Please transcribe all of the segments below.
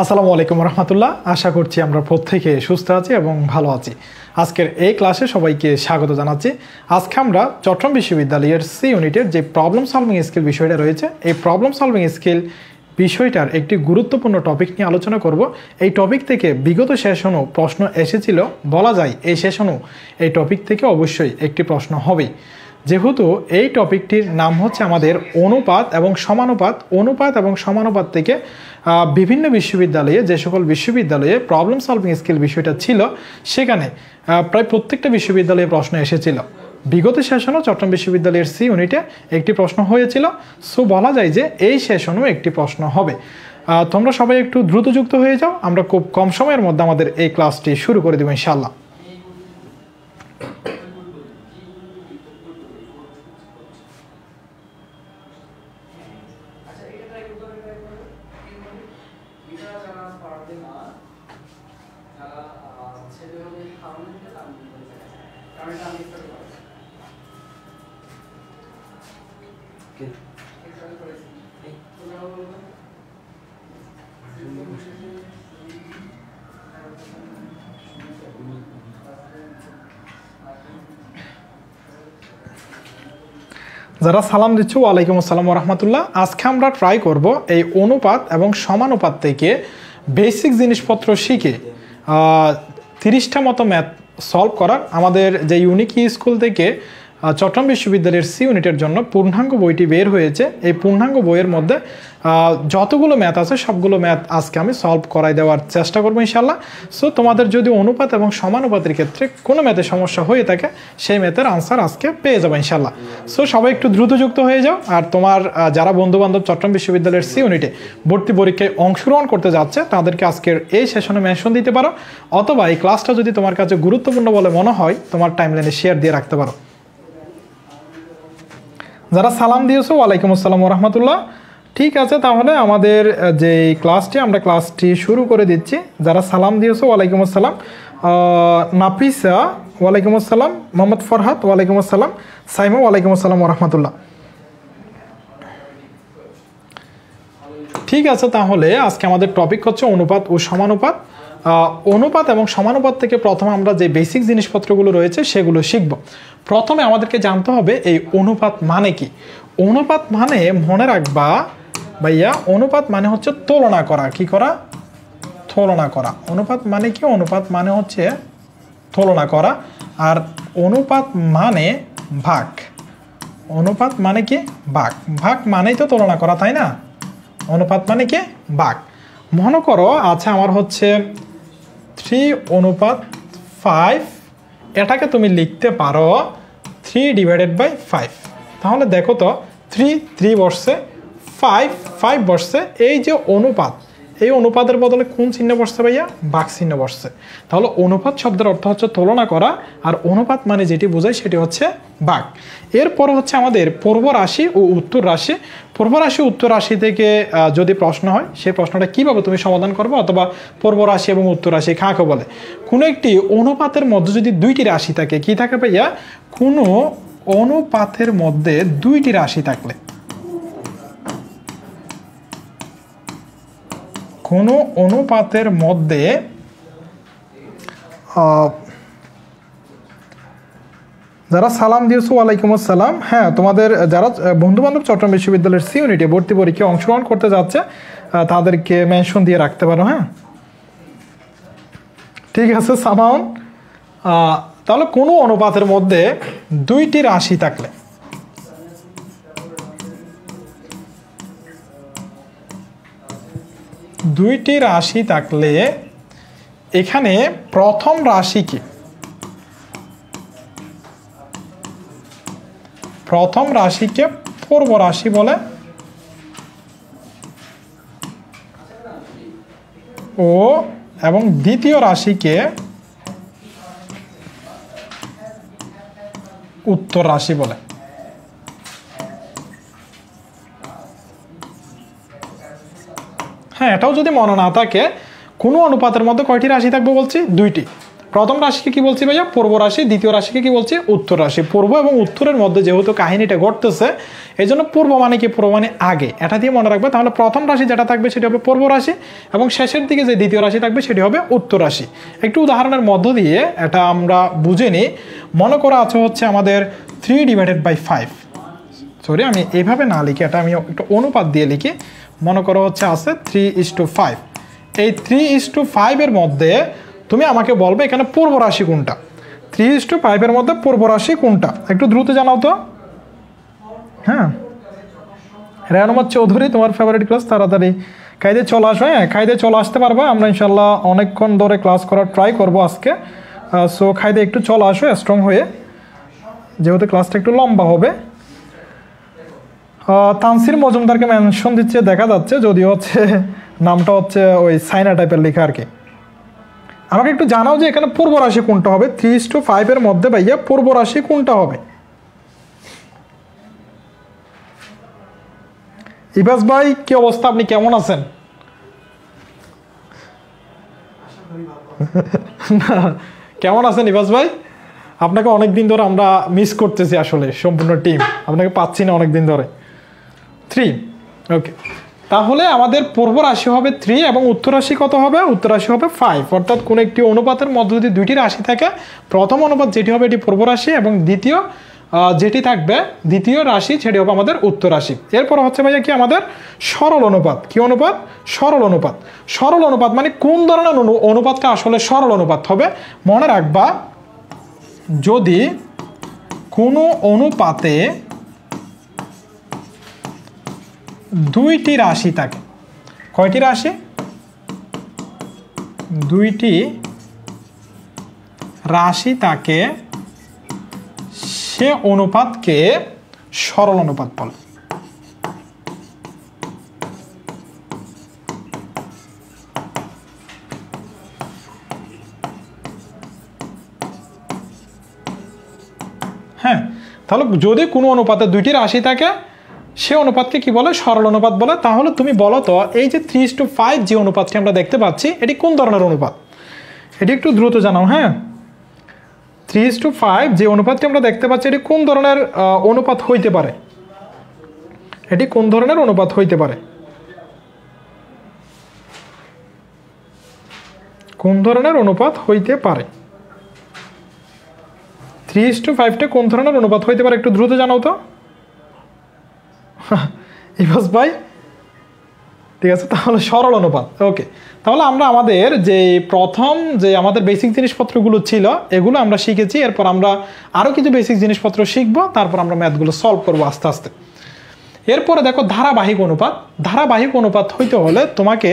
আসসালামু আলাইকুম রহমতুল্লাহ। আশা করছি আমরা প্রত্যেকে সুস্থ আছি এবং ভালো আছি। আজকের এই ক্লাসে সবাইকে স্বাগত জানাচ্ছি। আজকে আমরা চট্টগ্রাম বিশ্ববিদ্যালয়ের সি ইউনিটের যে প্রবলেম সলভিং স্কিল বিষয়টা রয়েছে, এই প্রবলেম সলভিং স্কিল বিষয়টার একটি গুরুত্বপূর্ণ টপিক নিয়ে আলোচনা করব। এই টপিক থেকে বিগত সেশনও প্রশ্ন এসেছিল, বলা যায় এই সেশনও এই টপিক থেকে অবশ্যই একটি প্রশ্ন হবেই। যেহেতু এই টপিকটির নাম হচ্ছে আমাদের অনুপাত এবং সমানুপাত। অনুপাত এবং সমানুপাত থেকে বিভিন্ন বিশ্ববিদ্যালয়ে, যে সকল বিশ্ববিদ্যালয়ে প্রবলেম সলভিং স্কিল বিষয়টা ছিল, সেখানে প্রায় প্রত্যেকটা বিশ্ববিদ্যালয়ে প্রশ্ন এসেছিল। বিগত সেশনও চট্টগ্রাম বিশ্ববিদ্যালয়ের সি ইউনিটে একটি প্রশ্ন হয়েছিল। সো বলা যায় যে এই সেশনও একটি প্রশ্ন হবে। তোমরা সবাই একটু দ্রুত যুক্ত হয়ে যাও, আমরা খুব কম সময়ের মধ্যে আমাদের এই ক্লাসটি শুরু করে দেবো ইনশাআল্লাহ। যারা সালাম দিচ্ছ, ওয়ালাইকুম আসসালাম রহমতুল্লাহ। আজকে আমরা ট্রাই করব এই অনুপাত এবং সমানুপাত থেকে বেসিক জিনিসপত্র শিখে 30টা মতো ম্যাথ সলভ করার। আমাদের যে ইউনিক স্কুল থেকে চট্টগ্রাম বিশ্ববিদ্যালয়ের সি ইউনিটের জন্য পূর্ণাঙ্গ বইটি বের হয়েছে। এই পূর্ণাঙ্গ বইয়ের মধ্যে যতগুলো ম্যাথ আছে সবগুলো ম্যাথ আজকে আমি সলভ করাই দেওয়ার চেষ্টা করবো ইনশাল্লাহ। সো তোমাদের যদি অনুপাত এবং সমানুপাতের ক্ষেত্রে কোনো ম্যাথে সমস্যা হয়ে থাকে, সেই ম্যাথের আনসার আজকে পেয়ে যাবে ইনশাল্লাহ। সো সবাই একটু দ্রুত যুক্ত হয়ে যাও। আর তোমার যারা বন্ধুবান্ধব চট্টগ্রাম বিশ্ববিদ্যালয়ের সি ইউনিটে ভর্তি পরীক্ষায় অংশগ্রহণ করতে যাচ্ছে, তাদেরকে আজকের এই সেশনে মেনশন দিতে পারো, অথবা এই ক্লাসটা যদি তোমার কাছে গুরুত্বপূর্ণ বলে মনে হয়, তোমার টাইমলাইনে শেয়ার দিয়ে রাখতে পারো। যারা সালাম দিয়েছো, ওয়ালাইকুম আসসালাম রহমতুল্লাহ। ঠিক আছে, তাহলে আমাদের যে ক্লাসটি শুরু করে দিচ্ছি। যারা সালাম দিয়েছো, ওয়ালাইকুম আসসালাম। নাফিসা, ওয়ালাইকুম আসসালাম। মোহাম্মদ ফরহাদ, ওয়ালাইকুম আসসালাম। সাইমা, ওয়ালাইকুম আসসালাম রহমতুল্লাহ। ঠিক আছে, তাহলে আজকে আমাদের টপিক হচ্ছে অনুপাত ও সমানুপাত। অনুপাত এবং সমানুপাত থেকে প্রথমে আমরা যে বেসিক জিনিসপত্রগুলো রয়েছে সেগুলো শিখব। প্রথমে আমাদেরকে জানতে হবে এই অনুপাত মানে কি। অনুপাত মানে মনে রাখবা ভাইয়া, অনুপাত মানে হচ্ছে তুলনা করা। কি করা? তুলনা করা। অনুপাত মানে কি? অনুপাত মানে হচ্ছে তুলনা করা। আর অনুপাত মানে ভাগ। অনুপাত মানে কি? ভাগ। ভাগ মানেই তো তুলনা করা, তাই না? অনুপাত মানে কি? ভাগ। মনে করো আচ্ছা, আমার হচ্ছে 3:5। এটাকে তুমি লিখতে পারো 3/5। তাহলে দেখো তো, 3 বসছে, 5 বসছে। এই যে অনুপাত, এই অনুপাতের বদলে কোন চিহ্ন বসছে ভাইয়া? ভাগ চিহ্ন বসছে। তাহলে অনুপাত শব্দের অর্থ হচ্ছে তুলনা করা, আর অনুপাত মানে যেটি বোঝায় সেটি হচ্ছে ভাগ। এরপর হচ্ছে আমাদের পূর্ব রাশি ও উত্তর রাশি। পূর্ব রাশি উত্তর রাশি থেকে যদি প্রশ্ন হয়, সেই প্রশ্নটা কিভাবে তুমি সমাধান করবে, অথবা পূর্ব রাশি এবং উত্তর রাশি কাকে বলে। কোনো একটি অনুপাতের মধ্যে যদি দুইটি রাশি থাকে, কি থাকে ভাইয়া? কোনো অনুপাতের মধ্যে দুইটি রাশি থাকলে, কোনো অনুপাতের মধ্যে যারা সালাম দিয়েছো, ওয়ালাইকুম আসসালাম। হ্যাঁ, তোমাদের যারা বন্ধুবান্ধব চট্টগ্রাম বিশ্ববিদ্যালয়ের সি ইউনিটে ভর্তি পরীক্ষায় অংশগ্রহণ করতে যাচ্ছে, তাদেরকে মেনশন দিয়ে রাখতে পারো। হ্যাঁ, ঠিক আছে সামাউন। তাহলে কোনো অনুপাতের মধ্যে দুইটি রাশি থাকলে, দুইটি রাশি থাকলে এখানে প্রথম রাশি কি? প্রথম রাশিকে পূর্ব রাশি বলে, এবং দ্বিতীয় রাশিকে উত্তর রাশি বলে। হ্যাঁ, এটাও যদি মনে না থাকে, কোনো অনুপাতের মধ্যে কয়টি রাশি থাকবে বলছি? দুইটি। প্রথম রাশিকে কি বলছি ভাইয়া? পূর্ব রাশি। দ্বিতীয় রাশিকে কি বলছি? উত্তর রাশি। পূর্ব এবং উত্তরের মধ্যে যেহেতু কাহিনীটা ঘটতেছে, এই জন্য পূর্ব মানে কি? পূর্ব মানে আগে, এটা দিয়ে মনে রাখবে। তাহলে প্রথম রাশি যেটা থাকবে সেটি হবে পূর্ব রাশি, এবং শেষের দিকে যে দ্বিতীয় রাশি থাকবে সেটি হবে উত্তর রাশি। একটু উদাহরণের মধ্য দিয়ে এটা আমরা বুঝে নিই। মনে করা আছে হচ্ছে আমাদের 3/5। সরি, আমি এইভাবে না লিখি, এটা আমি একটু অনুপাত দিয়ে লিখি। মনে করো হচ্ছে আছে 3:5। এই 3:5 এর মধ্যে তুমি আমাকে বলবে এখানে পূর্ব রাশি কোনটা। 3:5 এর মধ্যে পূর্ব রাশি কোনটা? একটু দ্রুত জানাও তো। হ্যাঁ, রেহানুমাত চৌধুরী, তোমার ফেভারিট ক্লাস, তাড়াতাড়ি কায়দে চলে আসো। হ্যাঁ, কায়দে চলে আসতে পারবে। আমরা ইনশাল্লাহ অনেকক্ষণ ধরে ক্লাস করার ট্রাই করবো আজকে। সো কায়দে একটু চলে আসো স্ট্রং হয়ে, যেহেতু ক্লাসটা একটু লম্বা হবে। তানসির মজুমদারকে মেনশন দিচ্ছে দেখা যাচ্ছে, যদিও হচ্ছে নামটা হচ্ছে ওই সাইনা টাইপের লেখা আর কি। আমাকে একটু জানাও যে এখানে পূর্ব রাশি কোনটা হবে। 3:5 এর মধ্যে ভাইয়া পূর্ব রাশি কোনটা হবে? ইবাস ভাই, কি অবস্থা? আপনি কেমন আছেন? কেমন আছেন ইবাস ভাই? আপনাকে অনেকদিন ধরে আমরা মিস করতেছি, আসলে সম্পূর্ণ টিম আপনাকে পাচ্ছি না অনেকদিন ধরে। 3, ওকে। তাহলে আমাদের পূর্ব রাশি হবে 3 এবং উত্তর রাশি কত হবে? উত্তর রাশি হবে 5। অর্থাৎ কোনো একটি অনুপাতের মধ্যে যদি দুইটি রাশি থাকে, প্রথম অনুপাত যেটি হবে এটি পূর্ব রাশি, এবং দ্বিতীয় যেটি থাকবে দ্বিতীয় রাশি সেটি হবে আমাদের উত্তর রাশি। এরপর হচ্ছে ভাইয়া কি? আমাদের সরল অনুপাত। কি অনুপাত? সরল অনুপাত। সরল অনুপাত মানে কোন ধরনের অনুপাতটা আসলে সরল অনুপাত হবে? মনে রাখবা, যদি কোনো অনুপাতে দুইটি রাশি থাকে। কয়টি রাশি? দুইটি রাশি থাকে, সে অনুপাতকে সরল অনুপাত বলে। হ্যাঁ, তাহলে যদি কোনো অনুপাতে দুইটি রাশি থাকে, সে অনুপাতকে কি বলে? সরল অনুপাত বলে। তাহলে তুমি বলো তো, এই যে 3:5 যে অনুপাতটি আমরা দেখতে পাচ্ছি, এটি কোন ধরনের অনুপাত? এটি একটু দ্রুত জানাও। হ্যাঁ, 3:5 যে অনুপাতটি আমরা দেখতে পাচ্ছি, এটি কোন ধরনের অনুপাত হইতে পারে? এটি কোন ধরনের অনুপাত হইতে পারে? কোন ধরনের অনুপাত হইতে পারে? 3:5টা কোন ধরনের অনুপাত হইতে পারে? একটু দ্রুত জানাও তো ইবাস ভাই। ঠিক আছে, তাহলে সরল অনুপাত। ওকে, তাহলে আমরা আমাদের যে প্রথম যে আমাদের বেসিক জিনিসপত্রগুলো ছিল এগুলো আমরা শিখেছি। এরপর আমরা আরও কিছু বেসিক জিনিসপত্র শিখবো, তারপর আমরা ম্যাথগুলো সলভ করবো আস্তে আস্তে। এরপরে দেখো ধারাবাহিক অনুপাত। ধারাবাহিক অনুপাত হইতে হলে তোমাকে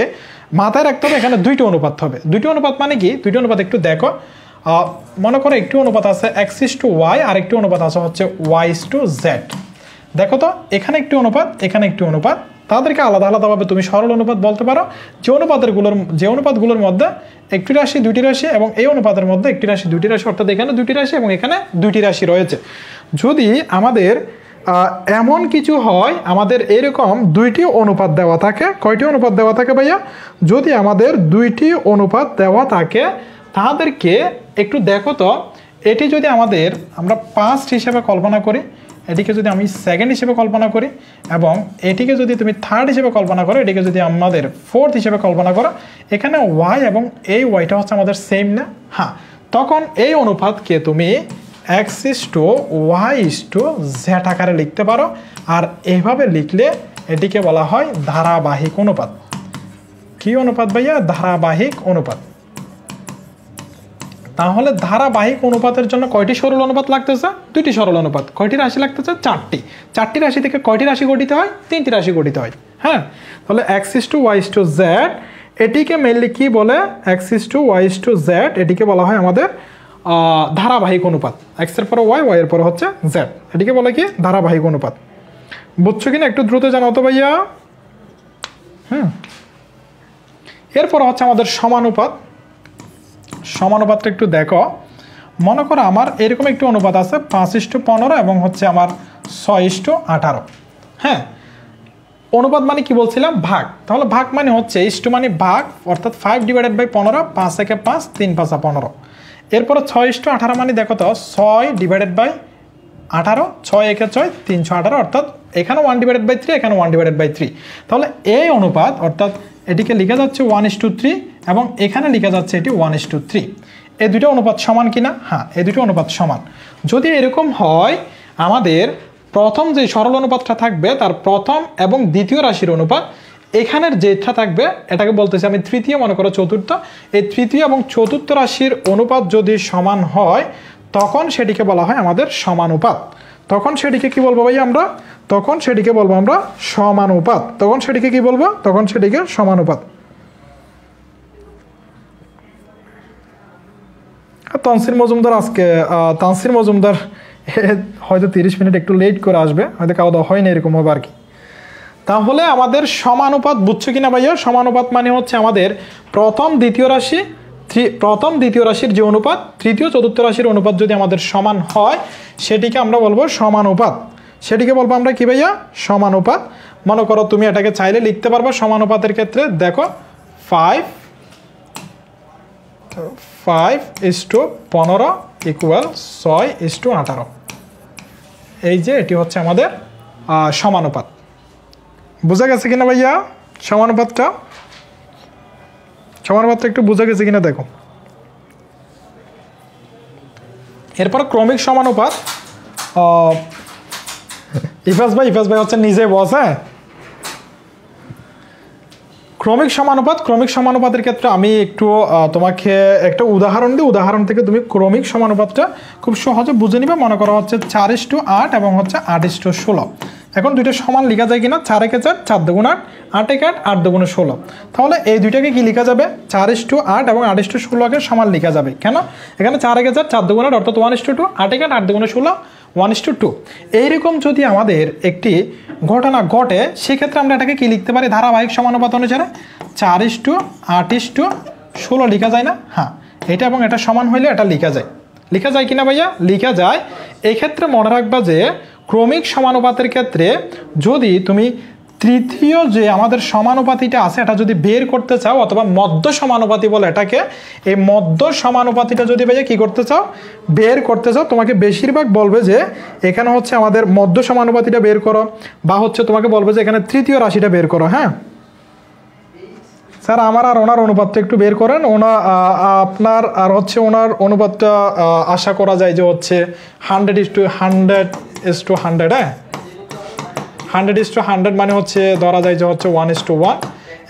মাথায় রাখতে হবে এখানে দুইটি অনুপাত হবে। দুইটি অনুপাত মানে কি? দুইটি অনুপাত একটু দেখো। মনে করো একটি অনুপাত আছে x:y, আর একটি অনুপাত আছে হচ্ছে y:z। দেখো তো, এখানে একটি অনুপাত, এখানে একটি অনুপাত, তাদেরকে আলাদা আলাদাভাবে তুমি সরল অনুপাত বলতে পারো। যে অনুপাতগুলোর মধ্যে একটি রাশি দুইটি রাশি, এবং এই অনুপাতের মধ্যে একটি রাশি দুইটি রাশি, অর্থাৎ এখানে দুইটি রাশি এবং এখানে দুইটি রাশি রয়েছে। যদি আমাদের এমন কিছু হয়, আমাদের এরকম দুইটি অনুপাত দেওয়া থাকে। কয়টি অনুপাত দেওয়া থাকে ভাইয়া? যদি আমাদের দুইটি অনুপাত দেওয়া থাকে, তাদেরকে একটু দেখো তো, এটি যদি আমরা ফার্স্ট হিসেবে কল্পনা করি, এটিকে যদি আমি সেকেন্ড হিসেবে কল্পনা করি, এবং এটিকে যদি তুমি থার্ড হিসেবে কল্পনা করো, এটিকে যদি আমাদের ফোর্থ হিসেবে কল্পনা করো, এখানে ওয়াই এবং এই ওয়াইটা হচ্ছে আমাদের সেম না? হ্যাঁ, তখন এই অনুপাতকে তুমি x:y:z আকারে লিখতে পারো। আর এইভাবে লিখলে এটিকে বলা হয় ধারাবাহিক অনুপাত। কি অনুপাত ভাইয়া? ধারাবাহিক অনুপাত। তাহলে ধারাবাহিক অনুপাতের জন্য কয়টি সরল অনুপাত লাগতেছে? দুইটি সরল অনুপাত। কয়টি রাশি লাগতেছে? 4টি। 4টি রাশি থেকে কয়টি রাশি গঠিত হয়? 3টি রাশি গঠিত হয়। হ্যাঁ, তাহলে x:y:z এটিকে মেইনলি কি বলে? x:y:z এটিকে বলা হয় আমাদের ধারাবাহিক অনুপাত। x এর পরে y, y এর পরে হচ্ছে z, এটিকে বলে কি? ধারাবাহিক অনুপাত। বুঝছো কিনা? একটু দ্রুত জানাও তো ভাইয়া। এরপর হচ্ছে আমাদের সমানুপাত। সমানুপাতটা একটু দেখো। মনে করো আমার এরকম একটি অনুপাত আছে 5:15 এবং হচ্ছে আমার 6:18। হ্যাঁ, অনুপাত মানে কি বলছিলাম? ভাগ। তাহলে ভাগ মানে হচ্ছে ইষ্ট মানে ভাগ, অর্থাৎ 5/15, 5 × 5, 3 × 5 = 15। এরপরে 6:18 মানে দেখো তো 6/18, 6 একে 6, 318, অর্থাৎ এখানে 1/3, এখানে 1/3। তাহলে এই অনুপাত অর্থাৎ এটিকে লেখা যাচ্ছে 1:3 এবং এখানে লেখা যাচ্ছে এটি 1:3। এই দুটো অনুপাত সমান কিনা? হ্যাঁ, এই দুটো অনুপাত সমান। যদি এরকম হয় আমাদের প্রথম যে সরল অনুপাতটা থাকবে তার প্রথম এবং দ্বিতীয় রাশির অনুপাত, এখানের যেটা থাকবে এটাকে বলতেছি আমি তৃতীয়, মনে করো চতুর্থ, এই তৃতীয় এবং চতুর্থ রাশির অনুপাত যদি সমান হয় তখন সেটিকে বলা হয় আমাদের সমানুপাত। তখন সেটিকে কি বলবো ভাই আমরা? তখন সেটিকে বলবো আমরা সমানুপাত। তখন সেটিকে কি বলবো? তখন সেটিকে সমানুপাত। তানসির মজুমদার হয়তো 30 মিনিট একটু লেট করে আসবে, হয়তো খাওয়া দাওয়া হয়নি, এরকম হবে আর কি। তাহলে আমাদের সমানুপাত বুঝছো কিনা ভাইয়া? সমানুপাত মানে হচ্ছে আমাদের প্রথম দ্বিতীয় রাশির যে অনুপাত, তৃতীয় চতুর্থ রাশির অনুপাত যদি আমাদের সমান হয় সেটিকে আমরা বলবো সমানুপাত। সেটিকে বলবো আমরা কি ভাইয়া? সমানুপাত। মনে করো তুমি এটাকে চাইলে লিখতে পারবে সমানুপাতের ক্ষেত্রে, দেখো 5:15 = 6:18। এই যে এটি হচ্ছে আমাদের সমানুপাত। বোঝা গেছে কিনা ভাইয়া সমানুপাতটা? একটু বোঝা গেছে কিনা দেখো। এরপর ক্রমিক সমানুপাত। ইফাজ ভাই হচ্ছে নিজে বস। হ্যাঁ, ক্রমিক সমানুপাতের ক্ষেত্রে আমি একটু তোমাকে একটা উদাহরণ দিই। উদাহরণ থেকে তুমি ক্রমিক সমানুপাতটা খুব সহজে বুঝে নিবে। মনে করা হচ্ছে 4:8 এবং হচ্ছে 8:16। এখন দুইটা সমান লেখা যায় কিনা? 4 একে 4, 4 দুগুণ 8, 8 একে 8, 8 দুগুণ 16। তাহলে এই দুইটাকে কি লেখা যাবে? 4:8 এবং 8:16কে সমান লেখা যাবে। কেন? এখানে 4 একে 4, 4 দুগুণ 8, অর্থাৎ 1:2, 8 একে 8, 8 দুগুণ 16, 1:2। এইরকম যদি আমাদের একটি ঘটনা ঘটে সেক্ষেত্রে আমরা এটাকে কি লিখতে পারি? ধারাবাহিক সমানুপাত অনুসারে 4:8:16 লেখা যায় না? হ্যাঁ, এটা এবং এটা সমান হইলে এটা লেখা যায় কিনা ভাইয়া? লেখা যায়। এই ক্ষেত্রে মনে রাখবা যে ক্রমিক সমানুপাতের ক্ষেত্রে যদি তুমি তৃতীয় যে আমাদের সমানুপাতিটা আছে এটা যদি বের করতে চাও, অথবা মধ্য সমানুপাতি বলে এটাকে, এই মধ্য সমানুপাতিটা যদি ভাইয়া কি করতে চাও? বের করতে চাও, তোমাকে বেশিরভাগ বলবে যে এখানে হচ্ছে আমাদের মধ্য সমানুপাতিটা বের করো, বা হচ্ছে তোমাকে বলবে যে এখানে তৃতীয় রাশিটা বের করো। হ্যাঁ স্যার, আমার আর ওনার অনুপাতটা একটু বের করেন। আপনার আর হচ্ছে ওনার অনুপাতটা আশা করা যায় যে হচ্ছে 100:100। হ্যাঁ, 100:100 মানে হচ্ছে ধরা যায় যে হচ্ছে 1:1।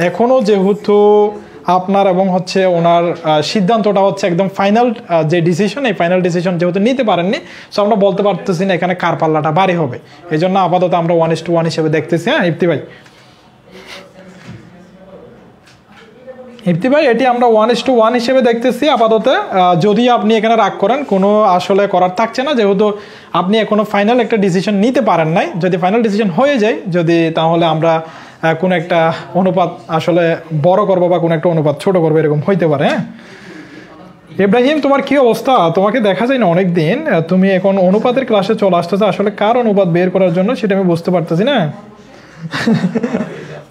এখনও যেহেতু আপনার এবং হচ্ছে ওনার সিদ্ধান্তটা হচ্ছে একদম ফাইনাল যে ডিসিশন, এই ফাইনাল ডিসিশন যেহেতু নিতে পারেননি, সো আমরা বলতে পারতেছি না এখানে কার পাল্লাটা ভারী হবে। এই জন্য আপাতত আমরা 1:1 হিসেবে দেখতেছি। হ্যাঁ ইফতি ভাই, এটি আমরা 1:1 হিসেবে দেখতেছি আপাতত। যদি আপনি এখানে রাগ করেন, কোনো আসলে করার থাকছে না, যেহেতু আপনি এখনো ফাইনাল একটা ডিসিশন নিতে পারেন নাই। যদি ফাইনাল ডিসিশন হয়ে যায়, তাহলে আমরা কোনো একটা অনুপাত আসলে বড় করবো বা কোনো একটা অনুপাত ছোট করবো, এরকম হইতে পারে। হ্যাঁ ইব্রাহিম, তোমার কি অবস্থা? তোমাকে দেখা যায় না অনেক দিন। তুমি এখন অনুপাতের ক্লাসে চলে আসতেছো, আসলে কার অনুপাত বের করার জন্য সেটা আমি বুঝতে পারতেছি না।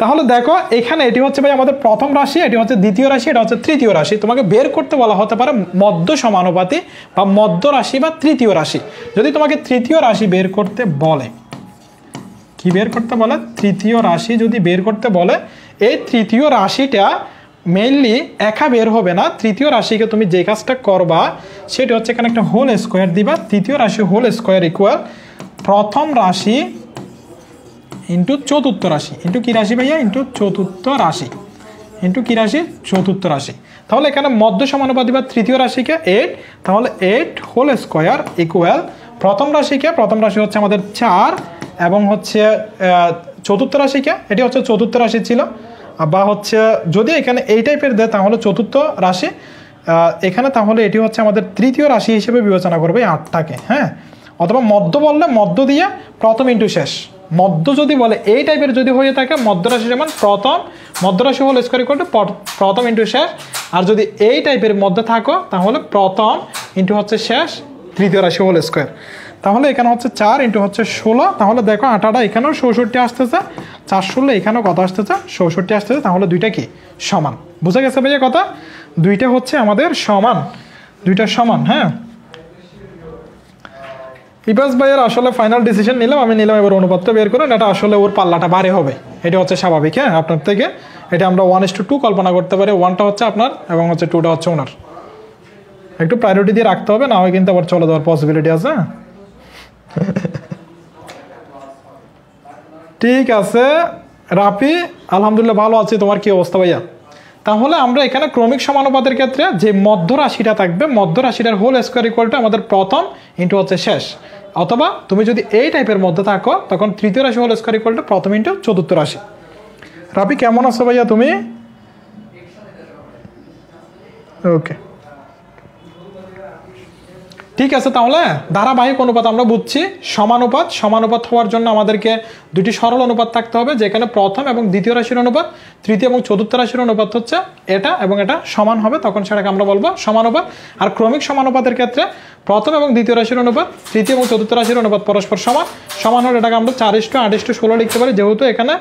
তাহলে দেখো এখানে এটি হচ্ছে ভাই আমাদের প্রথম রাশি, এটি হচ্ছে দ্বিতীয় রাশি, এটা হচ্ছে তৃতীয় রাশি। তোমাকে বের করতে বলা হতে পারে মধ্য সমানুপাতি বা মধ্য রাশি বা তৃতীয় রাশি। যদি তোমাকে তৃতীয় রাশি বের করতে বলে, কি বের করতে বলে? তৃতীয় রাশি যদি বের করতে বলে, এই তৃতীয় রাশিটা মেইনলি একা বের হবে না। তৃতীয় রাশিকে তুমি যে কাজটা করবা সেটা হচ্ছে এখানে একটা হোল স্কোয়ার দিবা। তৃতীয় রাশি হোল স্কোয়ার ইকুয়াল প্রথম রাশি ইন্টু চতুর্থ রাশি, ইন্টু কি রাশি ভাইয়া? ইন্টু চতুর্থ রাশি, ইন্টু কি রাশি? চতুর্থ রাশি। তাহলে এখানে মধ্য সমানুপাতি বা তৃতীয় রাশিকে 8, তাহলে 8 হোল স্কোয়ার ইকুয়াল প্রথম রাশি হচ্ছে আমাদের 4 এবং হচ্ছে চতুর্থ রাশিকে, এটি হচ্ছে চতুর্থ রাশি ছিল, বা হচ্ছে যদি এখানে এই টাইপের দেয় তাহলে চতুর্থ রাশি এখানে, তাহলে এটি হচ্ছে আমাদের তৃতীয় রাশি হিসেবে বিবেচনা করবে 8টাকে। হ্যাঁ, অথবা মধ্য বললে মধ্য দিয়ে প্রথম ইন্টু শেষ। মধ্য যদি বলে এই টাইপের যদি হয়ে থাকে, মধ্য রাশি যেমন প্রথম, মধ্য রাশি হোল স্কোয়ার ইকুয়াল টু প্রথম ইন্টু শেষ। আর যদি এই টাইপের মধ্যে থাকো তাহলে প্রথম ইন্টু হচ্ছে শেষ, তৃতীয় রাশি হোল স্কোয়ার। তাহলে এখানে হচ্ছে 4 ইন্টু হচ্ছে 16। তাহলে দেখো 8টা এখানেও 64 আসতেছে, 4 এখানেও কত আসতেছে? 64 আসতেছে। তাহলে দুইটা কি সমান? বুঝা গেছে ভাইয়া কথা? দুইটা হচ্ছে আমাদের সমান। দুইটা সমান। হ্যাঁ, ইবাস ভাইয়ের আসলে ফাইনাল ডিসিশন নিলাম, আমি নিলাম এবার অনুপাতটা বের করেন। এটা আসলে ওর পাল্লাটা বাড়ে হবে, এটা হচ্ছে স্বাভাবিক। হ্যাঁ, আপনার থেকে এটা আমরা 1:2 কল্পনা করতে পারি। 1টা হচ্ছে আপনার এবং হচ্ছে 2টা হচ্ছে ওনার। একটু প্রায়োরিটি দিয়ে রাখতে হবে, না হয় কিন্তু আবার চলে যাওয়ার পসিবিলিটি আছে। ঠিক আছে রাফি, আলহামদুলিল্লাহ ভালো আছি। তোমার কি অবস্থা ভাইয়া? তাহলে আমরা এখানে ক্রমিক সমানুপাতের ক্ষেত্রে যে মধ্য রাশিটা থাকবে, মধ্য রাশিটার হোল স্কোয়ার ইকুয়ালটা আমাদের প্রথম ইন্টু হচ্ছে শেষ, অথবা তুমি যদি এই টাইপের মধ্যে থাকো তখন তৃতীয় রাশি হোল স্কোয়ার ইকুয়ালটা প্রথম ইন্টু চতুর্থ রাশি। রাফি কেমন আছো ভাইয়া তুমি? ওকে, ঠিক আছে। তাহলে ধারাবাহিক অনুপাত আমরা বুঝছি। সমানুপাত, সমানুপাত হওয়ার জন্য আমাদেরকে দুটি সরল অনুপাত থাকতে হবে, যেখানে প্রথম এবং দ্বিতীয় রাশির অনুপাত, তৃতীয় এবং চতুর্থ রাশির অনুপাত হচ্ছে এটা এবং এটা সমান হবে, তখন সেটাকে আমরা বলবো সমানুপাত। আর ক্রমিক সমানুপাতের ক্ষেত্রে প্রথম এবং দ্বিতীয় রাশির অনুপাত, তৃতীয় এবং চতুর্থ রাশির অনুপাত পরস্পর সমান। সমান হলে এটাকে আমরা 4:8:16 লিখতে পারি, যেহেতু এখানে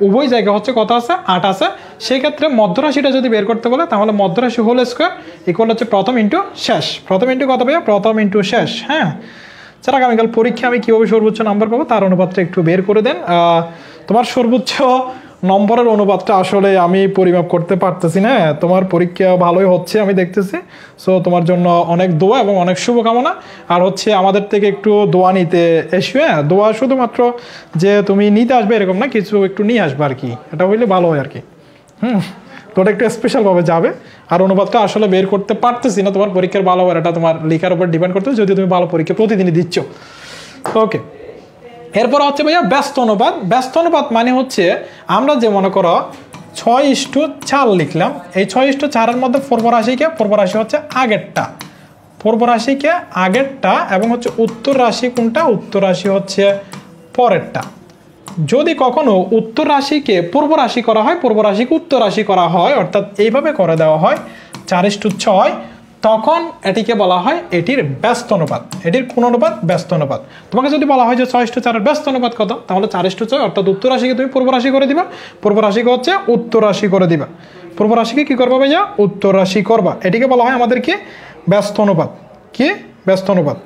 উভয় জায়গা হচ্ছে কত আছে, 8 আছে। সেই ক্ষেত্রে মধ্যরাশিটা যদি বের করতে বলে তাহলে মধ্যরাশি হোল স্কোয়ার ইকুয়াল হচ্ছে প্রথম ইন্টু শেষ। প্রথম ইন্টু কত পাই? প্রথম ইন্টু শেষ। হ্যাঁ, স্যার আগামীকাল পরীক্ষা আমি কীভাবে সর্বোচ্চ নাম্বার পাবো তার অনুপাতটা একটু বের করে দেন। তোমার সর্বোচ্চ নম্বরের অনুপাতটা আসলে আমি পরিমাপ করতে পারতেছি না। তোমার পরীক্ষা ভালোই হচ্ছে আমি দেখতেছি, সো তোমার জন্য অনেক দোয়া এবং অনেক শুভকামনা। আর হচ্ছে আমাদের থেকে একটু দোয়া নিতে এসো। হ্যাঁ, দোয়া শুধুমাত্র যে তুমি নিতে আসবে এরকম না, কিছু একটু নিয়ে আসবে আর কি, এটা হইলে ভালো হয় আর কি। তোটা একটু স্পেশালভাবে যাবে। আর অনুপাতটা আসলে বের করতে পারতেছি না, তোমার পরীক্ষার ভালো হয় এটা তোমার লেখার উপর ডিপেন্ড করতে, যদি তুমি ভালো পরীক্ষা প্রতিদিনই দিচ্ছ। ওকে, এরপর হচ্ছে ভাইয়া ব্যস্ত অনুপাত। ব্যস্ত অনুপাত মানে হচ্ছে আমরা যে মনে করো 6:4 লিখলাম, এই 6:4-এর মধ্যে পূর্বরাশিকে, পূর্বরাশি হচ্ছে আগেরটা, পূর্বরাশিকে আগেরটা, এবং হচ্ছে উত্তর রাশি কোনটা, উত্তর রাশি হচ্ছে পরেরটা। যদি কখনো উত্তর রাশিকে পূর্ব রাশি করা হয়, পূর্ব রাশিকে উত্তর রাশি করা হয়, অর্থাৎ এইভাবে করে দেওয়া হয় 4:6, তখন এটিকে বলা হয় এটির ব্যস্ত অনুপাত। এটির কোন অনুপাত? ব্যস্ত অনুপাত। তোমাকে যদি বলা হয় যে 6:4-এর ব্যস্ত অনুপাত কত, তাহলে 4:6, অর্থাৎ উত্তর রাশিকে তুমি পূর্ব রাশি করে দিবা, পূর্ব রাশিকে হচ্ছে উত্তর রাশি করে দিবা। পূর্ব রাশিকে কি করবা ভাইয়া? উত্তর রাশি করবা। এটিকে বলা হয় আমাদের কি? ব্যস্ত অনুপাত। কি? ব্যস্ত অনুপাত।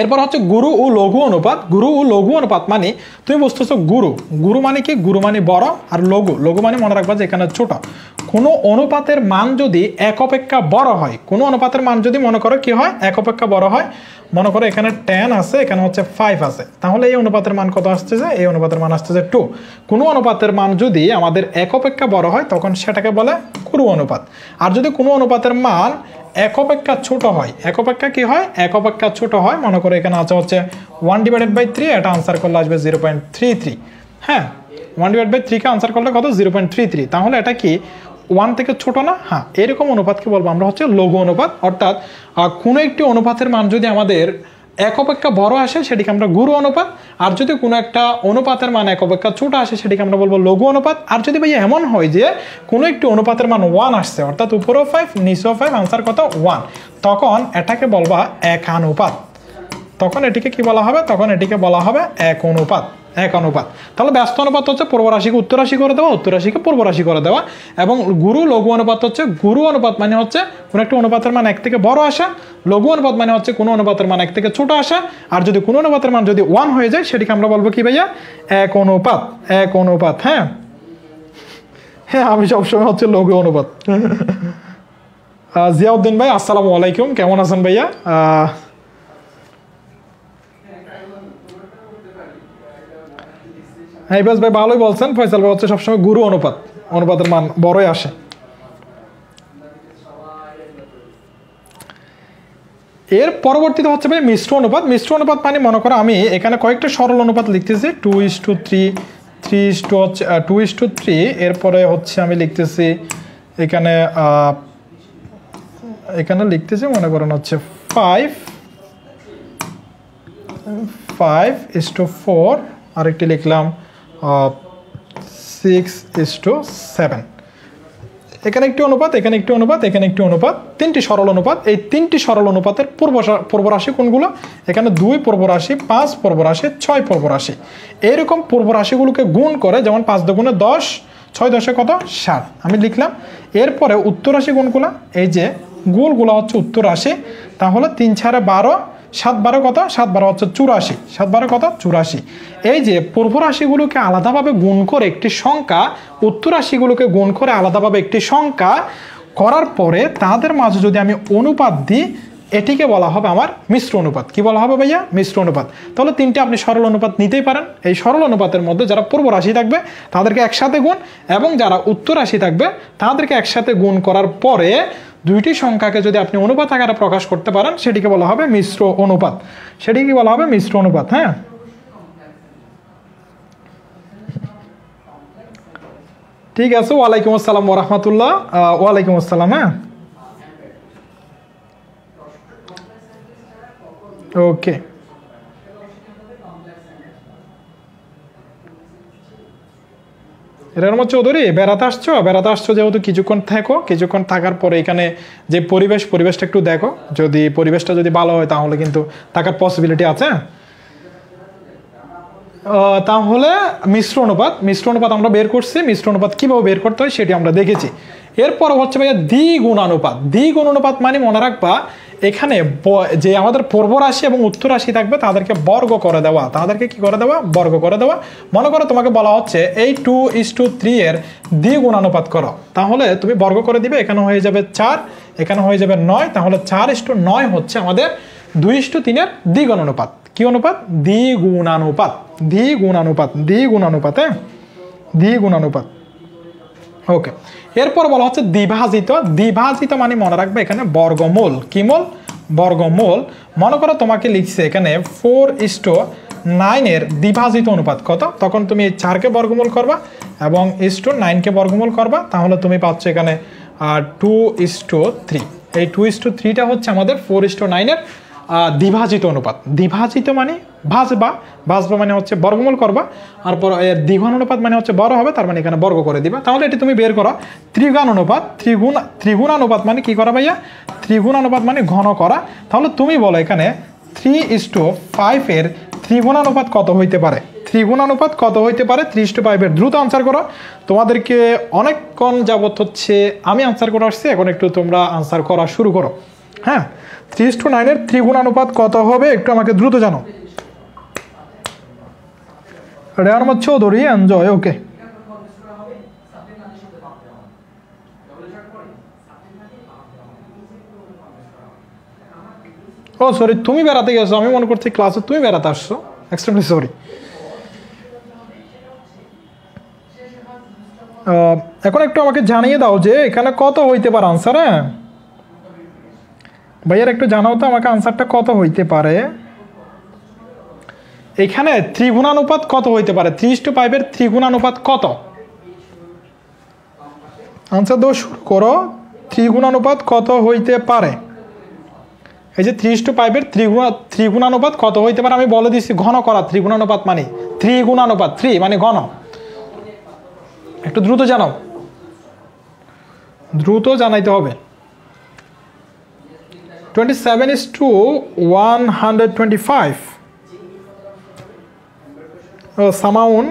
এরপর হচ্ছে গুরু ও লঘু অনুপাত। গুরু ও লঘু অনুপাত মানে তুমি বুঝতেছো গুরু, গুরু মানে কি? গুরু মানে বড়, আর লঘু, লঘু মানে মনে রাখবা যে এখানে ছোট। কোনো অনুপাতের মান যদি এক অপেক্ষা বড় হয়, কোনো অনুপাতের মান যদি মনে করো কি হয়, এক অপেক্ষা বড় হয়, মনে করো এখানে 10 আছে, এখানে হচ্ছে 5 আছে, তাহলে এই অনুপাতের মান কত আসতেছে? এই অনুপাতের মান আসতেছে 2। কোনো অনুপাতের মান যদি আমাদের এক অপেক্ষা বড় হয় তখন সেটাকে বলে গুরু অনুপাত। আর যদি কোনো অনুপাতের মান এক অপেক্ষা ছোট হয়, এক অপেক্ষা কি হয়? এক অপেক্ষা ছোট হয়। মনে করো এখানে আছে হচ্ছে 1/3, এটা আনসার করলে আসবে 0.33। হ্যাঁ, 1/3-কে আনসার করলে কত? 0.33। তাহলে এটা কি 1 থেকে ছোট না? হ্যাঁ, এরকম অনুপাতকে বলবো আমরা হচ্ছে লঘু অনুপাত। অর্থাৎ কোনো একটি অনুপাতের মান যদি আমাদের এক অপেক্ষা বড় আসে সেটিকে আমরা গুরু অনুপাত, আর যদি কোনো একটা অনুপাতের মান এক অপেক্ষা ছোট আসে সেটিকে আমরা বলবো লঘু অনুপাত। আর যদি ভাই এমন হয় যে কোনো একটি অনুপাতের মান 1 আসছে, অর্থাৎ উপরেও 5 নিচেও 5, আনসার কত? 1, তখন এটাকে বলবা একানুপাত। তখন এটিকে কি বলা হবে? তখন এটিকে বলা হবে এক অনুপাত। এক অনুপাত। তাহলে ব্যস্ত অনুপাত হচ্ছে পূর্ব রাশিকে উত্তর রাশি করে দেওয়া, উত্তর রাশিকে পূর্ব রাশি করে দেওয়া। এবং গুরু লঘু অনুপাত হচ্ছে, গুরু অনুপাত মানে হচ্ছে কোনো একটা অনুপাতের মান এক থেকে বড় আসা, লঘু অনুপাত মানে হচ্ছে কোনো অনুপাতের মান এক থেকে ছোট আসা। আর যদি কোনো অনুপাতের মান যদি 1 হয়ে যায় সেটিকে আমরা বলবো কি ভাইয়া? এক অনুপাত। এক অনুপাত। হ্যাঁ হ্যাঁ, আমি সবসময় হচ্ছে লঘু অনুপাত। জিয়াউদ্দিন ভাই আসসালামু আলাইকুম, কেমন আছেন ভাইয়া? হ্যাঁ ইবাস ভাই ভালোই বলছেন। ফয়সাল ভাই হচ্ছে সবসময় গুরু অনুপাত, অনুপাতের মান বড়ই আসে। এর পরবর্তীতে হচ্ছে ভাই মিশ্র অনুপাত। মিশ্র অনুপাত মানে মনে করো আমি এখানে কয়েকটা সরল অনুপাত লিখতেছি, 2:3, 2:3, এরপরে হচ্ছে আমি লিখতেছি এখানে এখানে লিখতেছি মনে করেন হচ্ছে 5:4, আরেকটি লিখলাম 6:7। এখানে একটি অনুপাত, এখানে একটি অনুপাত, এখানে একটি অনুপাত, 3টি সরল অনুপাত। এই 3টি সরল অনুপাতের পূর্বরাশি কোনগুলো? এখানে 2 পূর্বরাশি, 5 পূর্বরাশি, 6 পূর্বরাশি। এইরকম পূর্বরাশিগুলোকে গুণ করে, যেমন 5 × 10, 6 10 কত 60 আমি লিখলাম। এরপরে উত্তর রাশি কোনগুলো, এই যে গোলগুলো হচ্ছে উত্তর রাশি, তাহলে 3 4 12, 7 12 কত 7 12 হচ্ছে 84, 7 12 কত 84। এই যে পূর্ব রাশিগুলোকে আলাদাভাবে গুণ করে একটি সংখ্যা, উত্তর রাশিগুলোকে গুণ করে আলাদাভাবে একটি সংখ্যা করার পরে তাদের মাঝে যদি আমি অনুপাত দিই, এটিকে বলা হবে আমার মিশ্র অনুপাত। কি বলা হবে ভাইয়া? মিশ্র অনুপাত। তাহলে 3টে আপনি সরল অনুপাত নিতেই পারেন। এই সরল অনুপাতের মধ্যে যারা পূর্ব রাশি থাকবে তাদেরকে একসাথে গুণ, এবং যারা উত্তর রাশি থাকবে তাদেরকে একসাথে গুণ করার পরে দুইটি সংখ্যাকে যদি আপনি অনুপাত আকারে প্রকাশ করতে পারেন, সেটিকে বলা হবে মিশ্র অনুপাত। সেটিকে বলা হবে মিশ্র অনুপাত। হ্যাঁ, ঠিক আছে। ওয়ালাইকুম আসসালাম ওয়া রাহমাতুল্লাহ। ওয়ালাইকুম আসসালাম। হ্যাঁ, ওকে। রেরমত চৌধুরী, বেড়াতে আসছো যেহেতু কিছুক্ষণ থাকো, কিছুক্ষণ থাকার পরে এখানে যে পরিবেশটা একটু দেখো, যদি পরিবেশটা যদি ভালো হয় তাহলে কিন্তু থাকার পসিবিলিটি আছে। তাহলে মিশ্র অনুপাত আমরা বের করছি। মিশ্র অনুপাত কীভাবে বের করতে হয় সেটি আমরা দেখেছি। এরপর হচ্ছে ভাইয়া দ্বিগুণ অনুপাত মানে মনে রাখবা, এখানে যে আমাদের পূর্ব রাশি এবং উত্তর রাশি থাকবে তাদেরকে বর্গ করে দেওয়া। তাদেরকে কি করে দেওয়া? বর্গ করে দেওয়া। মনে করো তোমাকে বলা হচ্ছে এই 2:3 এর দ্বিগুণানুপাত করো, তাহলে তুমি বর্গ করে দিবে। এখানে হয়ে যাবে 4, এখানে হয়ে যাবে 9, তাহলে 4:9 হচ্ছে আমাদের 2:3 এর দ্বিগুণানুপাত। কি অনুপাত? দ্বিগুণানুপাত। হ্যাঁ, দ্বিগুণানুপাত। ওকে। এরপর বলা হচ্ছে দ্বিভাজিত মানে মনে রাখবে এখানে বর্গমূল। কি মূল? বর্গমূল। মনে করো তোমাকে লিখছে এখানে 4:9 এর দ্বিভাজিত অনুপাত কত, তখন তুমি 4কে বর্গমূল করবা এবং 9কে বর্গমূল করবা, তাহলে তুমি পাচ্ছ এখানে 2:3। এই 2:3টা হচ্ছে আমাদের 4:9 এর দ্বিভাজিত অনুপাত। দ্বিভাজিত মানে ভাজবা মানে হচ্ছে বর্গমূল করবা, আর দ্বিগুণানুপাত মানে হচ্ছে বড় হবে, তার মানে এখানে বর্গ করে দিবা। তাহলে এটি তুমি বের করো। ত্রিগুণানুপাত মানে কি করা ভাইয়া? ত্রিগুণানুপাত মানে ঘন করা। তাহলে তুমি বলো এখানে 3:5 এর ত্রিগুণানুপাত কত হইতে পারে? 3:5 এর দ্রুত আনসার করো। তোমাদেরকে অনেকক্ষণ যাবত হচ্ছে আমি আনসার করে আসছি, এখন একটু তোমরা আনসার করা শুরু করো। হ্যাঁ, 3:9 এর ত্রিগুণানুপাত কত হবে একটু আমাকে দ্রুত জানো। রেহমান চৌধুরী, এনজয়। ওকে, ও সরি, তুমি বেড়াতে গেছো, আমি মনে করছি ক্লাসে তুমি বেড়াতে আসছো। Extremely sorry. এখন একটু আমাকে জানিয়ে দাও যে এখানে কত হইতে পারে আনসার। হ্যাঁ ভাইয়ার একটু জানাও তো আমাকে আনসারটা কত হইতে পারে। এখানে ত্রিগুণানুপাত কত হইতে পারে? 3:5 এর ত্রিগুণানুপাত কত? আনসার দাও শুরু করো। ত্রিগুণানুপাত কত হইতে পারে? এই যে 3:5 এর ত্রিগুণানুপাত কত হইতে পারে আমি বলে দিচ্ছি। ঘন করা ত্রিগুণানুপাত মানে ত্রিগুণানুপাত, 3 মানে ঘন। একটু দ্রুত জানাও, দ্রুত জানাইতে হবে। 27:125। সামাউন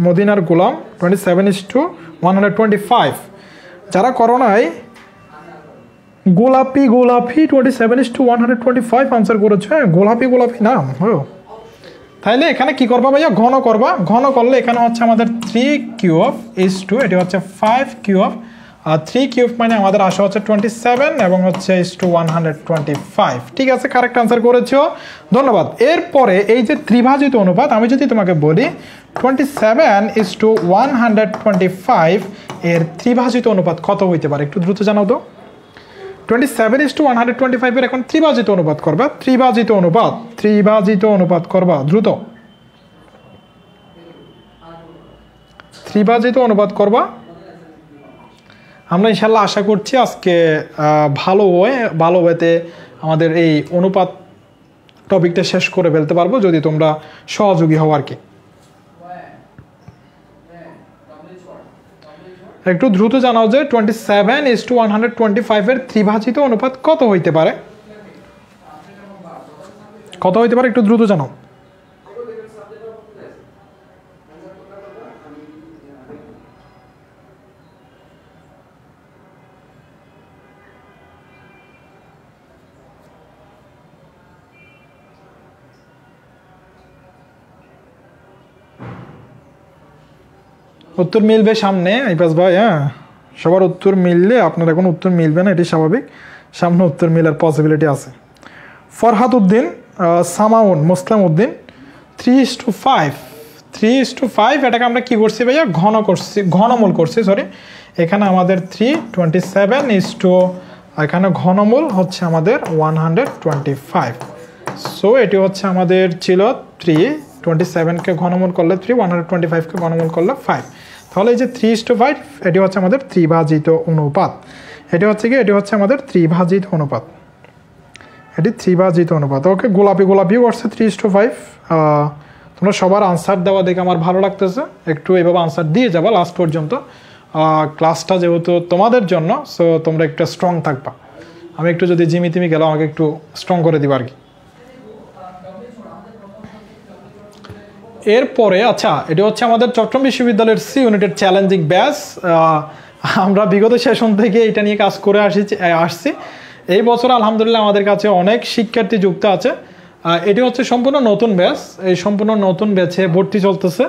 মদিনার গোলাম 27:125। যারা করোনায় গোলাপি 27:125 আনসার করেছে। গোলাপি নাম। তাইলে এখানে কি করবা ভাইয়া? ঘন করবা। ঘন করলে এখানে হচ্ছে আমাদের 3³ এটি হচ্ছে 5³ আর 3³ মানে আমাদের আসা হচ্ছে 27 এবং হচ্ছে 125। ঠিক আছে, কারেক্ট আনসার করেছো, ধন্যবাদ। এরপরে এই যে ত্রিভাজিত অনুপাত, আমি যদি তোমাকে বলি 27:125 এর ত্রিভাজিত অনুপাত কত হইতে পারে একটু দ্রুত জানাও তো। 27:125 এর এখন ত্রিভাজিত অনুপাত করবা। ত্রিভাজিত অনুপাত করবা দ্রুত। ত্রিভাজিত অনুপাত করবা। আমরা ইনশাল্লাহ আশা করছি আজকে ভালো ওয়েতে আমাদের এই অনুপাত টপিকটা শেষ করে ফেলতে পারবো, যদি তোমরা সহযোগী হও আর কি। একটু দ্রুত জানাও যে 27:125 এর ত্রিভাজিত অনুপাত কত হইতে পারে? কত হইতে পারে একটু দ্রুত জানাও। উত্তর মিলবে সামনে ইপাস ভাই, হ্যাঁ সবার উত্তর মিললে আপনার এখন উত্তর মিলবে না, এটি স্বাভাবিক, সামনে উত্তর মিলার পসিবিলিটি আছে। ফরহাদ উদ্দিন, সামাউন, মুসলিম উদ্দিন, 3:5, 3:5 এটাকে আমরা কি করছি ভাইয়া, ঘনমূল করছি, সরি এখানে আমাদের 327 এখানে ঘনমূল হচ্ছে আমাদের 125। সো এটি হচ্ছে আমাদের ছিল 327কে ঘনমূল করলে 3, 125কে ঘনমূল করলে 5, তাহলে এই যে 3:5 এটি হচ্ছে আমাদের ত্রিভাজিত অনুপাত। এটি হচ্ছে কি, এটি হচ্ছে আমাদের ত্রিভাজিত অনুপাত, এটি ত্রিভাজিত অনুপাত। ওকে, গোলাপিও করছে 3:5। তোমরা সবার আনসার দেওয়া দেখে আমার ভালো লাগতেছে, একটু এভাবে আনসার দিয়ে যাবা লাস্ট পর্যন্ত, ক্লাসটা যেহেতু তোমাদের জন্য, সো তোমরা একটু স্ট্রং থাকবা। আমি একটু যদি জিমি গেলাম আমাকে একটু স্ট্রং করে দিবা আর কি। এরপরে আচ্ছা, এটি হচ্ছে আমাদের চট্টগ্রাম বিশ্ববিদ্যালয়ের সি ইউনিটের চ্যালেঞ্জিং ব্যাচ। আমরা বিগত সেশন থেকে এটা নিয়ে কাজ করে আসছি। এই বছর আলহামদুলিল্লাহ আমাদের কাছে অনেক শিক্ষার্থী যুক্ত আছে। এটি হচ্ছে সম্পূর্ণ নতুন ব্যাচ, এই সম্পূর্ণ নতুন ব্যাচে ভর্তি চলতেছে।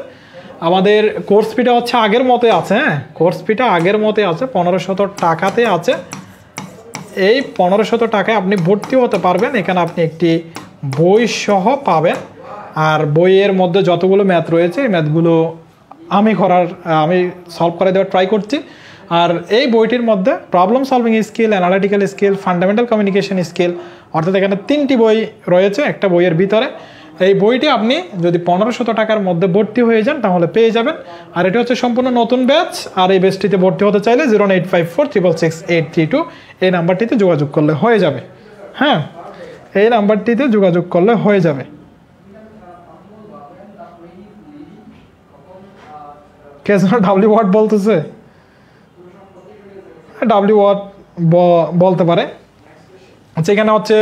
আমাদের কোর্স ফিটা হচ্ছে আগের মতে আছে, হ্যাঁ কোর্স ফিটা আগের মতে আছে, 1500 টাকাতে আছে। এই 1500 টাকায় আপনি ভর্তি হতে পারবেন। এখানে আপনি একটি বই সহ পাবেন, আর বইয়ের মধ্যে যতগুলো ম্যাথ রয়েছে এই ম্যাথগুলো আমি সলভ করে দেওয়ার ট্রাই করছি। আর এই বইটির মধ্যে problem solving skill, analytical skill, fundamental communication skill, অর্থাৎ এখানে 3টি বই রয়েছে একটা বইয়ের ভিতরে। এই বইটি আপনি যদি 1500 টাকার মধ্যে ভর্তি হয়ে যান তাহলে পেয়ে যাবেন। আর এটি হচ্ছে সম্পূর্ণ নতুন ব্যাচ। আর এই ব্যাচটিতে ভর্তি হতে চাইলে 08546666832 এই নাম্বারটিতে যোগাযোগ করলে হয়ে যাবে। হ্যাঁ, এই নাম্বারটিতে যোগাযোগ করলে হয়ে যাবে। কে যেন ডাব্লিউ ওয়ার্ড বলতেছে, ডাব্লিউ ওয়ার্ড বলতে পারে। আচ্ছা, এখানে হচ্ছে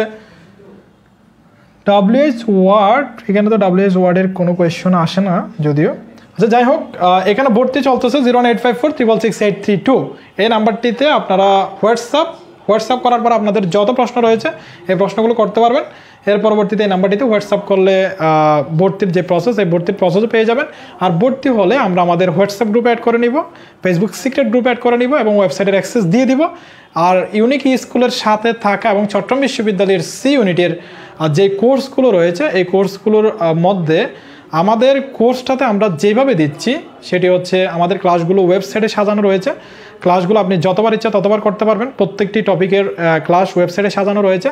WH ওয়ার্ড, এখানে তো WH ওয়ার্ডের কোনো কোয়েশ্চন আসে না যদিও। আচ্ছা যাই হোক, এখানে ভর্তি চলতেছে 08546666832 এই নাম্বারটিতে আপনারা হোয়াটসঅ্যাপ করার পর আপনাদের যত প্রশ্ন রয়েছে এই প্রশ্নগুলো করতে পারবেন। এর পরবর্তীতে এই নাম্বারটিতে হোয়াটসঅ্যাপ করলে ভর্তির যে প্রসেস, এই ভর্তির প্রসেসও পেয়ে যাবেন। আর ভর্তি হলে আমরা আমাদের হোয়াটসঅ্যাপ গ্রুপে অ্যাড করে নিব, ফেসবুক সিক্রেট গ্রুপে অ্যাড করে নিব এবং ওয়েবসাইটের অ্যাক্সেস দিয়ে দিব। আর ইউনিক স্কুলের সাথে থাকা এবং চট্টগ্রাম বিশ্ববিদ্যালয়ের সি ইউনিটের যে কোর্সগুলো রয়েছে এই কোর্সগুলোর মধ্যে আমাদের কোর্সটাতে আমরা যেভাবে দিচ্ছি সেটি হচ্ছে আমাদের ক্লাসগুলো ওয়েবসাইটে সাজানো রয়েছে। ক্লাসগুলো আপনি যতবার ইচ্ছা ততবার করতে পারবেন। প্রত্যেকটি টপিকের ক্লাস ওয়েবসাইটে সাজানো রয়েছে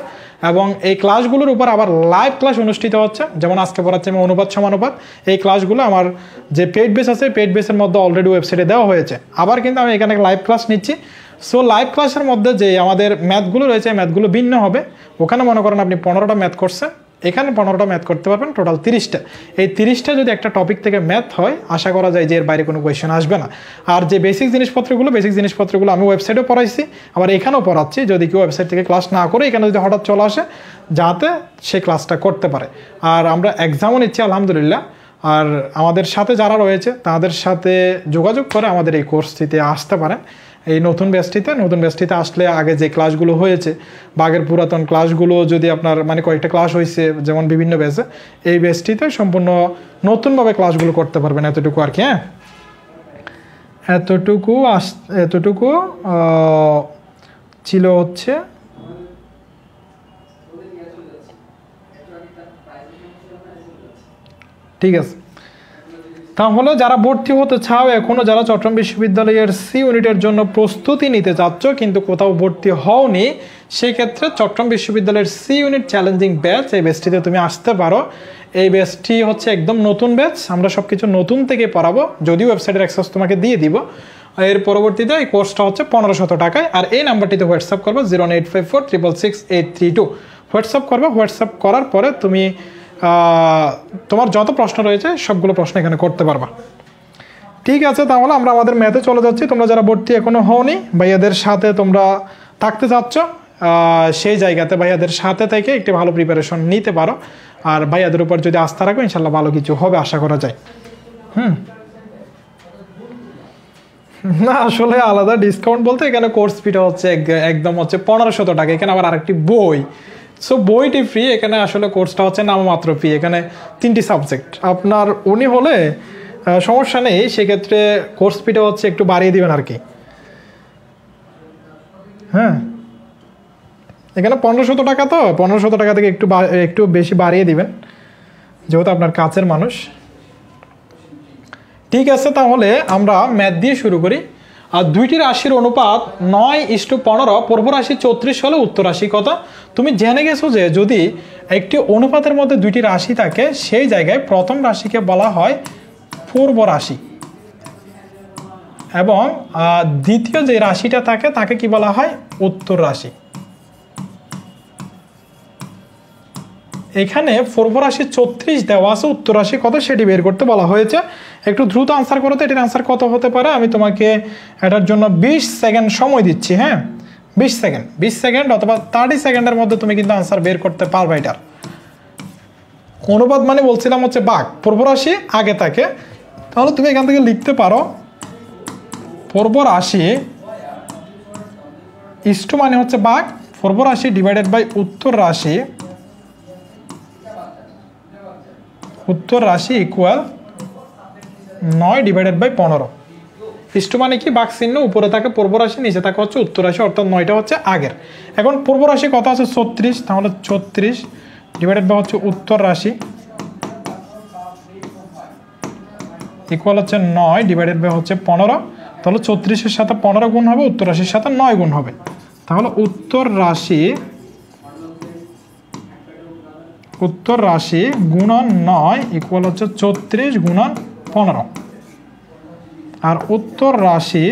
এবং এই ক্লাসগুলোর উপর আবার লাইভ ক্লাস অনুষ্ঠিত হচ্ছে। যেমন আজকে পড়াচ্ছি আমি অনুপাত সমানুপাত, এই ক্লাসগুলো আমার যে পেইড বেস আছে পেইড বেসের মধ্যে অলরেডি ওয়েবসাইটে দেওয়া হয়েছে। আবার কিন্তু আমি এখানে লাইভ ক্লাস নিচ্ছি। সো লাইভ ক্লাসের মধ্যে যে আমাদের ম্যাথগুলো রয়েছে ম্যাথগুলো ভিন্ন হবে। ওখানে মনে করেন আপনি 15টা ম্যাথ করছেন, এখানে 15টা ম্যাথ করতে পারবেন, টোটাল 30টা। এই 30টা যদি একটা টপিক থেকে ম্যাথ হয় আশা করা যায় যে এর বাইরে কোনো কোয়েশ্চেন আসবে না। আর যে বেসিক জিনিসপত্রগুলো আমি ওয়েবসাইটেও পড়াইছি, আবার এখানেও পড়াচ্ছি। যদি কেউ ওয়েবসাইট থেকে ক্লাস না করে এখানে যদি হঠাৎ চলে আসে যাতে সে ক্লাসটা করতে পারে। আর আমরা এক্সামও নিচ্ছি আলহামদুলিল্লাহ। আর আমাদের সাথে যারা রয়েছে তাদের সাথে যোগাযোগ করে আমাদের এই কোর্সটিতে আসতে পারেন। এই নতুন ব্যাচটিতে আসলে আগে যে ক্লাসগুলো হয়েছে বা আগের পুরাতন ক্লাসগুলো যদি আপনার মানে কয়েকটা ক্লাস হয়েছে যেমন বিভিন্ন ব্যাচে, এই ব্যাচটিতে সম্পূর্ণ নতুনভাবে ক্লাসগুলো করতে পারবেন। এতটুকু আর কি। হ্যাঁ, এতটুকু ছিল হচ্ছে ঠিক আছে। তাহলে যারা ভর্তি হতে চাও এখনও, যারা চট্টগ্রাম বিশ্ববিদ্যালয়ের সি ইউনিটের জন্য প্রস্তুতি নিতে চাচ্ছ কিন্তু কোথাও ভর্তি হওনি, সেই ক্ষেত্রে চট্টগ্রাম বিশ্ববিদ্যালয়ের সি ইউনিট চ্যালেঞ্জিং ব্যাচ, এই ব্যাচটিতে তুমি আসতে পারো। এই ব্যাচটি হচ্ছে একদম নতুন ব্যাচ, আমরা সব কিছু নতুন থেকে পড়াবো, যদিও ওয়েবসাইটের অ্যাক্সেস তোমাকে দিয়ে দিব। এর পরবর্তীতে এই কোর্সটা হচ্ছে 1500 টাকায়। আর এই নাম্বারটিতে হোয়াটসঅ্যাপ করবো 08546666832 হোয়াটসঅ্যাপ করবো। হোয়াটসঅ্যাপ করার পরে তুমি তোমার যত প্রশ্ন রয়েছে সবগুলো প্রশ্ন এখানে করতে পারবা। ঠিক আছে, তাহলে আমরা আমাদের ম্যাথে চলে যাচ্ছি। তোমরা যারা ভর্তি এখনো হওনি, ভাইয়াদের সাথে তোমরা থাকতে চাচ্ছ, সেই জায়গাতে ভাইয়াদের সাথে থেকে একটি ভালো প্রিপারেশন নিতে পারো। আর ভাইয়াদের উপর যদি আস্থা রাখো ইনশাল্লাহ ভালো কিছু হবে আশা করা যায়। না আসলে আলাদা ডিসকাউন্ট বলতে এখানে কোর্স ফিটা হচ্ছে একদম হচ্ছে 1500 টাকা। এখানে আবার আরেকটি বই, সো বইটি ফ্রি। এখানে আসলে কোর্সটা হচ্ছে নামমাত্র ফি। এখানে 3টি সাবজেক্ট। আপনার উনি হলে সমস্যা নেই, সেক্ষেত্রে কোর্স ফিটা হচ্ছে একটু বাড়িয়ে দিবেন আর কি। হ্যাঁ, এখানে 1500 টাকা, তো 1500 টাকা থেকে একটু বেশি বাড়িয়ে দিবেন, যেহেতু আপনার কাছের মানুষ। ঠিক আছে, তাহলে আমরা ম্যাথ দিয়ে শুরু করি। আর দুইটি রাশির অনুপাত 9:15, পূর্ব রাশি 34 হলে উত্তর রাশি কত? তুমি জেনে গেছো যে যদি একটি অনুপাতের মধ্যে দুইটি রাশি থাকে, সেই জায়গায় প্রথম রাশিকে বলা হয় পূর্ব রাশি, এবং দ্বিতীয় যে রাশিটা থাকে তাকে কি বলা হয়? উত্তর রাশি। এখানে পূর্ব রাশি 34 দেওয়া আছে, উত্তর রাশি কত সেটি বের করতে বলা হয়েছে। একটু দ্রুত আনসার করো তো, এটির আনসার কত হতে পারে? আমি তোমাকে এটার জন্য 20 সেকেন্ড সময় দিচ্ছি। হ্যাঁ, 20 সেকেন্ড অথবা 30 সেকেন্ডের মধ্যে তুমি কিন্তু আনসার বের করতে পারবে। এটার অনুপাত মানে বলছিলাম হচ্ছে ভাগ, পূর্ব রাশি আগে থাকে, তাহলে তুমি এখান থেকে লিখতে পারো পূর্ব রাশি ইষ্ট মানে হচ্ছে ভাগ, পূর্ব রাশি ডিভাইডেড বাই উত্তর রাশি, উত্তর রাশি ইকুয়াল 9 ডিভাইডেড বাই 15। ইষ্ট মানে কি? ভাগ চিহ্ন, উপরে থাকে পূর্ব রাশি, নিচে থাকে হচ্ছে উত্তর রাশি, অর্থাৎ 9টা হচ্ছে আগের। এখন পূর্ব রাশি কত আছে? 34, তাহলে 34 ডিভাইডেড বাই হচ্ছে উত্তর রাশি ইকুয়াল হচ্ছে 9 ডিভাইডেড বাই হচ্ছে 15। তাহলে 34-এর সাথে 15 গুণ হবে, উত্তর রাশির সাথে 9 গুণ হবে। তাহলে উত্তর রাশি গুণন 9 ইকুয়াল হচ্ছে 34 গুণন 15। আর উত্তর রাশি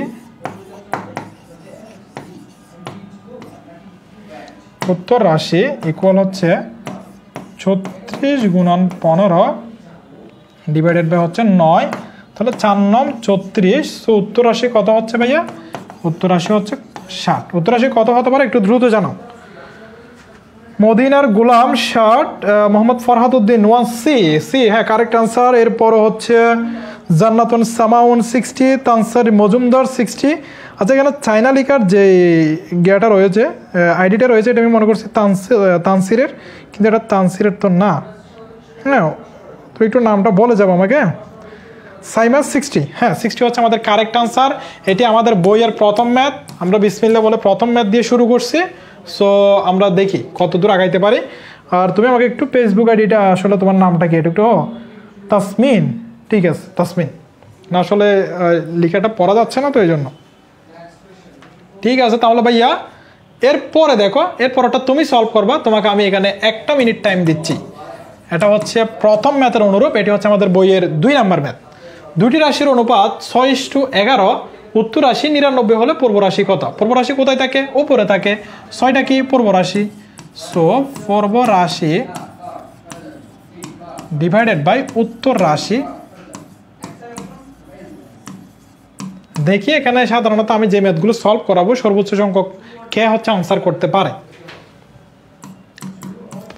ইকুয়াল হচ্ছে 36 গুণন 15 ডিভাইডেড বাই হচ্ছে 9। তাহলে 4 9 34। সো উত্তর রাশি কত হচ্ছে ভাইয়া? উত্তর রাশি হচ্ছে 60। উত্তর রাশি কত হতে পারে একটু দ্রুত জানো। মদিনার গোলাম 60, মোহাম্মদ ফরহাদ উদ্দিন 1C, হ্যাঁ কারেক্ট আনসার। এরপর হচ্ছে জান্নাতুন সামাউন 60, তানসার মজুমদার 60। আচ্ছা, এখানে চায়না লিকার যে গিয়াটা রয়েছে, আইডিটা রয়েছে, এটা আমি মনে করছি তানসিরের, কিন্তু এটা তানসিরের তো না। হ্যাঁ, তো একটু নামটা বলে যাবো আমাকে। সাইমা 60, হ্যাঁ 60 হচ্ছে আমাদের কারেক্ট আনসার। এটি আমাদের বইয়ের প্রথম ম্যাথ, আমরা বিসমিল্লাহ বলে প্রথম ম্যাথ দিয়ে শুরু করছি। সো আমরা দেখি কত দূর আগাইতে পারি। আর তুমি আমাকে একটু ফেসবুক আইডিটা, আসলে তোমার নামটা কি একটু? তাসমিন, ঠিক আছে তাসমিন। না আসলে লেখাটা পড়া যাচ্ছে না তো এই জন্য। ঠিক আছে, তাহলে ভাইয়া এরপরে দেখো, এরপরটা তুমি সলভ করবা, তোমাকে আমি এখানে 1 মিনিট টাইম দিচ্ছি। এটা হচ্ছে প্রথম ম্যাথের অনুরূপ, এটি হচ্ছে আমাদের বইয়ের 2 নাম্বার ম্যাথ। দুটি রাশির অনুপাত 6:11, উত্তর রাশি 99 হলে পূর্ব রাশি কত? পূর্ব রাশি কোথায় থাকে? উপরে থাকে। 6টা কি? পূর্ব রাশি। সো পূর্ব রাশি ডিভাইডেড বাই উত্তর রাশি। দেখি এখানে সাধারণত আমি যে ম্যাথগুলো সলভ করাবো, সর্বোচ্চ সংখ্যক কে হচ্ছে আনসার করতে পারে।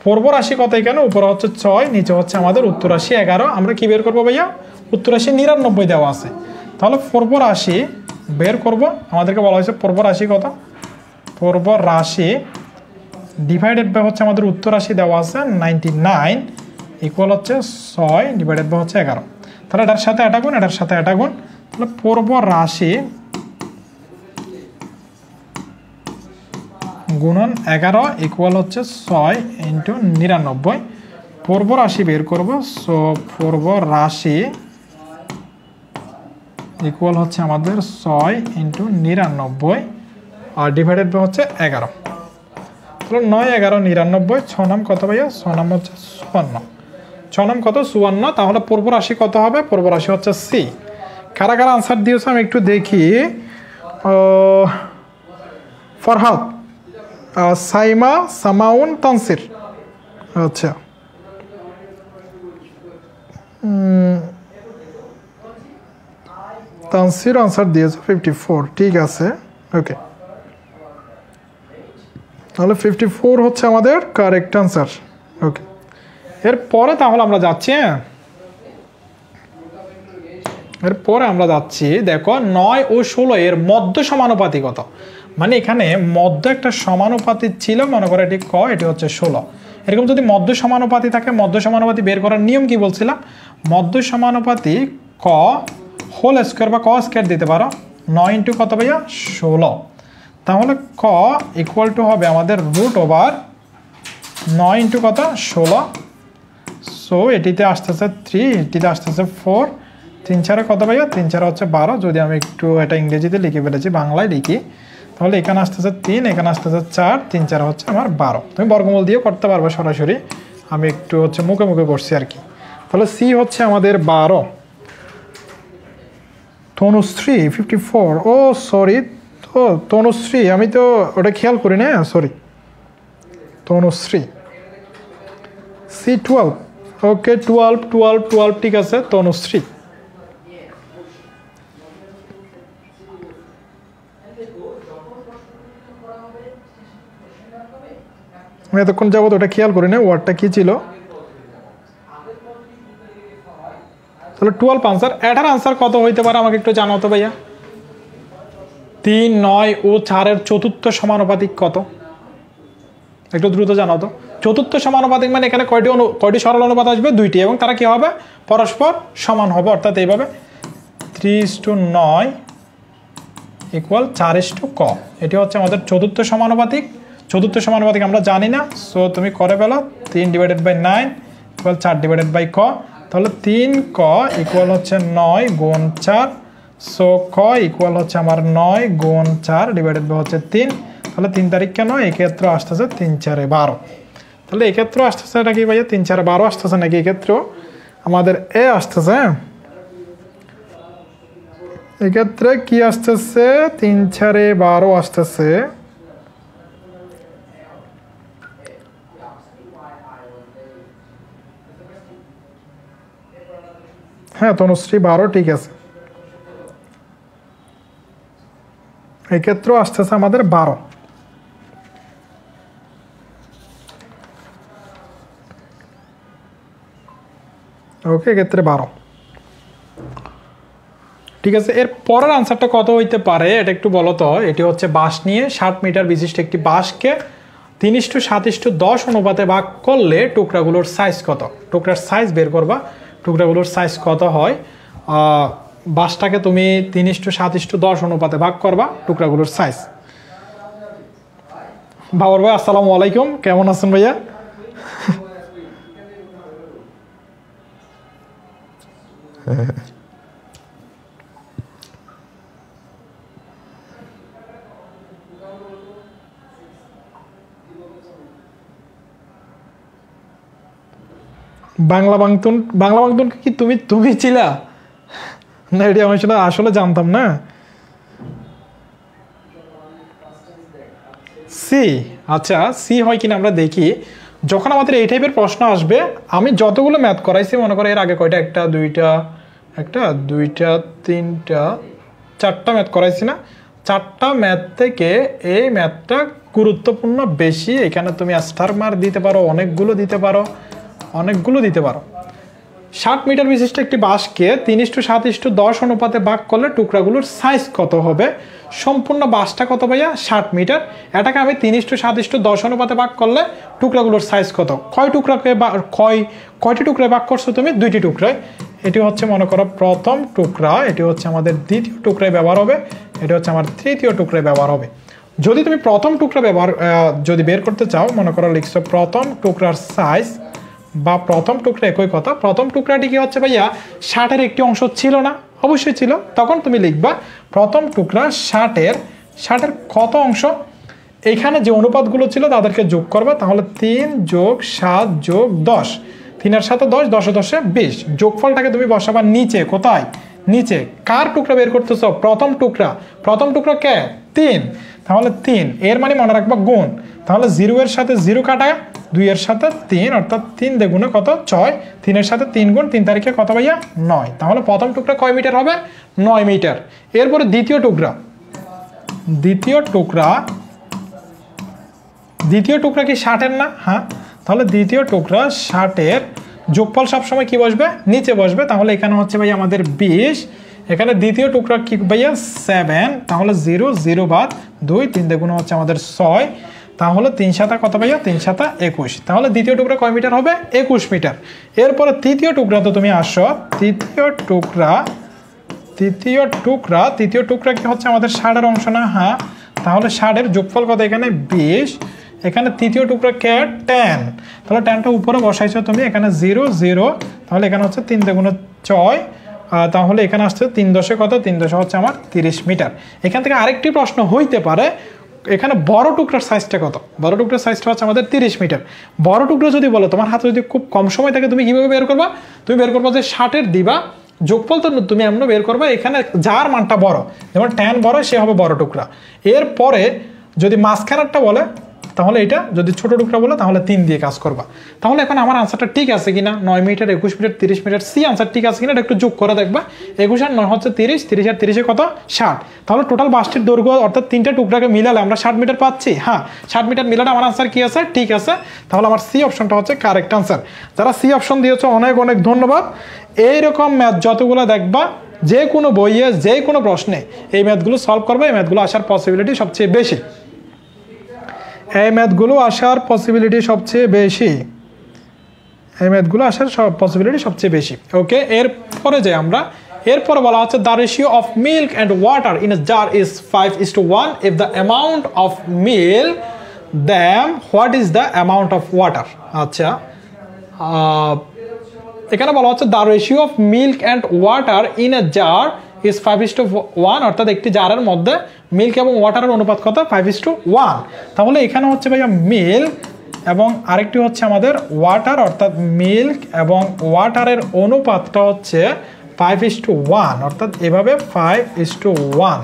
পূর্ব রাশি কত? এখানে উপরে হচ্ছে 6, নিচে হচ্ছে আমাদের উত্তর রাশি 11। আমরা কি বের করবো ভাইয়া? উত্তর রাশি 99 দেওয়া আছে, তাহলে পূর্ব রাশি বের করব। আমাদেরকে বলা হয়েছে পূর্ব রাশি কত? পূর্ব রাশি ডিভাইডেড বাই হচ্ছে আমাদের উত্তর রাশি দেওয়া আছে 99 ইকুয়াল হচ্ছে 6 ডিভাইডেড বাই হচ্ছে 11। তাহলে এটার সাথে এটা গুণ, এটার সাথে এটা গুণ, তাহলে পূর্ব রাশি গুণন 11 ইকুয়াল হচ্ছে 6 ইন্টু 99। পূর্ব রাশি বের করব। সো পূর্ব রাশি ইকুয়াল হচ্ছে আমাদের 6 ইন্টু 99 আর ডিভাইডেড বাই হচ্ছে 11। তাহলে 9 11 99, 6 নাম কত ভাইয়া? 6 নাম হচ্ছে 54। 6 নাম কত? 54। তাহলে পূর্ব রাশি কত হবে? পূর্ব রাশি হচ্ছে সি। কারা কারা আনসার দিয়েছে আমি একটু দেখি। ফরহাদ, সাইমা, সামাউন, তানসির। আচ্ছা, তানসির আনসার দিয়েছে 54। ঠিক আছে, ওকে, তাহলে 54 হচ্ছে আমাদের কারেক্ট আনসার। ওকে, এরপরে তাহলে আমরা যাচ্ছি। এরপরে আমরা যাচ্ছি, দেখো 9 ও 16 এর মধ্য সমানুপাতি কত? মানে এখানে মধ্য একটা সমানুপাতি ছিল, মনে করো এটি ক, এটি হচ্ছে 16। এরকম যদি মধ্য সমানুপাতি থাকে, মধ্য সমানুপাতি বের করার নিয়ম কি বলছিলাম? মধ্য সমানুপাতি ক হোল স্কোয়ার বা ক স্কোয়ার দিতে পারো, 9 ইন্টু কত ভাইয়া 16, তাহলে ক ইকুয়াল টু হবে আমাদের রুট ওভার 9 ইন্টু কত 16। সো এটিতে আসতেছে 3, এটিতে আসতেছে 4, 3 4 কত ভাইয়া 3 4 হচ্ছে 12। যদি আমি একটু এটা ইংরেজিতে লিখে ফেলেছি, বাংলায় লিখি, তাহলে এখানে আসতেছে 3, এখানে আসতেছে 4, 3 4 হচ্ছে আমার 12। তুমি বর্গমূল দিয়েও করতে পারবে সরাসরি, আমি একটু হচ্ছে মুখে মুখে করছি আর কি। তাহলে সি হচ্ছে আমাদের 12। তনুশ্রী 54, ও সরি, তো তনুশ্রী আমি তো ওটা খেয়াল করি না, সরি। তনুশ্রী সি 12, ওকে 12 12 12 ঠিক আছে। তনুশ্রী আমি এতক্ষণ যাবত ওটা খেয়াল করি না, ওয়ার্ডটা কি ছিল। তাহলে 12 আনসার। এটার আনসার কত হইতে পারে আমাকে একটু জানাও তো ভাইয়া। 3 9 ও 4-এর চতুর্থ সমানুপাতিক কত, একটু দ্রুত জানাও তো। চতুর্থ সমানুপাতিক মানে এখানে কয়টি সরল অনুপাত আসবে, 2টি, এবং তারা কি হবে পরস্পর সমান হবে, অর্থাৎ এইভাবে 3:9 ইকুয়াল 4 ক। এটি হচ্ছে আমাদের চতুর্থ সমানুপাতিক। চতুর্থ সমানুপাতিক আমরা জানি না, সো তুমি করে ফেলো 3/9 ইকুয়াল 4/ক। তাহলে 3 ক ইকুয়াল হচ্ছে 9 গুণ 4, সো ক ইকুয়াল হচ্ছে আমার 9 গুণ 4 ডিভাইডেড বাই হচ্ছে 3। তাহলে 3 তারিখ কেন, এক্ষেত্রে আসতেছে 3 4 12। তাহলে এক্ষেত্রে আসতেছে নাকি ভাইয়া 3 4 12 আসতেছে নাকি, এক্ষেত্রেও আমাদের এ আসতেছে, এক্ষেত্রে কি আসতেছে 3 4 12 আসতেছে। হ্যাঁ তনুশ্রী 12 ঠিক আছে, এক্ষেত্রেও আসতেছে আমাদের 12। ওকে এক্ষেত্রে 12 ঠিক আছে। এর পরের আনসারটা কত হইতে পারে এটা একটু বলো তো। এটি হচ্ছে বাঁশ নিয়ে 60 মিটার বিশিষ্ট একটি বাঁশকে 3:7:10 অনুপাতে ভাগ করলে টুকরাগুলোর সাইজ কত। টুকরার সাইজ বের করবা, টুকরাগুলোর সাইজ কত হয়। বাঁশটাকে তুমি 3:7:10 অনুপাতে ভাগ করবা, টুকরাগুলোর সাইজ। বাবর ভাই আসসালামু আলাইকুম, কেমন আছেন ভাইয়া? বাংলা বাংতুন কি তুমি ছিলা না? এটি আমি আসলে জানতাম না। সি, আচ্ছা সি হয় কিনা আমরা দেখি। যখন আমাদের এই টাইপের প্রশ্ন আসবে, আমি যতগুলো ম্যাথ করাইছি মনে করো এর আগে কয়টা, একটা দুইটা 3টা 4টা ম্যাথ করাইছি না, 4টা ম্যাথ থেকে এই ম্যাথটা গুরুত্বপূর্ণ বেশি। এখানে তুমি স্টার মার্ক দিতে পারো, অনেকগুলো দিতে পারো। 60 মিটার বিশিষ্ট একটি বাঁশকে 3:7:10 অনুপাতে ভাগ করলে টুকরাগুলোর সাইজ কত হবে। সম্পূর্ণ বাঁশটা কত ভাইয়া 60 মিটার, এটাকে আমি 3:7:10 অনুপাতে ভাগ করলে টুকরাগুলোর সাইজ কত। কয়টি টুকরায় ভাগ করছো তুমি? 2টি টুকরায়। এটি হচ্ছে মনে করো প্রথম টুকরা, এটি হচ্ছে আমাদের দ্বিতীয় টুকরায় ব্যবহার হবে, এটি হচ্ছে আমার তৃতীয় টুকরায় ব্যবহার হবে। যদি তুমি প্রথম টুকরা যদি বের করতে চাও, মনে করো লিখছো প্রথম টুকরার সাইজ বা প্রথম টুকরা, একই কথা। প্রথম টুকরাটি কি হচ্ছে ভাইয়া 60-এর একটি অংশ ছিল না? অবশ্যই ছিল। তখন তুমি লিখবা প্রথম টুকরা 60-এর কত অংশ, এখানে যে অনুপাতগুলো ছিল তাদেরকে যোগ করবা। তাহলে 3 + 7 + 10, 3-এর সাথে 10, 10-এ 10-এ 20। যোগফলটাকে তুমি বসাবা নিচে, কোথায় নিচে। কার টুকরা বের করতেছ? প্রথম টুকরা কে 3, তাহলে 3 এর মানে মনে রাখবা গুণ। তাহলে 0-এর সাথে 0 কাটা, 2-এর সাথে 3, অর্থাৎ 3 × 2 কত 6, 3-এর সাথে 3 গুণ, 3 তারিখে কত ভাইয়া 9। তাহলে প্রথম টুকরা কয় মিটার হবে? 9 মিটার। এরপরে দ্বিতীয় টুকরা কি 60-এর না? হ্যাঁ, তাহলে দ্বিতীয় টুকরা 60-এর যোগফল সবসময় কি বসবে? নিচে বসবে। তাহলে এখানে হচ্ছে ভাই আমাদের 20, এখানে দ্বিতীয় টুকরা কি ভাইয়া 7, তাহলে 0 0 বাদ 2, 3 × 2 হচ্ছে আমাদের 6, তাহলে 3 সাতা কত ভাইয়া 3 সাতা 21। তাহলে দ্বিতীয় টুকরা কয় মিটার হবে 21 মিটার। এরপরে তৃতীয় টুকরা তো তুমি আসো, তৃতীয় টুকরা কি হচ্ছে আমাদের 60-এর অংশ না? হ্যাঁ, তাহলে 60-এর যোগফল কত এখানে 20, এখানে তৃতীয় টুকরা কে 10, তাহলে 10টা উপরে বসাইছো তুমি, এখানে 0 0, তাহলে এখানে হচ্ছে 3 × 6, তাহলে এখানে আসছে 3 দশে কত 3 দশে হচ্ছে আমার 30 মিটার। এখান থেকে আরেকটি প্রশ্ন হইতে পারে, এখানে বড় টুকরার সাইজটা কত? বড় টুকরার সাইজটা হচ্ছে আমাদের 30 মিটার। বড় টুকরা যদি বলো, তোমার হাতে যদি খুব কম সময় থাকে, তুমি কিভাবে বের করবা? তুমি বের করবা যে 60-এর দিবা যোগফল, তো তুমি এমন বের করবা এখানে যার মানটা বড়, যেমন 10 বড়, সে হবে বড় টুকরা। এরপরে যদি মাঝখানেরটা বলে, তাহলে এটা যদি ছোট টুকরা বলে তাহলে 3 দিয়ে কাজ করবা। তাহলে এখন আমার আনসারটা ঠিক আছে কিনা, 9 metre 21 metre 30 metre, C answer ঠিক আছে কিনা এটা একটু যোগ করে দেখবা। 21 আর 9 হচ্ছে 30, 30 আর 30 কত 60, তাহলে টোটাল বাসটির দৈর্ঘ্য অর্থাৎ 3টা টুকরাকে মিলালে আমরা 60 মিটার পাচ্ছি। হ্যাঁ, 60 মিটার মিলালে আমার আনসার কি আছে, ঠিক আছে। তাহলে আমার সি অপশনটা হচ্ছে কারেক্ট আনসার। যারা সি অপশন দিয়েছো অনেক অনেক ধন্যবাদ। এইরকম ম্যাথ যতগুলো দেখবা, যে কোনো বইয়ে যে কোনো প্রশ্নে এই ম্যাথগুলো সলভ করবে, এই ম্যাথগুলো আসার পসিবিলিটি সবচেয়ে বেশি, এই ম্যাথগুলো আসার পসিবিলিটি সবচেয়ে বেশি, এই ম্যাথগুলো আসার পসিবিলিটি সবচেয়ে বেশি। ওকে, এরপরে যে আমরা এরপরে বলা হচ্ছে the ratio of milk and water in a jar is 5:1 if the amount of milk then what is the amount of water. আচ্ছা, এখানে বলা হচ্ছে the ratio of milk and water in a jar is 5:1, অর্থাৎ একটি জারের মধ্যে milk এবং ওয়াটারের অনুপাত কত 5:1। তাহলে এখানে হচ্ছে ভাইয়া মিল্ক এবং আরেকটি হচ্ছে আমাদের ওয়াটার, অর্থাৎ মিল্ক এবং ওয়াটারের অনুপাতটা হচ্ছে 5:1, অর্থাৎ এভাবে 5:1।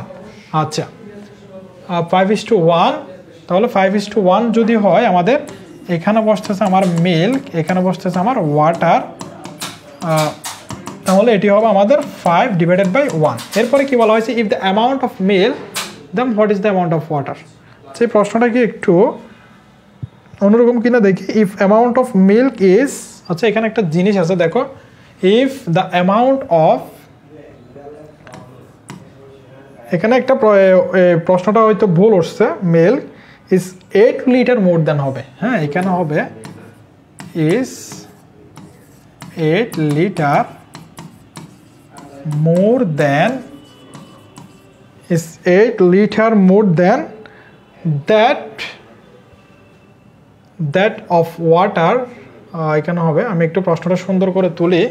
আচ্ছা, 5:1, তাহলে 5:1 যদি হয় আমাদের, এখানে বসতেছে আমার মিল্ক, এখানে বসতেছে আমার ওয়াটার, তাহলে এটি হবে আমাদের 5/1। এরপরে কি বলা হয়েছে, if the amount of milk then what is the amount of water. সেই প্রশ্নটা কি একটু অন্যরকম কিনা দেখি। If amount of milk is, আচ্ছা এখানে একটা জিনিস আছে দেখো, ইফ দ্য অ্যামাউন্ট অফ, এখানে একটা প্রশ্নটা হয়তো ভুল উঠছে, মিল্ক ইজ 8 লিটার মোর দেন হবে। হ্যাঁ, এখানে হবে is 8 litre more than, is 8 liter more than that of water। এখানে হবে, আমি একটু প্রশ্নটা সুন্দর করে তুলি।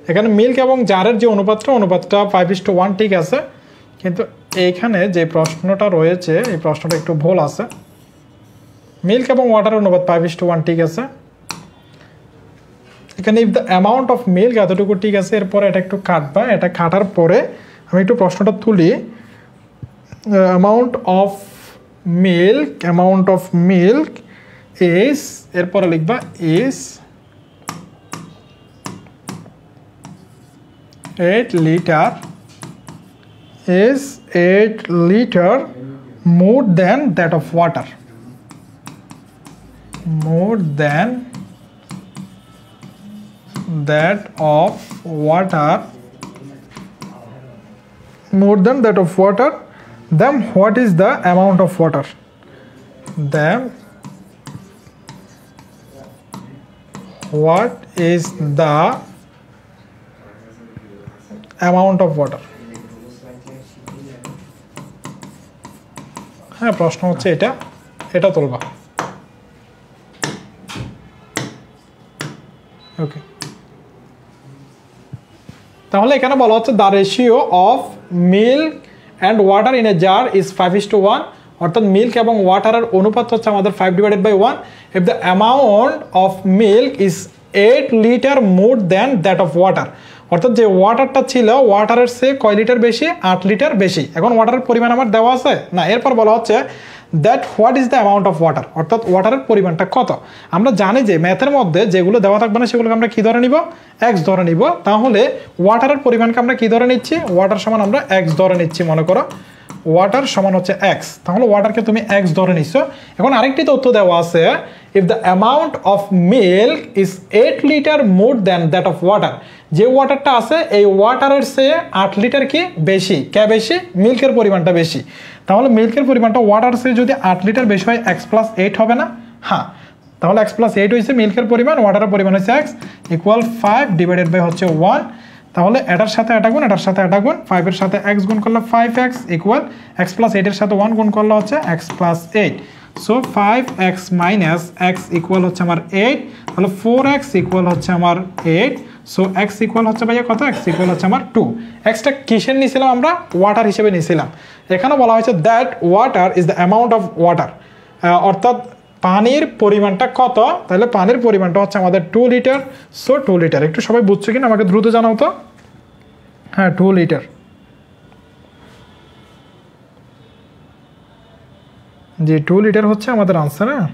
এখানে মিল্ক এবং জারের যে অনুপাতটা 5:1 ঠিক আছে, কিন্তু এইখানে যে প্রশ্নটা রয়েছে এই প্রশ্নটা একটু ভুল আছে। মিল্ক এবং ওয়াটারের অনুপাত 5:1 ঠিক আছে, এখানে if the amount of milk এতটুকু ঠিক আছে। এরপরে এটা একটু কাটবা, এটা কাটার পরে আমি একটু প্রশ্নটা তুলি। অ্যামাউন্ট অফ মিল্ক ইজ, এরপরে লিখবা is 8 litre, is 8 liter more than that of water, more than that of water, more than that of water, then what is the amount of water, then what is the amount of water। হ্যাঁ, প্রশ্ন হচ্ছে এটা তুলবা। ওকে, তাহলে এখানে বলা হচ্ছে the ratio of milk and water in a jar is 5:1, অর্থাৎ milk এবং ওয়াটারের অনুপাত হচ্ছে আমাদের 5/1। If the amount of milk is 8 litre more than that of water, অর্থাৎ যে ওয়াটারটা ছিল ওয়াটারের চেয়ে কয় লিটার বেশি, 8 লিটার বেশি। এখন ওয়াটারের পরিমাণ আমার দেওয়া আছে না, এরপর বলা হচ্ছে that what is the amount of water, অর্থাৎ ওয়াটারের পরিমাণটা কত। আমরা জানি যে ম্যাথের মধ্যে যেগুলো দেওয়া থাকবে না সেগুলোকে আমরা কি ধরে নিব, এক্স ধরে নিব। তাহলে ওয়াটারের পরিমাণকে আমরা কি ধরে নিচ্ছি, ওয়াটার সমান আমরা এক্স ধরে নিচ্ছি। মনে করো ওয়াটার সমান হচ্ছে এক্স, তাহলে ওয়াটারকে তুমি এক্স ধরে নিচ্ছ। এখন আরেকটি তথ্য দেওয়া আছে, if the amount of milk is 8 litre more than that of water, যে ওয়াটারটা আছে এই ওয়াটারের চেয়ে 8 লিটার কি বেশি, কে বেশি, মিল্কের পরিমাণটা বেশি। তাহলে মিল্কের পরিমাণটা ওয়াটার চেয়ে যদি 8 লিটার বেশি হয় x প্লাস 8 হবে না? হ্যাঁ, তাহলে x প্লাস 8 হয়েছে মিল্কের পরিমাণ, ওয়াটারের পরিমাণ হচ্ছে x ইকুয়াল 5 ডিভাইডেড বাই হচ্ছে 1। তাহলে এটার সাথে এটা গুণ, এটার সাথে এটা গুণ, 5 এর সাথে x গুণ করলে 5x ইকুয়াল x প্লাস 8 এর সাথে 1 গুণ করলে হচ্ছে x plus 8। So 5x minus x equal হচ্ছে আমার 8, তাহলে 4x ইকুয়াল হচ্ছে আমার 8। সো x ইকুয়াল হচ্ছে ভাইয়া কত, x ইকুয়াল হচ্ছে আমার 2। xটা কিসের নিয়েছিলাম আমরা, ওয়াটার হিসেবে নিয়েছিলাম। এখানে বলা হয়েছে that water is the amount of water, অর্থাৎ পানির পরিমাণটা কত, তাহলে পানির পরিমাণটা হচ্ছে আমাদের 2 লিটার। সো 2 লিটার, একটু সবাই বুঝছো কিনা আমাকে দ্রুত জানাও তো। হ্যাঁ 2 লিটার, জি 2 লিটার হচ্ছে আমাদের আনসার। হ্যাঁ,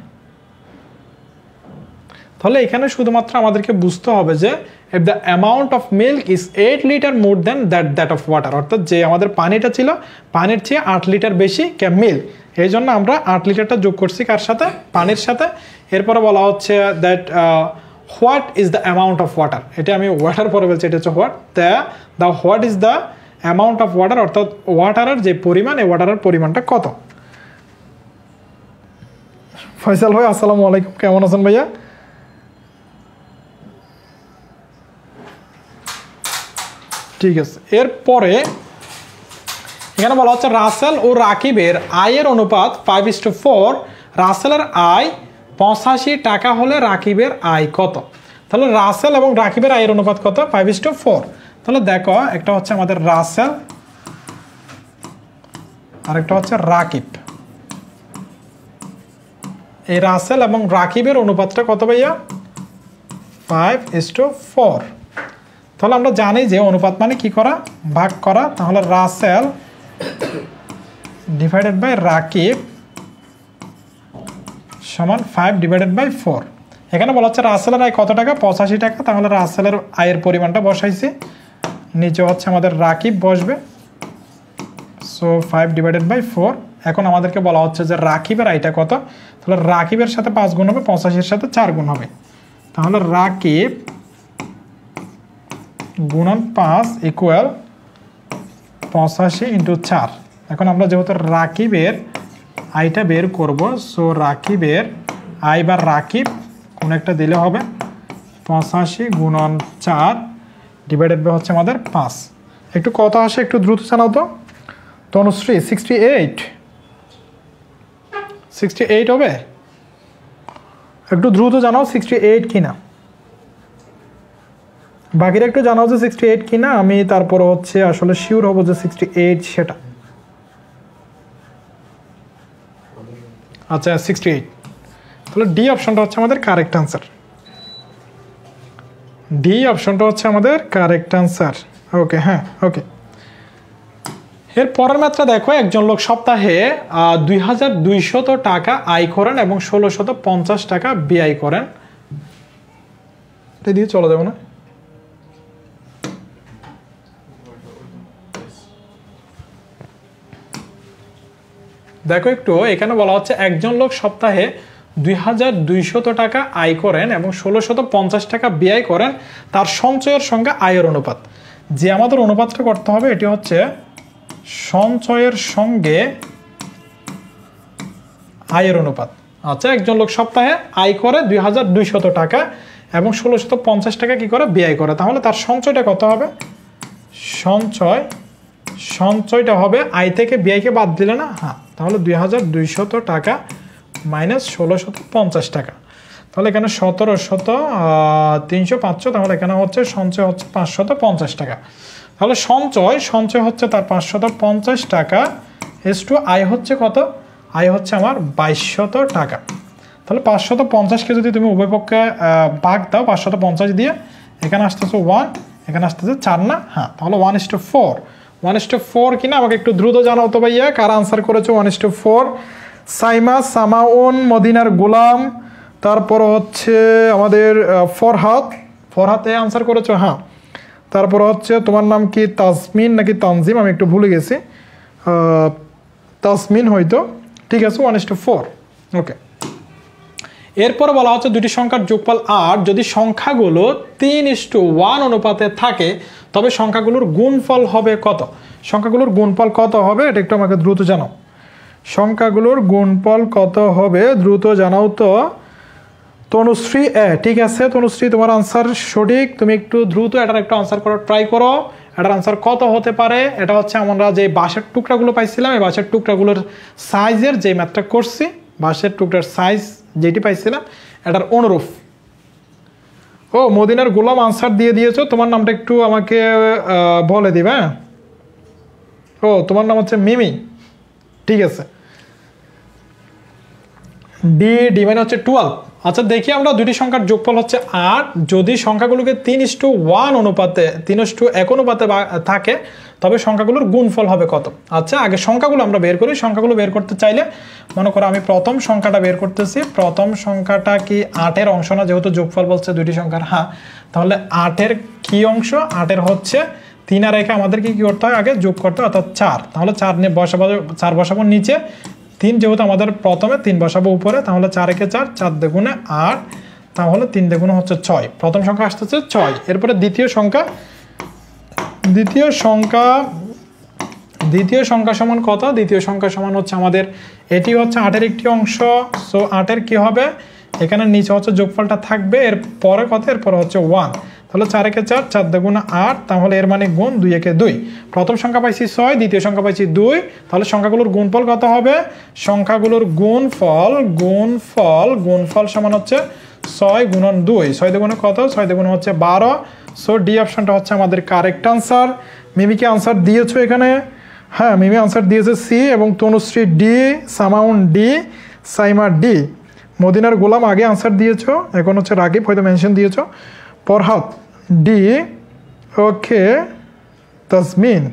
তাহলে এখানে শুধুমাত্র আমাদেরকে বুঝতে হবে যে if the amount of milk is 8 litre more than that of water, অর্থাৎ যে আমাদের পানিটা ছিল পানির চেয়ে 8 লিটার বেশি কে মিল্ক, এই জন্য আমরা 8 লিটারটা যোগ করছি কার সাথে, পানির সাথে। এরপরে বলা হচ্ছে that what is the amount of water, এটা আমি ওয়াটার পরে বলছি, এটা হচ্ছে what, the what is the amount of water, অর্থাৎ ওয়াটারের যে পরিমাণ, এই ওয়াটারের পরিমাণটা কত। ফয়সাল ভাই আসসালামু আলাইকুম, কেমন আছেন ভাইয়া? ঠিক আছে, এরপরে এখানে বলা হচ্ছে রাসেল ও রাকিবের আয়ের অনুপাত 5:4, রাসেলের আয় 85 টাকা হলে রাকিবের আয় কত। তাহলে রাসেল এবং রাকিবের আয়ের অনুপাত কত, 5:4। তাহলে দেখো একটা হচ্ছে আমাদের রাসেল আর একটা হচ্ছে রাকিব, এই রাসেল এবং রাকিবের অনুপাতটা কত ভাইয়া, 5:4। তাহলে আমরা জানি যে অনুপাত মানে কি করা, ভাগ করা। তাহলে রাসেল ডিভাইডেড বাই রাকিব সমান 5 ডিভাইডেড বাই 4। এখানে বলা হচ্ছে রাসেলের আয় কত টাকা, 85 টাকা। তাহলে রাসেলের আয়ের পরিমাণটা বসাইছি, নিচে হচ্ছে আমাদের রাকিব বসবে। So 5 divided by 4। এখন আমাদেরকে বলা হচ্ছে যে রাকিবের আয়টা কত, তাহলে রাকিবের সাথে 5 গুণ হবে, 85-এর সাথে 4 গুণ হবে। তাহলে রাকিব গুণন 5 ইকুয়াল 85 ইন্টু 4। এখন আমরা যেহেতু রাকিবের আয়টা বের করব, সো রাকিবের আয় বা রাকিব কোন একটা দিলে হবে, 85 গুণন 4 ডিভাইডেড বাই হচ্ছে আমাদের 5। একটু কত আসে একটু দ্রুত জানাও তো তনুশ্রী। 68 হবে, একটু দ্রুত জানাও 68 কিনা, বাকিরা একটু জানাও যে 68 কিনা, আমি তারপরে হচ্ছে আসলে শিওর হব যে 68 সেটা। আচ্ছা 68, তাহলে ডি অপশনটা হচ্ছে আমাদের কারেক্ট আনসার, ডি অপশনটা হচ্ছে আমাদের কারেক্ট আনসার। ওকে, হ্যাঁ ওকে। এর পরের ম্যাথটা দেখো, একজন লোক সপ্তাহে 2200 টাকা আয় করেন এবং 1650 টাকা ব্যয় করেন। এটা দিয়ে চলে যাবো না, দেখো একটু এখানে বলা হচ্ছে একজন লোক সপ্তাহে 2200 টাকা আয় করেন এবং 1650 টাকা ব্যয় করেন, তার সঞ্চয়ের সঙ্গে আয়ের অনুপাত। যে আমাদের অনুপাতটা করতে হবে এটি হচ্ছে সঞ্চয়ের সঙ্গে আয়ের অনুপাত। আচ্ছা, একজন লোক সপ্তাহে আয় করে 2200 টাকা এবং 1650 টাকা কি করে ব্যয় করে, তাহলে তার সঞ্চয়টা কত হবে, সঞ্চয়টা হবে আয় থেকে ব্যয়কে বাদ দিলে না, হ্যাঁ, তাহলে 2200 টাকা মাইনাস 1650 টাকা। তাহলে এখানে 1700 300 তাহলে এখানে হচ্ছে সঞ্চয় হচ্ছে 550 টাকা। তাহলে সঞ্চয় হচ্ছে তার 550 টাকা, টু আয় হচ্ছে কত, আয় হচ্ছে আমার 2200 টাকা। তাহলে 550কে যদি তুমি উভয় পক্ষে ভাগ দাও 550 দিয়ে, এখানে আসতেছে 1, এখানে আসতেছে 4 না, হ্যাঁ, তাহলে 1:4। 1:4 কিনা আমাকে একটু দ্রুত জানাও তো ভাইয়া, কারা আনসার করেছো 1:4? সাইমা, সামাউন, মদিনার গোলাম, তারপর হচ্ছে আমাদের ফরহাদ আনসার করেছো, হ্যাঁ। তারপর হচ্ছে তোমার নাম কি তাসমিন নাকি তানজিম, আমি একটু ভুলে গেছি, তাসমিন হয়তো, ঠিক আছে 1:4। ওকে, এরপরে বলা হচ্ছে দুটি সংখ্যার যোগফল 8 যদি সংখ্যাগুলো 3:1 অনুপাতে থাকে তবে সংখ্যাগুলোর গুণফল হবে কত? সংখ্যাগুলোর গুণফল কত হবে এটা একটু আমাকে দ্রুত জানাও। সংখ্যাগুলোর গুণফল কত হবে দ্রুত জানাও তো। তনুশ্রী ঠিক আছে তনুশ্রী, তোমার আনসার সঠিক। তুমি একটু দ্রুত এটার একটু আনসার করার ট্রাই করো। এটার আনসার কত হতে পারে? এটা হচ্ছে আমরা যে বাঁশের টুকরাগুলো পাইছিলাম, এই বাঁশের টুকরাগুলোর সাইজের যে ম্যাথটা করছি, বাঁশের টুকরার সাইজ যেটি পাইছিলাম এটার অনুরূপ। ও মদিনার গোলাম আনসার দিয়ে দিয়েছো, তোমার নামটা একটু আমাকে বলে দিবে। ও তোমার নাম হচ্ছে মিমি, ঠিক আছে। ডি মানে হচ্ছে 12। আচ্ছা দেখি আমরা দুটি সংখ্যার যোগফল হচ্ছে 8 যদি সংখ্যাগুলোকে 3:1 অনুপাতে 3:1 অনুপাতে থাকে তবে সংখ্যাগুলোর গুণফল হবে কত? আচ্ছা আগে সংখ্যাগুলো আমরা বের করি। সংখ্যাগুলো বের করতে চাইলে মনে করো আমি প্রথম সংখ্যাটা বের করতেছি। প্রথম সংখ্যাটা কি 8-এর অংশ না? যেহেতু যোগফল বলছে দুটি সংখ্যার, হ্যাঁ, তাহলে 8-এর কি অংশ? 8-এর হচ্ছে 3 আর রেখে আমাদেরকে কি করতে হয়? আগে যোগ করতে হয়, অর্থাৎ 4। তাহলে 4 নিয়ে বসাবো, 4 বসাবো নিচে, 3 যেহেতু আমাদের প্রথমে 3 বসাবো উপরে, তাহলে 4 একে 4, 4 দুগুণে 8, তাহলে 3 দুগুণে হচ্ছে 6। প্রথম সংখ্যা আসতেছে 6। এরপরে দ্বিতীয় সংখ্যা সমান কত? দ্বিতীয় সংখ্যা সমান হচ্ছে আমাদের এটি হচ্ছে 8-এর একটি অংশ। সো 8-এর কি হবে? এখানে নিচে হচ্ছে যোগফলটা থাকবে, এর পরে কত? এরপরে হচ্ছে 1। তাহলে 4 একে 4, 4 দুগুণে 8, তাহলে এর মানে গুণ 2 একে 2। প্রথম সংখ্যা পাইছি 6, দ্বিতীয় সংখ্যা পাইছি 2, তাহলে সংখ্যাগুলোর গুণফল কত হবে? সংখ্যাগুলোর গুণফল সমান হচ্ছে 6 গুণন 2। 6 দুগুণে কত? 6 দুগুণে হচ্ছে 12। সো ডি অপশনটা হচ্ছে আমাদের কারেক্ট আনসার। মিমিকে আনসার দিয়েছো এখানে, হ্যাঁ মিমি আনসার দিয়েছে সি, এবং Tanushree D, Samaun D, Saima D. মদিনার গোলাম আগে আনসার দিয়েছো, এখন হচ্ছে রাগিব হয়তো মেনশন দিয়েছো। ফরহাদ ডি, ওকে। তাসমিন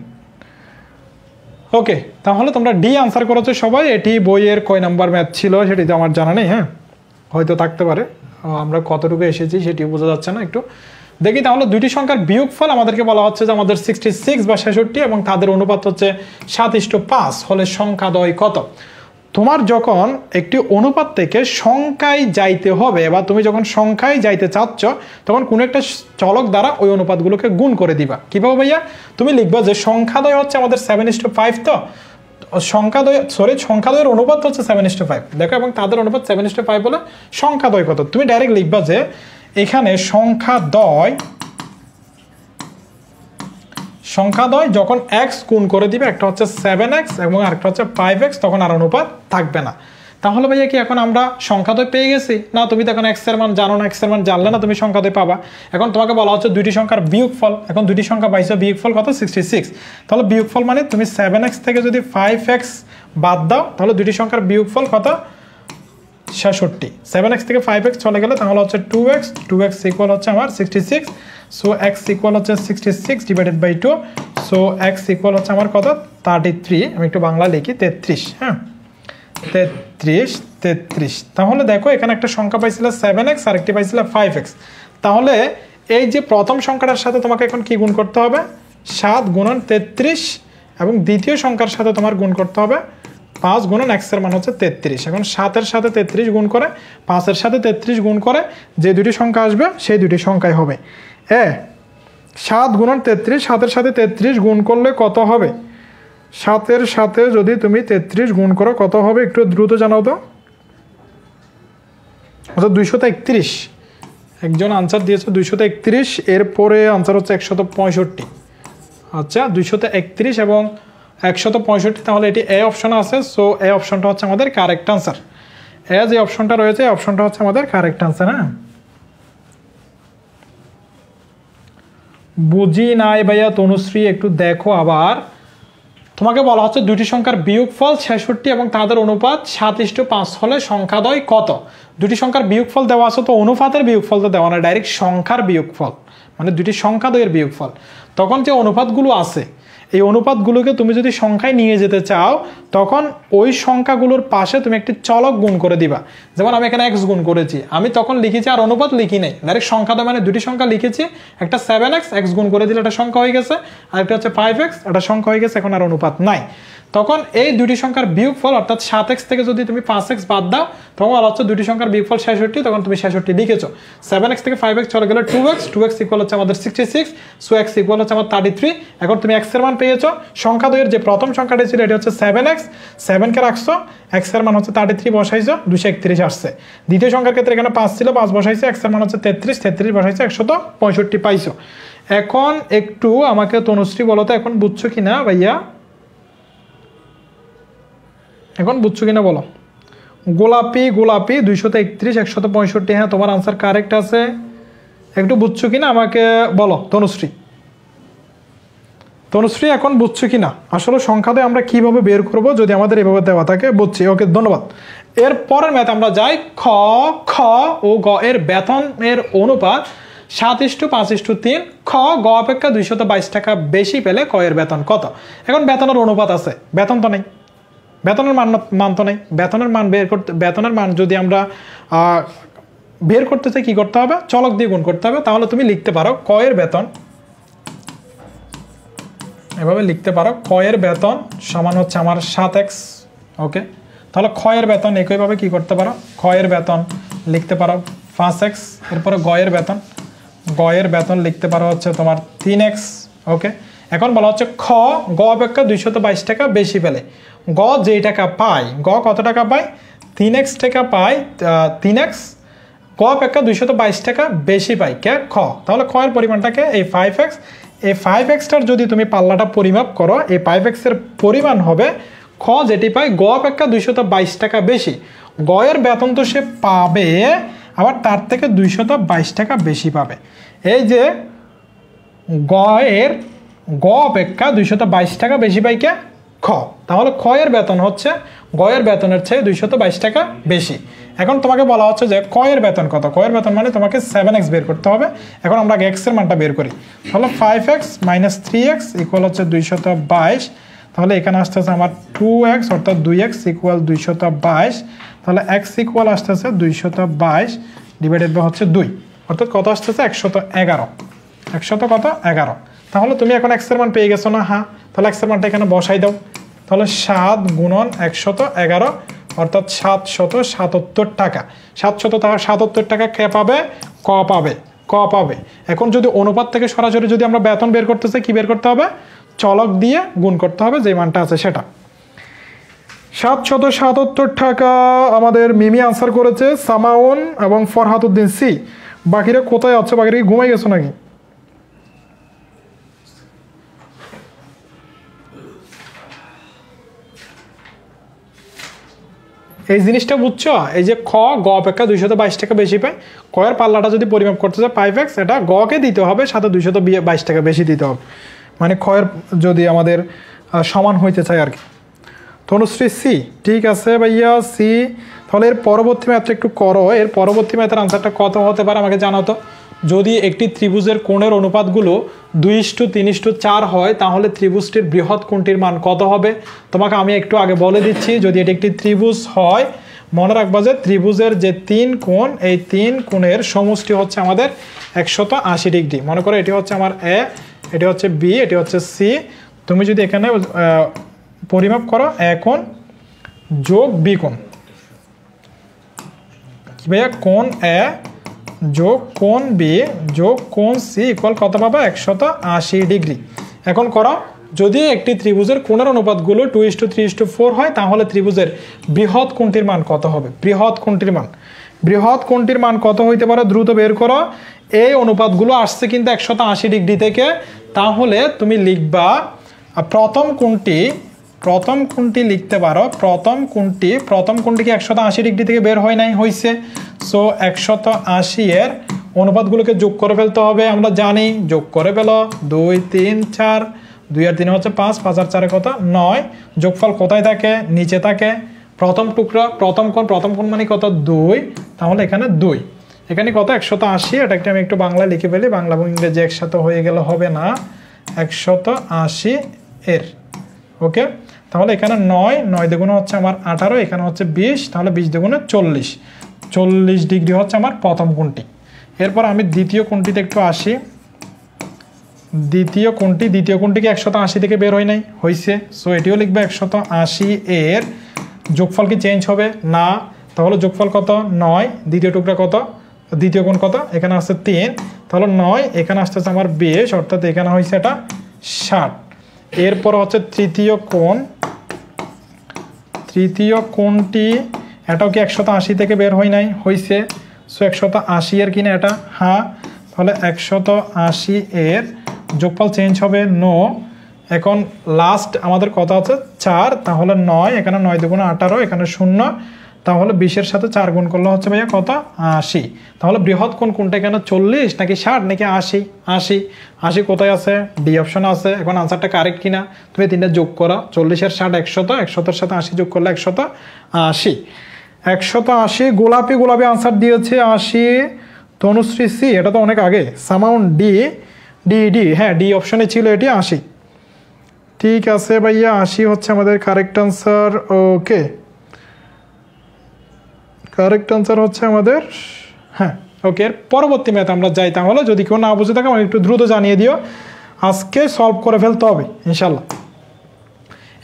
ওকে, তাহলে তোমরা ডি আনসার করেছো সবাই। এটি বইয়ের কয় নাম্বার ম্যাথ ছিল সেটি তো আমার জানা নেই, হ্যাঁ হয়তো থাকতে পারে, আমরা কতটুকু এসেছি সেটি বোঝা যাচ্ছে না। একটু দেখি তাহলে দুইটি সংখ্যার বিয়োগফল আমাদেরকে বলা হচ্ছে যে আমাদের 66 বা 66 এবং তাদের অনুপাত হচ্ছে 7:5 হলে সংখ্যাদ্বয় কত? তোমার যখন একটি অনুপাত থেকে সংখ্যায় যাইতে হবে বা তুমি যখন সংখ্যায় যাইতে চাচ্ছ তখন কোনো একটা চলক দ্বারা ওই অনুপাতগুলোকে গুণ করে দিবা। কিভাবে ভাইয়া? তুমি লিখবা যে সংখ্যাদ্বয় হচ্ছে আমাদের 7:5, তো সংখ্যাদ্বয়ের অনুপাত হচ্ছে 7:5 দেখো, এবং তাদের অনুপাত 7:5 বলে সংখ্যাদ্বয় কত? তুমি ডাইরেক্ট লিখবা যে এখানে সংখ্যাদ্বয় যখন x গুণ করে দিবে, একটা হচ্ছে 7x এবং আরেকটা হচ্ছে 5x, তখন আর অনুপাত থাকবে না। তাহলে ভাইয়া কি এখন আমরা সংখ্যাদ্বয় পেয়ে গেছি? না, তুমি তো এখন x এর মান জানো না, x এর মান জানলে না তুমি সংখ্যাদ্বয় পাবা। এখন তোমাকে বলা হচ্ছে দুইটি সংখ্যার বিয়োগফল। এখন দুইটি সংখ্যা পাইছো, বিয়োগফল কত? 66। তাহলে বিয়োগফল মানে তুমি 7x থেকে যদি 5x বাদ দাও তাহলে দুইটি সংখ্যার বিয়োগফল কত? 66। 7x থেকে 5x চলে গেলে তাহলে হচ্ছে 2x ইকুয়াল হচ্ছে আমার 66। সো x ইকুয়াল হচ্ছে 66 divided by 2। So x equal হচ্ছে আমার কত? 33। আমি একটু বাংলা লিখি 33, হ্যাঁ 33। তাহলে দেখো এখানে একটা সংখ্যা পাইছিল 7x আর একটি পাইছিল 5x। তাহলে এই যে প্রথম সংখ্যাটার সাথে তোমাকে এখন কি গুণ করতে হবে? 7 গুণন 33, এবং দ্বিতীয় সংখ্যার সাথে তোমার গুণ করতে হবে 5 গুণন x এর মান হচ্ছে 33। এখন 7-এর সাথে 33 গুণ করে, 5-এর সাথে 33 গুণ করে যে দুটি সংখ্যা আসবে সেই দুটি সংখ্যাই হবে 7 গুণন 33। 7-এর সাথে 33 গুণ করলে কত হবে? 7-এর সাথে যদি তুমি 33 গুণ করো কত হবে? একটু দ্রুত জানাও তো। অর্থাৎ 231। একজন আনসার দিয়েছে 231, এরপরে আনসার হচ্ছে 165। আচ্ছা 231 এবং 165, তাহলে এটি এ অপশন আছে। সো এ অপশনটা হচ্ছে আমাদের কারেক্ট আনসার। যে অপশনটা রয়েছে এই অপশনটা হচ্ছে আমাদের কারেক্ট আনসার। হ্যাঁ বুঝি নাই ভাইয়া তনুশ্রী, একটু দেখো আবার। তোমাকে বলা হচ্ছে দুটি সংখ্যার বিয়োগফল 66 এবং তাদের অনুপাত 7:5 হলে সংখ্যাদ্বয় কত? দুটি সংখ্যার বিয়োগফল দেওয়া আছে, তো অনুপাতের বিয়োগফল তো দেওয়া না, ডাইরেক্ট সংখ্যার বিয়োগফল, মানে দুটি সংখ্যাদ্বয়ের বিয়োগফল। তখন যে অনুপাতগুলো আছে এই অনুপাতগুলোকে তুমি যদি সংখ্যায় নিয়ে যেতে চাও তখন ওই সংখ্যাগুলোর পাশে তুমি একটি চলক গুণ করে দিবা। যেমন আমি এখানে x গুণ করেছি, আমি তখন লিখেছি আর অনুপাত লিখি নাই, ডাইরেক্ট সংখ্যাদ্বয় মানে দুটি সংখ্যা লিখেছি। একটা 7x, x গুণ করে দিলে একটা সংখ্যা হয়ে গেছে, আর একটা হচ্ছে 5x, একটা সংখ্যা হয়ে গেছে, এখন আর অনুপাত নাই। তখন এই দুটি সংখ্যার বিয়োগফল অর্থাৎ 7x থেকে যদি তুমি 5x বাদ দাও তখন বলা হচ্ছে দুটি সংখ্যার বিয়োগফল 66, তখন তুমি 66 লিখেছো। 7x থেকে 5x চলে গেলে 2x ইকুয়াল হচ্ছে আমাদের 66, সো x ইকুয়াল হচ্ছে আমার 33। এখন তুমি x এর মান পেয়েছো। সংখ্যা দ্বয়ের যে প্রথম সংখ্যাটি ছিল এটি হচ্ছে 7x, 7 কে রাখছো, x এর মান হচ্ছে 33 বসাইছো, 231 আসছে। দ্বিতীয় সংখ্যার ক্ষেত্রে এখানে 5 ছিল, 5 বসাইছো, x এর মান হচ্ছে 33 বসাইছো, 165 পাইছো। এখন একটু আমাকে তনুশ্রী বলো তো এখন বুঝছো কিনা ভাইয়া, এখন বুঝছো কিনা বলো। গোলাপি 231, 165, হ্যাঁ তোমার আনসার কারেক্ট আছে। একটু বুঝছো কিনা আমাকে বলো তনুশ্রী এখন বুঝছো কিনা আসলে সংখ্যাতে আমরা কিভাবে বের করব যদি আমাদের এভাবে দেওয়া থাকে। বুঝছি, ওকে ধন্যবাদ। এর পরের ম্যাথ আমরা যাই। খ ও গ এর বেতনের অনুপাত 7:5:3। গ অপেক্ষা 222 টাকা বেশি পেলে ক এর বেতন কত? এখন বেতনের অনুপাত আছে, বেতন তো নেই, বেতনের মান তো নেই। বেতনের মান যদি আমরা বের করতে চাই কি করতে হবে? চলক দিয়ে গুণ করতে হবে। তাহলে তুমি লিখতে পারো ক এর বেতন, এভাবে লিখতে পারো ক এর বেতন সমান হচ্ছে আমার 7x। ওকে, তাহলে খ এর বেতন একইভাবে কি করতে পারো? খ এর বেতন লিখতে পারো 5x। এরপরে গ এর বেতন লিখতে পারো হচ্ছে তোমার 3x। ওকে, এখন বলা হচ্ছে গ অপেক্ষা 222 টাকা বেশি পেলে গ যেই টাকা পায়, গ কত টাকা পায়? 3x টাকা পায়, 3x। গ অপেক্ষা 222 টাকা বেশি পায় কে? খ। তাহলে খ এর পরিমাণটাকে এই 5x, এই 5xটার যদি তুমি পাল্লাটা পরিমাপ করো, এই 5x এর পরিমাণ হবে খ যেটি পায় গ অপেক্ষা 222 টাকা বেশি। গ এর বেতন তো সে পাবে, আবার তার থেকে 222 টাকা বেশি পাবে। এই যে গ অপেক্ষা 222 টাকা বেশি পাই কে? খ। তাহলে খ এর বেতন হচ্ছে গ এর বেতনের চেয়ে 222 টাকা বেশি। এখন তোমাকে বলা হচ্ছে যে ক এর বেতন কত? ক এর বেতন মানে তোমাকে 7x বের করতে হবে। এখন আমরা আগে x এর মানটা বের করি। তাহলে 5x - 3x ইকুয়াল হচ্ছে 222। তাহলে এখানে আসতেছে আমার 2x অর্থাৎ 2x ইকুয়াল 222। তাহলে x ইকুয়াল আসতেছে 222 ডিভাইডেড বাই হচ্ছে 2, অর্থাৎ কত আসতেছে? 111। 111। তাহলে তুমি এখন x এর মান পেয়ে গেছো না? হ্যাঁ, তাহলে x এর মানটা এখানে বসাই দাও। তাহলে 7 × 111 অর্থাৎ 777 টাকা। 777 টাকা কে পাবে? ক পাবে। এখন যদি অনুপাত থেকে সরাসরি যদি আমরা বেতন বের করতে চাই, কি বের করতে হবে? চলক দিয়ে গুণ করতে হবে, যে মানটা আছে সেটা। 777 টাকা আমাদের মিমি আনসার করেছে, সামাউন এবং ফরহাদউদ্দিন সি। বাকিরা কোথায় আছে? বাকিরা কি ঘুমাই গেছো নাকি? এই জিনিসটা বুঝছো? এই যে খ গ অপেক্ষা 222 টাকা বেশি পায়, ক এর পাল্লাটা যদি পরিমাপ করতে চায় 5x, এটা গ কে দিতে হবে, সাথে 222 টাকা বেশি দিতে হবে, মানে খ এর যদি আমাদের সমান হইতে চায় আর কি। তনুশ্রী সি, ঠিক আছে ভাইয়া সি। তাহলে এর পরবর্তী ম্যাথটা একটু করো। এর পরবর্তী ম্যাথের আনসারটা কত হতে পারে আমাকে জানাও তো। যদি একটি ত্রিভুজের কোণের অনুপাতগুলো 2:3:4 হয় তাহলে ত্রিভুজটির বৃহৎ কোণটির মান কত হবে? তোমাকে আমি একটু আগে বলে দিচ্ছি, যদি এটি একটি ত্রিভুজ হয়, মনে রাখবা যে ত্রিভুজের যে 3 কোণ, এই 3 কোণের সমষ্টি হচ্ছে আমাদের 180 ডিগ্রি। মনে করো এটি হচ্ছে আমার এ, এটি হচ্ছে বি, এটি হচ্ছে সি। তুমি যদি এখানে পরিমাপ করো এ কোণ যোগ বি কোণ, কি ভাইয়া? কোণ এ যোগ কোণ বি যোগ কোণ সি ইকুয়াল কত পাবে? 180 ডিগ্রি। এখন করো, যদি একটি ত্রিভুজের কোণের অনুপাতগুলো 2:3:4 হয় তাহলে ত্রিভুজের বৃহৎ কোণটির মান কত হবে? বৃহৎ কোণটির মান কত হইতে পারে? দ্রুত বের করো। এই অনুপাতগুলো আসছে কিন্তু 180 ডিগ্রি থেকে। তাহলে তুমি লিখবা প্রথম কোণটি লিখতে পারো। প্রথম কোণটি কি 180 ডিগ্রি থেকে বের হয় নাই? হয়েছে। সো 180 এর অনুপাতগুলোকে যোগ করে ফেলতে হবে, আমরা জানি। যোগ করে ফেলো, 2 3 4, 2 আর 3 হচ্ছে 5, 5 আর 4 কত? 9। যোগফল কোথায় থাকে? নিচে থাকে। প্রথম টুকরা, প্রথম কোণ মানে কত? 2। তাহলে এখানে 2, এখানে কত? 180। এটাকে আমি একটু বাংলায় লিখে ফেলি, বাংলা এবং ইংরেজি একসাথে হয়ে গেলে হবে না। 180 এর, ওকে। তাহলে এখানে 9 দুগুণে হচ্ছে আমার 18, এখানে হচ্ছে 20, তাহলে 20 দুগুণে 40 ডিগ্রি হচ্ছে আমার প্রথম কোণটি। এরপর আমি দ্বিতীয় কোণটিতে একটু আসি। দ্বিতীয় কোণটি কি 180 থেকে বের হয় নাই? হয়েছে। সো এটিও লিখবে 180 এর যোগফল কি চেঞ্জ হবে না? তাহলে যোগফল কত? 9। দ্বিতীয় টুকরা কত? দ্বিতীয় কোণ কত? এখানে আসছে 3, তাহলে 9, এখানে আসতেছে আমার 20, অর্থাৎ এখানে হয়েছে এটা 60। এরপর হচ্ছে তৃতীয় কোণটি, এটাও কি 180 থেকে বের হয় নাই? হয়েছে। সো 180 এর কিনা এটা? হ্যাঁ। তাহলে 180 এর যোগফল চেঞ্জ হবে নো। এখন লাস্ট আমাদের কত আছে? 4, তাহলে 9, এখানে 9 দুগুণে 18, এখানে 0, তাহলে 20-এর সাথে 4 গুণ করলে হচ্ছে ভাইয়া কত? 80। তাহলে বৃহৎ কোণ কোনটা এখানে? 40 নাকি 60 নাকি 80? 80 কোথায় আছে? ডি অপশন আছে। এখন আনসারটা কারেক্ট কিনা তুমি তিনটা যোগ করো। 40 আর 60 100, 100-এর সাথে 80 যোগ করলে 180। 180 গোলাপি আনসার দিয়েছে 80। তনুশ্রী সি, এটা তো অনেক আগে। সামাউন্ট ডি, হ্যাঁ ডি অপশনে ছিল এটি 80। ঠিক আছে ভাইয়া, 80 হচ্ছে আমাদের কারেক্ট আনসার। ওকে, কারেক্ট আনসার হচ্ছে আমাদের, হ্যাঁ ওকে। এর পরবর্তী ম্যাথ আমরা যাই। তাহলে যদি কেউ না বুঝে থাকে আমাকে একটু দ্রুত জানিয়ে দিও, আজকে সলভ করে ফেলতে হবে ইনশাল্লাহ।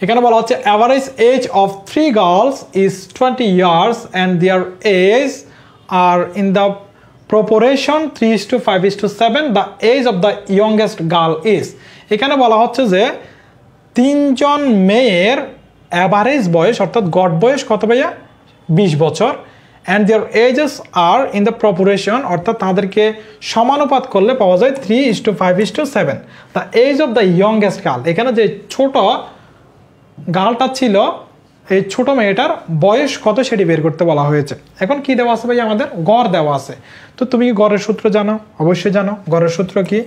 এখানে বলা হচ্ছে average age of 3 girls is 20 years and their age are in the proportion 3:5:7, the age of the youngest girl is. এখানে বলা হচ্ছে যে 3জন মেয়ের অ্যাভারেজ বয়স অর্থাৎ গড় বয়স কত ভাইয়া? 20 বছর। And their ages are in the proportion, অর্থাৎ তাদেরকে সমানুপাত করলে পাওয়া যায় 3:5:7, the age of the youngest girl. এখানে যে ছোট গার্লটা ছিল, এই ছোট মেয়েটার বয়স কত সেটি বের করতে বলা হয়েছে। এখন কি দেওয়া আছে ভাই? আমাদের গড় দেওয়া আছে। তো তুমি কি গড়ের সূত্র জানো? অবশ্যই জানো। গড়ের সূত্র কি?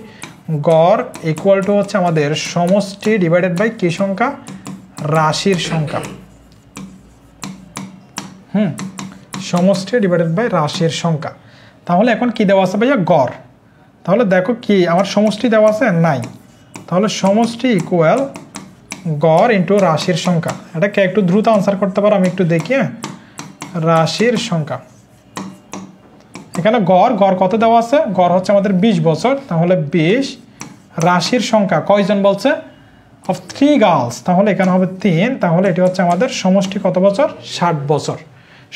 গড় ইকুয়াল টু হচ্ছে আমাদের সমষ্টি ডিভাইডেড বাই কি সংখ্যা? রাশির সংখ্যা। সমষ্টি ডিভাইডেড বাই রাশির সংখ্যা। তাহলে এখন কি দেওয়া আছে ভাইয়া? গড়। তাহলে দেখো কি আমার সমষ্টি দেওয়া আছে? নাই। তাহলে সমষ্টি ইকুয়াল গড় ইন্টু রাশির সংখ্যা। এটাকে একটু দ্রুত আনসার করতে পারো, আমি একটু দেখি। রাশির সংখ্যা, এখানে গড় কত দেওয়া আছে? গড় হচ্ছে আমাদের 20 বছর, তাহলে 20। রাশির সংখ্যা কয়জন বলছে? অফ 3 গার্লস, তাহলে এখানে হবে 3, তাহলে এটি হচ্ছে আমাদের সমষ্টি কত বছর? 60 বছর।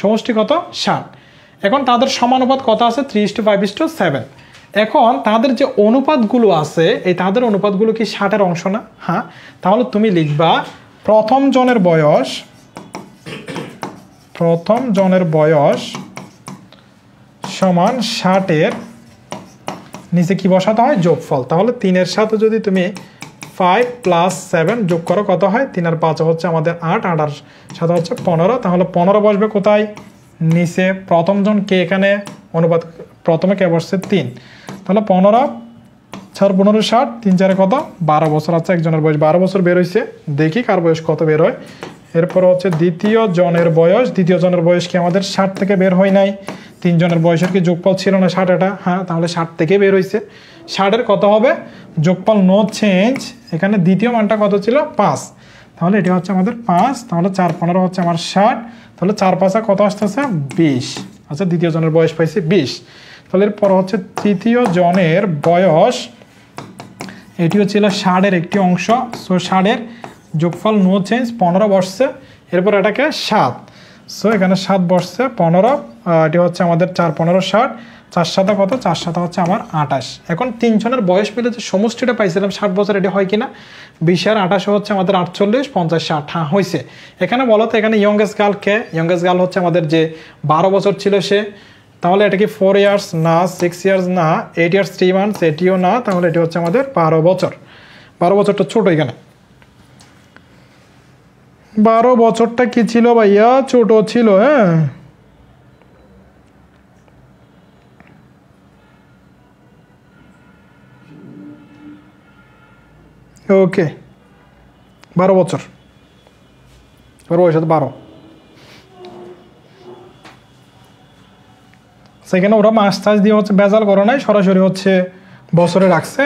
সমষ্টি কত? 60। এখন তাদের সমানুপাত কত আছে? 3:5:7। এখন তাদের যে অনুপাতগুলো আছে, এই তাদের অনুপাতগুলো কি 60-এর অংশ না? হ্যাঁ। তাহলে তুমি লিখবা প্রথম জনের বয়স সমান 60-এর নিচে কি বসাতে হয়? যোগফল। তাহলে 3-এর সাথে যদি তুমি 5 + 7 যোগ করো কত হয়? 3 আর 5 হচ্ছে আমাদের 8, 8 আর সাথে হচ্ছে 15, তাহলে 15 বসবে কোথায়? নিচে। প্রথম জন কে? এখানে অনুপাত প্রথমে কে বসছে? 3, তাহলে 15 4 15 60, 3 4 কত? 12 বছর। আচ্ছা, একজনের বয়স 12 বছর বের হয়েছে, দেখি কার বয়স কত বের হয়। এরপর হচ্ছে দ্বিতীয় জনের বয়স কি আমাদের 60 থেকে বের হয় নাই? 3 জনের বয়সের কি যোগফল ছিল না 60? এটা হ্যাঁ, তাহলে 60 থেকে বের হয়েছে। 60-এর কত হবে? যোগফল নো চেঞ্জ। এখানে দ্বিতীয় মানটা কত ছিল? 5, তাহলে এটা হচ্ছে আমাদের 5, তাহলে 4 15 হচ্ছে আমার 60, তাহলে 4 5 কত আসতেছে? 20। আচ্ছা, দ্বিতীয় জনের বয়স পাইছি 20। তাহলে এরপর হচ্ছে তৃতীয় জনের বয়স, এটিও ছিল 60-এর একটি অংশ। সো 60-এর যোগফল নো চেঞ্জ, 15 বসছে। এরপর এটাকে 7, সো এখানে 7 বসছে, 15, এটি হচ্ছে আমাদের 4 15 60, 4 7 কত? 4 7 হচ্ছে আমার 28। এখন 3 জনের বয়স মিলে যে সমষ্টিটা পাইছিলাম 60 বছর, এটি হয় কিনা? 20 আর 28 হচ্ছে আমাদের 48, 50 60, হ্যাঁ হয়েছে। এখানে বলো তো, এখানে ইয়ংগেস্ট গার্ল কে? ইয়ংগেস্ট গার্ল হচ্ছে আমাদের যে 12 বছর ছিল সে। তাহলে এটা কি 4 ইয়ার্স না, 6 ইয়ার্স না, 8 ইয়ার্স 3 মান্থস এটিও না, তাহলে এটি হচ্ছে আমাদের 12 বছর। 12 বছরটা ছোট, এখানে 12 বছরটা কি ছিল ভাইয়া? ছোট ছিল। হ্যাঁ, ওকে, 12 বছর। ওর বয়স 12। সেখানে ওরা মাস টাস দিয়ে হচ্ছে বেজাল করে নাই, সরাসরি হচ্ছে বছরে রাখছে।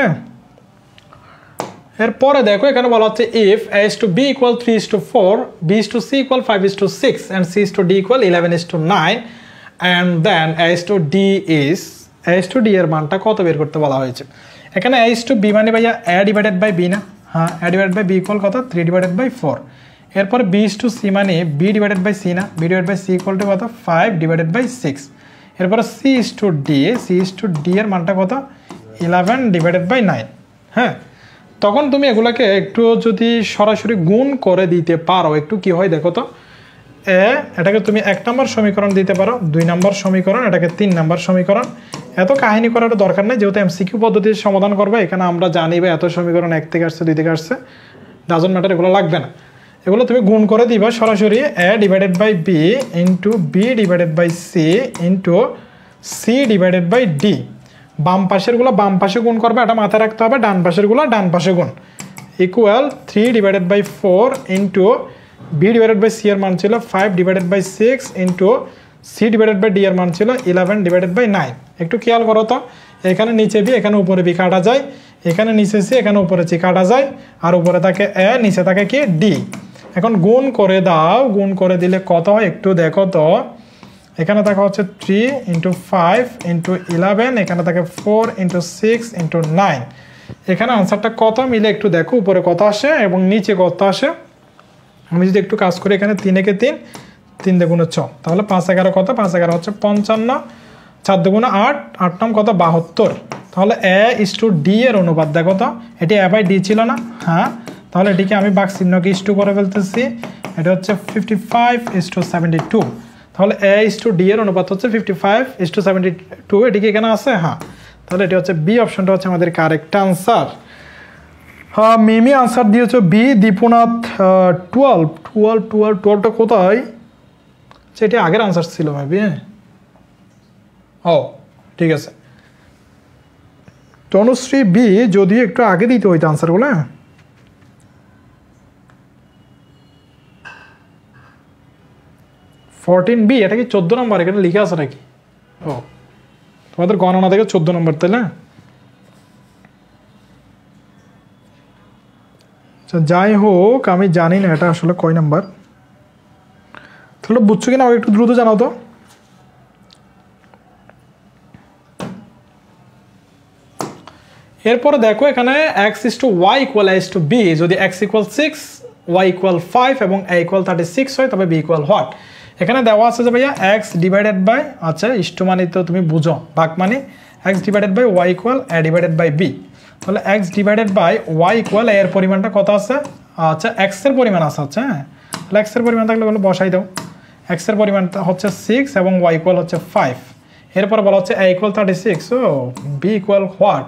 এরপরে দেখো এখানে বলা হচ্ছে if a is to b equal 3:4, b is to c equal 5:6 and c is to d equal 11:9 and then a is to d এর মানটা কত বের করতে বলা হয়েছে। এখানে a is to b মানে ভাইয়া a ডিভাইডেড বাই b না, হ্যাঁ a divided by b equal কত 3 ডিভাইডেড বাই 4। এরপর b is to c মানে b ডিভাইডেড বাই c না, b divided by c equal to কত 5 ডিভাইডেড বাই 6। এরপর c is to d, c is to d এর মানটা কত 11 divided by 9। হ্যাঁ, তখন তুমি এগুলাকে একটু যদি সরাসরি গুণ করে দিতে পারো, একটু কি হয় দেখো তো, এটাকে তুমি 1 নম্বর সমীকরণ দিতে পারো, 2 নম্বর সমীকরণ, এটাকে 3 নম্বর সমীকরণ। এত কাহিনী করার দরকার নেই, যেহেতু এমসিকিউ পদ্ধতিতে সমাধান করবে, এখানে আমরা জানি বা এত সমীকরণ 1 থেকে আসছে 2 থেকে আসছে, ডাজন্ট ম্যাটার, এগুলো লাগবে না। এগুলো তুমি গুণ করে দিবা সরাসরি a divided by b into b divided by c into c divided by d। বাম পাশেরগুলো বাম পাশে গুণ করবে, এটা মাথায় রাখতে হবে, ডান পাশেরগুলো ডান পাশে গুণ, equal 3 divided by 4 into b divided by c এর মান ছিল 5 divided by 6 into c divided by d এর মান ছিল 11 ডিভাইডেড বাই 9। একটু খেয়াল করো তো, এখানে নিচে b এখানে উপরে b কাটা যায়, এখানে নিচে c এখানে উপরে c কাটা যায়, আর উপরে থাকে a নিচে থাকে কি d। এখন গুণ করে দাও, গুণ করে দিলে কত হয় একটু দেখো তো, এখানে থাকে হচ্ছে 3 ইন্টু 5 ইন্টু 11, এখানে থাকে 4 ইন্টু 6 ইন্টু 9। এখানে আনসারটা কত মিলে একটু দেখো, উপরে কত আসে এবং নিচে কত আসে। আমি যদি একটু কাজ করি, এখানে 3 একে 3, 3 দুগুণে 6, তাহলে 5 11 কত, 5 11 হচ্ছে 55, 4 দুগুণে 8, 8 নাম কত 72। তাহলে a is to d এর অনুপাত দেখো তো, এটি a বাই d ছিল না, হ্যাঁ, তাহলে এটিকে আমি বাক চিহ্নকে ইস টু করে ফেলতেছি, এটা হচ্ছে 55 is to 72। তাহলে a is to d এর অনুপাত হচ্ছে 55 is to 72, এটিকে এখানে আছে, হ্যাঁ, তাহলে এটি হচ্ছে বি অপশনটা হচ্ছে আমাদের কারেক্ট আনসার। হ্যাঁ, মিমি আনসার দিয়েছে বি। দীপুনাথ 12টা কোথায়, সেটি আগের আনসার ছিল মেবি। ও ঠিক আছে, তনুশ্রী বি, যদি একটু আগে দিতে হইতো আনসারগুলো। 14B, এটা কি 14 নম্বর এখানে লিখে আছে নাকি? ও, তোমাদের গণনা থেকে 14 নম্বর, তাই না? যাই হোক, আমি জানি না এটা আসলে কয় নাম্বার, তাহলে বুঝছো কিনা আমাকে একটু দ্রুত জানাও তো। এরপরে দেখো এখানে x is to y equal a is to b, যদি x equal 6, y equal 5 এবং a equal 36 হয়, তবে b equal what? এখানে দেওয়া আছে যে ভাইয়া x ডিভাইডেড বাই, আচ্ছা ইষ্ট মানে তো তুমি বুঝো, ভাগ মানে x divided by y equal a divided by b। তাহলে x divided by y equal a এর পরিমাণটা কত আছে, আচ্ছা x এর পরিমাণ আছে, আচ্ছা হ্যাঁ, তাহলে x এর পরিমাণ থাকলে বলে বসাই দাও, x এর পরিমাণটা হচ্ছে 6 এবং y equal হচ্ছে 5। এরপর বলা হচ্ছে a equal 36, O b equal what?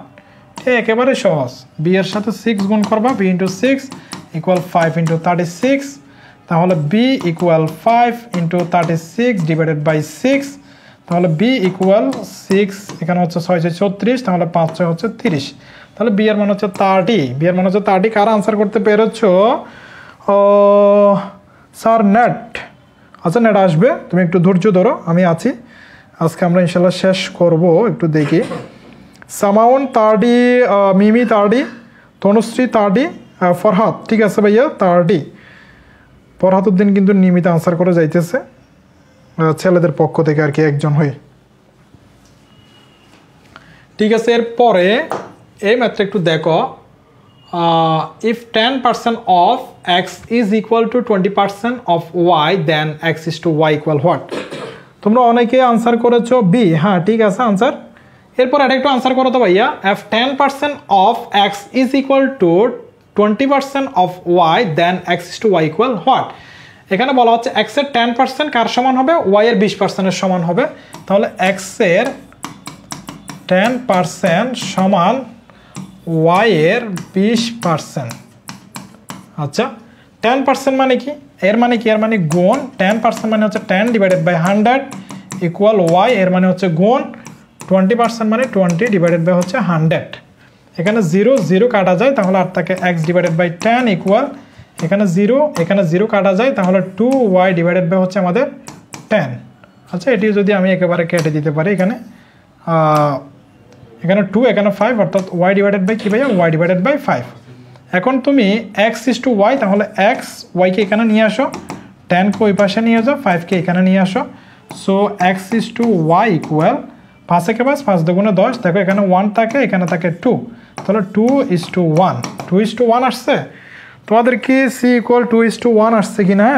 একেবারে সহজ, b এর সাথে 6 গুণ করবা, b ইন্টু 6 ইকুয়াল 5 ইন্টু 36, তাহলে b equal 5 into 36 divided by 6, তাহলে b ইকুয়াল 6, এখানে হচ্ছে 6 36, তাহলে 5 6 হচ্ছে 30, তাহলে b এর মান হচ্ছে 30, b এর মান হচ্ছে 30। কারা আনসার করতে পেরেছো? স্যার নেট, আচ্ছা নেট আসবে, তুমি একটু ধৈর্য ধরো, আমি আছি, আজকে আমরা ইনশাল্লাহ শেষ করব, একটু দেখি। সামাউন 30, মিমি 30, তনুশ্রী 30, ফরহাদ, ঠিক আছে ভাইয়া 30। ফরহাদ উদ্দিন কিন্তু নিয়মিত আনসার করে যাইতেছে ছেলেদের পক্ষ থেকে আর কি, একজন হয়ে, ঠিক আছে। এরপরে এই ম্যাথটা একটু দেখো, if 10% of x is equal to 20% of y, then x is to y equal what? তোমরা অনেকে আনসার করেছো বি, হ্যাঁ ঠিক আছে আনসার। এরপর এটা একটু আনসার করো তো ভাইয়া, if 10% of x is equal to 20% of y, then x is to y equal what? এখানে বলা হচ্ছে এক্স এর 10% কার সমান হবে, ওয়াই এর 20% এর সমান হবে, তাহলে এক্স এর 10% সমান ওয়াই এর 20%। আচ্ছা 10% মানে কি, এর মানে কি, এর মানে গুণ, 10% মানে হচ্ছে 10 ডিভাইডেড বাই 100 ইকুয়াল ওয়াই, এর মানে হচ্ছে গুণ, 20% মানে 20 ডিভাইডেড বাই হচ্ছে 100, এখানে 0 0 কাটা যায়, তাহলে আর থাকে x ডিভাইডেড বাই 10 ইকুয়াল, এখানে 0 কাটা যায়, তাহলে 2y ডিভাইডেড বাই হচ্ছে আমাদের 10। আচ্ছা এটি যদি আমি একেবারে কেটে দিতে পারি, এখানে 2 এখানে 5, অর্থাৎ y ডিভাইডেড বাই কি ভাইয়া, y ডিভাইডেড বাই 5। এখন তুমি x ইজ টু y, তাহলে x y কে এখানে নিয়ে আসো, 10 কে ওই পাশে নিয়ে যাও, 5 কে এখানে নিয়ে আসো, so x is to y equal 5 একে 5, 5 দুগুণে 10, দেখো এখানে 1 থাকে, এখানে থাকে 2, তাহলে 2:1, 2:1 আসছে। তোমাদের কি সি ইকুয়াল 2:1 আসছে কি না?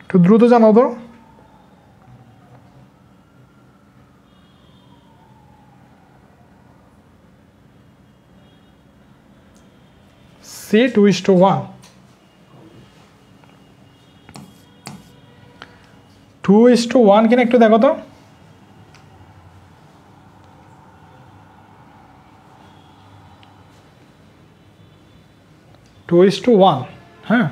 একটু দ্রুত জানাও তো। সি 2:1, 2:1 কিনা একটু দেখো তো। টু ইস টু ওয়ান, হ্যাঁ।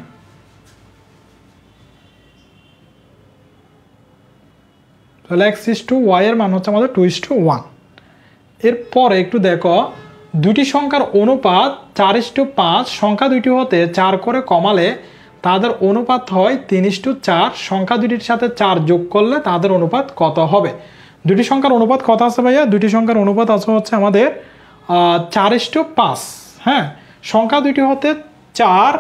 তাহলে x:y এর মান হচ্ছে আমাদের 2:1। এরপরে একটু দেখো, দুটি সংখ্যার অনুপাত 4:5, সংখ্যা দুইটি হতে 4 করে কমালে তাদের অনুপাত হয় 3:4, সংখ্যা দুটির সাথে 4 যোগ করলে তাদের অনুপাত কত হবে? দুটি সংখ্যার অনুপাত কত আছে ভাইয়া? দুটি সংখ্যার অনুপাত আছে হচ্ছে আমাদের 4:5, হ্যাঁ। সংখ্যা দুইটি হতে 4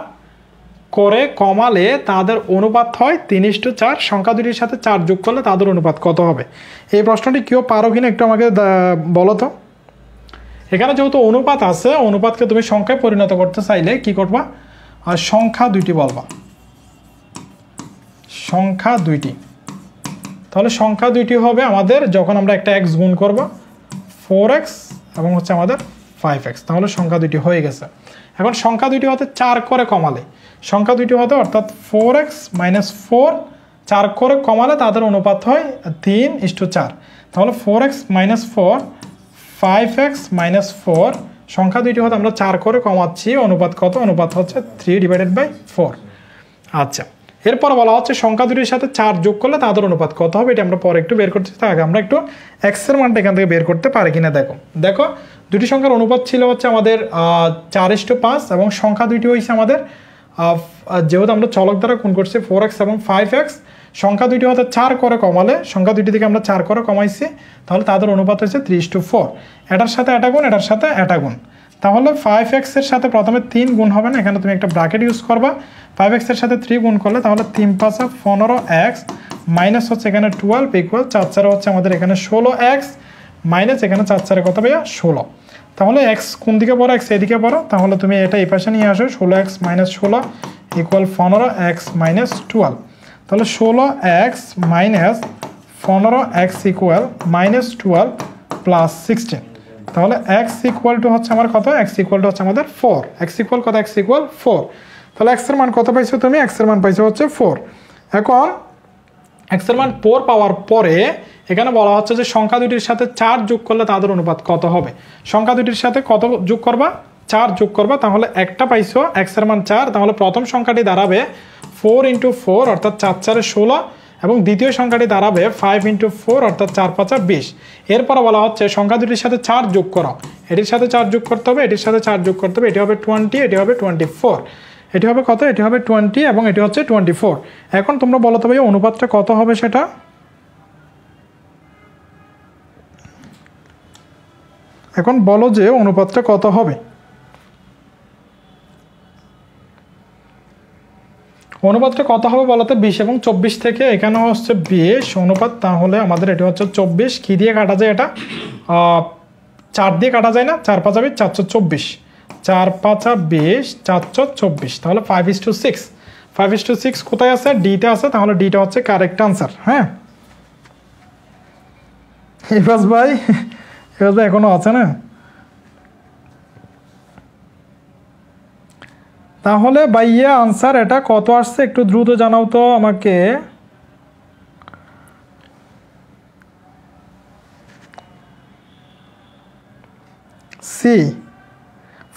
করে কমালে তাদের অনুপাত হয় 3:4, সংখ্যা দুটির সাথে 4 যোগ করলে তাদের অনুপাত কত হবে? এই প্রশ্নটি কেউ পারো কিনা একটু আমাকে বলো তো। এখানে যেহেতু অনুপাত আছে, অনুপাতকে তুমি সংখ্যায় পরিণত করতে চাইলে কি করবা? আর সংখ্যা দুইটি বলবা, সংখ্যা দুইটি। তাহলে সংখ্যা দুইটি হবে আমাদের যখন আমরা একটা x গুণ করব 4x এবং হচ্ছে আমাদের 5x, তাহলে সংখ্যা দুইটি হয়ে গেছে। এখন সংখ্যা দুইটি হতে 4 করে কমালে, সংখ্যা দুইটি হতে অর্থাৎ 4x - 4 4 করে কমালে তাদের অনুপাত হয় 3:4। তাহলে 4x - 4 5x - 4, সংখ্যা দুইটি হতে আমরা 4 করে কমাচ্ছি, অনুপাত কত? অনুপাত হচ্ছে 3/4। আচ্ছা, এরপর বলা হচ্ছে সংখ্যা দুটির সাথে 4 যোগ করলে তাদের অনুপাত কত হবে? এটা আমরা পরে একটু বের করতে চাই, আগে আমরা একটু x এর মানটা এখান থেকে বের করতে পারি কিনা দেখো। দেখো, দুটি সংখ্যার অনুপাত ছিল হচ্ছে আমাদের 4:5 এবং সংখ্যা দুইটি হয়েছে আমাদের, যেহেতু আমরা চলক দ্বারা গুণ করছি 4x এবং 5x, সংখ্যা দুইটি হতে 4 করে কমালে, সংখ্যা দুইটি থেকে আমরা 4 করে কমাইছি, তাহলে তাদের অনুপাত হয়েছে 3:4। এটার সাথে এটা গুণ, এটার সাথে এটা গুণ। তাহলে 5x এর সাথে প্রথমে 3 গুণ হবে না, এখানে তুমি একটা ব্র্যাকেট ইউজ করবা। 5x এর সাথে 3 গুণ করলে তাহলে 3×5 = 15x মাইনাস হচ্ছে এখানে 12 ইকুয়াল 4×4 হচ্ছে আমাদের এখানে 16x মাইনাস এখানে 4×4 কত ভাইয়া? 16। তাহলে x কোন দিকে পড়ো? x এদিকে পড়ো, তাহলে তুমি এটা এই পাশে নিয়ে আসো। 16x - 16 equal 15x - 12। তাহলে 16x - 15x ইকুয়াল -12 + 16। তাহলে x ইকুয়াল টু হচ্ছে আমার কত? x ইকুয়াল টু হচ্ছে আমাদের 4। x ইকুয়াল কত? x equal 4। তাহলে x এর মান কত পাইছো তুমি? x এর মান পাইছো হচ্ছে 4। এখন x এর মান 4 পাওয়ার পরে এখানে বলা হচ্ছে যে সংখ্যা দুটির সাথে 4 যোগ করলে তাদের অনুপাত কত হবে? সংখ্যা দুটির সাথে কত যোগ করবা? 4 যোগ করবা। তাহলে একটা পাইছো, x এর মান 4, তাহলে প্রথম সংখ্যাটি দাঁড়াবে 4 × 4 অর্থাৎ 4×4 = 16 এবং দ্বিতীয় সংখ্যাটি দাঁড়াবে 5 × 4 অর্থাৎ 4×5 = 20। এরপর বলা হচ্ছে সংখ্যা দুটির সাথে 4 যোগ করো, এটির সাথে 4 যোগ করতে হবে, এটির সাথে 4 যোগ করতে হবে, এটি হবে 20, এটি হবে 24, এটি হবে কত? এটি হবে 20 এবং এটি হচ্ছে 24। এখন তোমরা বলো তো ভাই অনুপাতটা কত হবে সেটা? এখন বলো যে অনুপাতটা কত হবে? অনুপাতটা কত হবে বলতে? 20 এবং 24 থেকে এখানে হচ্ছে 20 অনুপাত, তাহলে আমাদের এটা হচ্ছে 24। কি দিয়ে কাটা যায় এটা? 4 দিয়ে কাটা যায় না? 4×5 = 20, 424, 4×5 = 20, 424। তাহলে 5:6, 5:6 কোথায় আছে? ডিতে আছে, তাহলে ডিটা হচ্ছে কারেক্ট আনসার। হ্যাঁ, ইবাস ভাই এখনো আছে না? তাহলে ভাইয়া আনসার এটা কত আসছে একটু দ্রুত জানাও তো আমাকে। See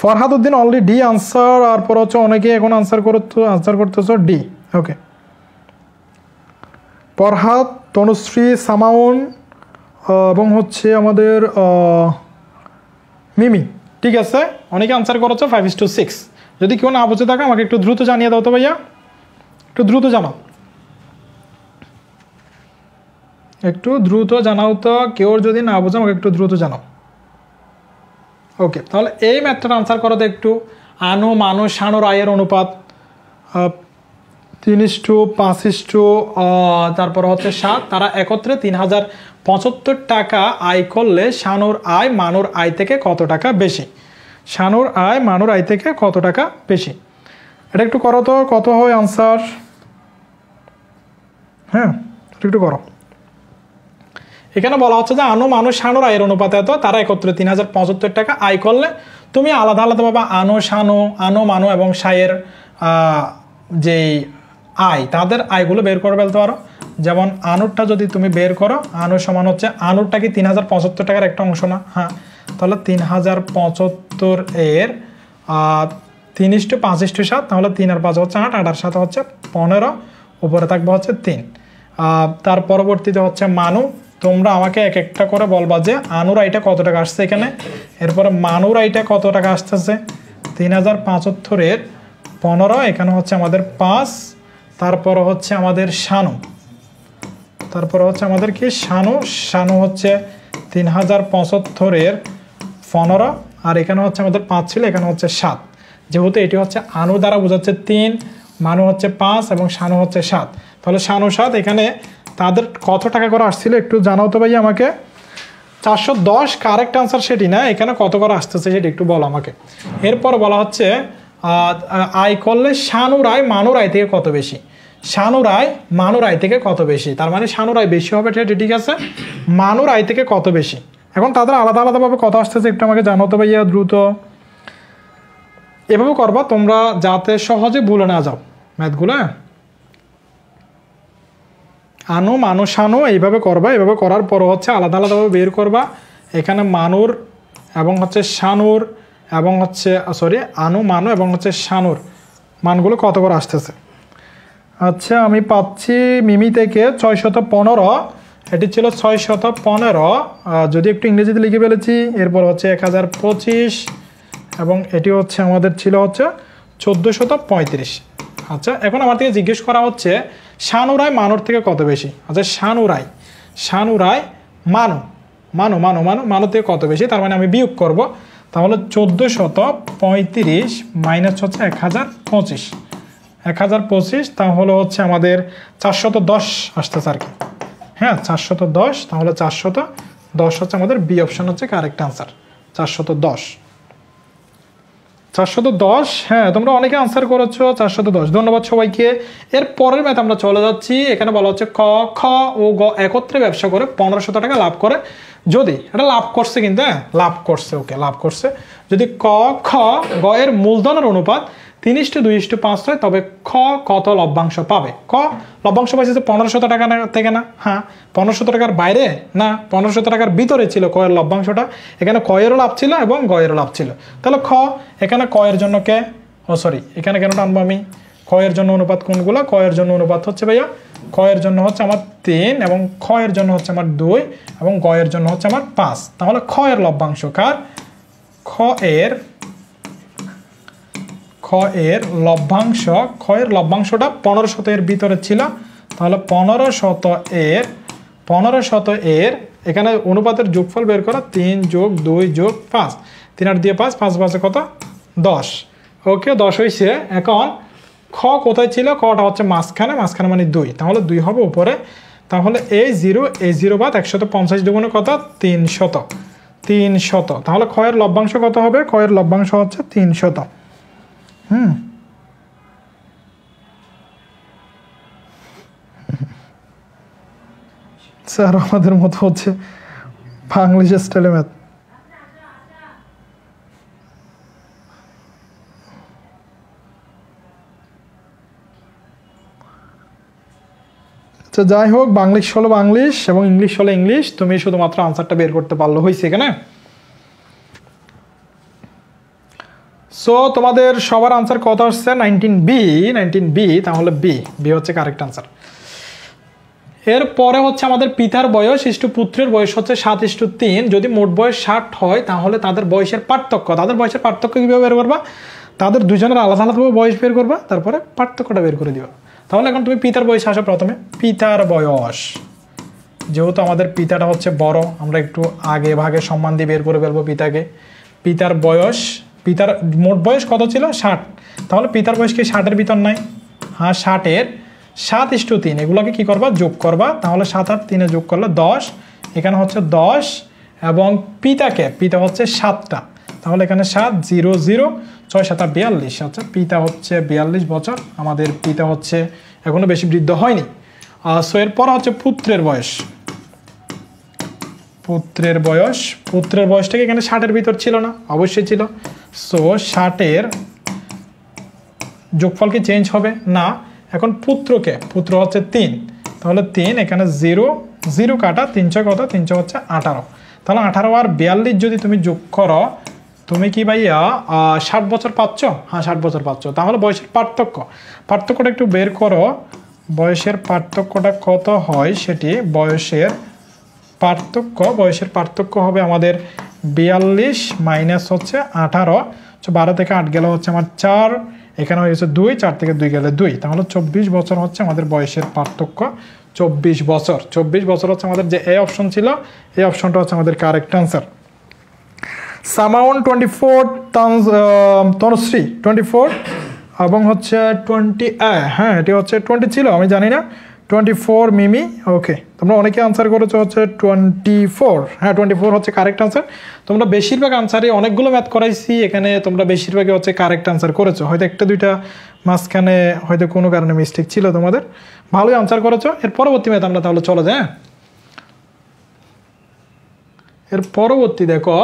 Farhad Uddin already D answer, আর পর হচ্ছে অনেকে এখন আনসার করতেছো ডি। ওকে, ফরহাদ, তনুশ্রী, সামাউন এবং হচ্ছে আমাদের মিমি, ঠিক আছে, অনেকে আনসার করেছো 5:6। যদি কেউ না বুঝে থাকে আমাকে একটু দ্রুত জানিয়ে দাও তো ভাইয়া, একটু দ্রুত জানাও, একটু দ্রুত জানাও তো। কেউ যদি না বুঝে আমাকে একটু দ্রুত জানাও। ওকে, তাহলে এই ম্যাথটার আনসার করো তো একটু। আনু মানু শানুর আয়ের অনুপাত 3:5 তারপর হচ্ছে 7, তারা একত্রে 3075 টাকা আয় করলে শানুর আয় মানুর আয় থেকে কত টাকা বেশি? শানুর আয় মানুর আয় থেকে কত টাকা বেশি? এটা একটু করো তো, কত হয় আনসার? হ্যাঁ, একটু করো। এখানে বলা হচ্ছে যে আনু মানুষ শানুর আয়ের অনুপাতে এত, তারা একত্রে 3075 টাকা আয় করলে তুমি আলাদা আলাদাভাবে আনু শানু, আনু মানু এবং সায়ের যেই আয়, তাদের আয়গুলো বের করে ফেলতে পারো। যেমন আনুরটা যদি তুমি বের করো, আনু সমান হচ্ছে, আনুরটা কি 3075 টাকার একটা অংশ না? হ্যাঁ, তাহলে 3075 এর 3:5:7, তাহলে 3 আর 5 হচ্ছে 8, 8 আর 7 হচ্ছে 15, উপরে থাকবে হচ্ছে 3। তার পরবর্তীতে হচ্ছে মানু, তোমরা আমাকে এক একটা করে বলবা যে আনুর আইটা কত টাকা আসছে এখানে, এরপরে মানুর আইটা কত টাকা আসতেছে। 3075 এর 15, এখানে হচ্ছে আমাদের 5, তারপরে হচ্ছে আমাদের শানু, তারপরে হচ্ছে আমাদের কি শানু, শানু হচ্ছে 3075 এর 15, আর এখানে হচ্ছে আমাদের 5 ছিল, এখানে হচ্ছে 7। যেহেতু এটি হচ্ছে আনু দ্বারা বোঝাচ্ছে 3, মানু হচ্ছে 5 এবং শানু হচ্ছে 7, তাহলে শানু 7, এখানে তাদের কত টাকা করে আসছিল একটু জানাও তো ভাই আমাকে। 410 কারেক্ট আনসার সেটি না, এখানে কত করে আসতেছে সেটি একটু বলো আমাকে। এরপর বলা হচ্ছে আয় করলে শানুর আয় মানুর আয় থেকে কত বেশি? শানুর আয় মানুর আয় থেকে কত বেশি, তার মানে শানুর আয় বেশি হবে, ঠিক আছে। মানুর আয় থেকে কত বেশি, এখন তাদের আলাদা আলাদাভাবে কত আসতেছে একটু আমাকে জানাও তো ভাইয়া দ্রুত। এভাবে করবা তোমরা যাতে সহজে ভুলে না যাও ম্যাথগুলো। আনু মানু শানু এইভাবে করবা, এইভাবে করার পর হচ্ছে আলাদা আলাদাভাবে বের করবা। এখানে মানুর এবং হচ্ছে শানুর এবং হচ্ছে আনু মানু এবং হচ্ছে শানুর মানগুলো কত করে আসতেছে। আচ্ছা, আমি পাচ্ছি মিমি থেকে 615, এটি ছিল 615, যদি একটু ইংরেজিতে লিখে ফেলেছি। এরপর হচ্ছে 1025 এবং এটি হচ্ছে আমাদের ছিল হচ্ছে 1435। আচ্ছা, এখন আমার থেকে জিজ্ঞেস করা হচ্ছে শানুরাই মানুর থেকে কত বেশি। আচ্ছা, শানুরাই মানু মানু মানু মানু মানু থেকে কত বেশি, তার মানে আমি বিয়োগ করব। তাহলে 1435 মাইনাস হচ্ছে 1025, 1025, তাহলে হচ্ছে আমাদের 410 আসতেছে আর কি। হ্যাঁ, 410, তাহলে 410 হচ্ছে আমাদের বি অপশন হচ্ছে কারেক্ট আনসার, 410। হ্যাঁ, তোমরা অনেকে আনসার করেছো 410, ধন্যবাদ সবাইকে। এর পরের ম্যাথ আমরা চলে যাচ্ছি। এখানে বলা হচ্ছে ক, খ ও গ একত্রে ব্যবসা করে 1500 টাকা লাভ করে, যদি এটা লাভ করছে, কিন্তু লাভ করছে, ওকে লাভ করছে, যদি ক, খ, গ এর মূলধনের অনুপাত 3:2:5 হয়, তবে খ কত লভ্যাংশ পাবে? ক লভ্যাংশ পাইছে 1500 টাকা থেকে না? হ্যাঁ, 1500 টাকার বাইরে না, 1500 টাকার ভিতরে ছিল ক এর লভ্যাংশটা। এখানে ক এরও লাভ ছিল এবং গ এরও লাভ ছিল, তাহলে খ, এখানে ক এর জন্য কে, এখানে কেন টানবো আমি? ক এর জন্য অনুপাত কোনগুলো? ক এর জন্য অনুপাত হচ্ছে ভাইয়া, ক এর জন্য হচ্ছে আমার 3 এবং খ এর জন্য হচ্ছে আমার 2 এবং গ এর জন্য হচ্ছে আমার 5। তাহলে খ এর লভ্যাংশ কার? খ এর লভ্যাংশটা 1500 এর ভিতরে ছিল, তাহলে 1500 এর এখানে অনুপাতের যোগফল বের করা, 3 + 2 + 5, 3 আর দিয়ে 5, 5 5 কত? 10। ওকে, 10 হয়েছে। এখন খ কোথায় ছিল? কটা হচ্ছে মাঝখানে মানে 2, তাহলে 2 হবে উপরে। তাহলে এই 0 বাদ 150 দুগুণে কত? 300। তাহলে খ এর লভ্যাংশ কত হবে? খ এর লভ্যাংশ হচ্ছে 300। স্যার আমাদের মতো হচ্ছে বাংলিশ স্টাইলে ম্যাথ। আচ্ছা, যাই হোক, বাংলিশ হলো বাংলিশ এবং ইংলিশ হলো ইংলিশ, তুমি শুধুমাত্র আনসারটা বের করতে পারলো, হয়েছে এখানে। সো তোমাদের সবার আনসার কত আসছে? 19B, তাহলে বি হচ্ছে কারেক্ট আনসার। এরপরে হচ্ছে আমাদের পিতার বয়স ইষ্টু পুত্রের বয়স হচ্ছে 7:3, যদি মোট বয়স 60 হয় তাহলে তাদের বয়সের পার্থক্য কীভাবে বের করবা? তাদের দুজনের আলাদা আলাদাভাবে বয়স বের করবা, তারপরে পার্থক্যটা বের করে দিবা। তাহলে এখন তুমি পিতার বয়স আসো প্রথমে। পিতার বয়স, যেহেতু আমাদের পিতাটা হচ্ছে বড়, আমরা একটু আগে ভাগে সম্মান দিয়ে বের করে ফেলবো পিতাকে। পিতার বয়স, পিতার মোট বয়স কত ছিল 60, তাহলে পিতার বয়স কি 60-এর ভিতর নাই? হ্যাঁ 60-এর 7:3 এগুলোকে কি করবা যোগ করবা, তাহলে 7 আর 3 যোগ করলে 10, এখানে হচ্ছে 10 এবং পিতা হচ্ছে 7টা, তাহলে এখানে 7 0 0 6 7 42, আচ্ছা পিতা হচ্ছে 42 বছর, আমাদের পিতা হচ্ছে এখনো বেশি বৃদ্ধ হয়নি। সো এরপর হচ্ছে পুত্রের বয়স, পুত্রের বয়সটা কি এখানে 60-এর ভিতর ছিল না? অবশ্যই ছিল। সো 60-এর যোগফল কি চেঞ্জ হবে না? এখন পুত্র হচ্ছে 3, তাহলে 3 এখানে 0 0 কাটা, 3 6 কত? 3 6 হচ্ছে 18, তাহলে 18 আর 42 যদি তুমি যোগ করো, তুমি কি ভাইয়া 60 বছর পাচ্ছ? হ্যাঁ 60 বছর পাচ্ছ। তাহলে বয়সের পার্থক্যটা একটু বের করো, বয়সের পার্থক্যটা কত হয় সেটি, বয়সের পার্থক্য হবে আমাদের 42 মাইনাস হচ্ছে 18, 12 থেকে 8 গেলে হচ্ছে আমার 4, এখানে হয়েছে 2, 4 থেকে 2 গেলে 2, তাহলে 24 বছর হচ্ছে আমাদের বয়সের পার্থক্য। 24 বছর হচ্ছে আমাদের যে এ অপশন ছিল, এই অপশনটা হচ্ছে আমাদের কারেক্ট অ্যান্সার। সামাউন 24, তনুশ্রী 24 এবং হচ্ছে 20, হ্যাঁ এটি হচ্ছে 20 ছিল, আমি জানি না, 24 মিমি। ওকে, তোমরা অনেকে আনসার করেছো হচ্ছে 24, হ্যাঁ 24 হচ্ছে কারেক্ট আনসার। তোমরা বেশিরভাগ আনসারই, অনেকগুলো ম্যাথ করাইছি এখানে, তোমরা বেশিরভাগই হচ্ছে কারেক্ট আনসার করেছো, হয়তো একটা দুইটা মাঝখানে হয়তো কোনো কারণে মিস্টেক ছিল তোমাদের, ভালোই আনসার করেছো। এর পরবর্তী ম্যাথ আমরা তাহলে চলে যাই। এর পরবর্তী দেখো,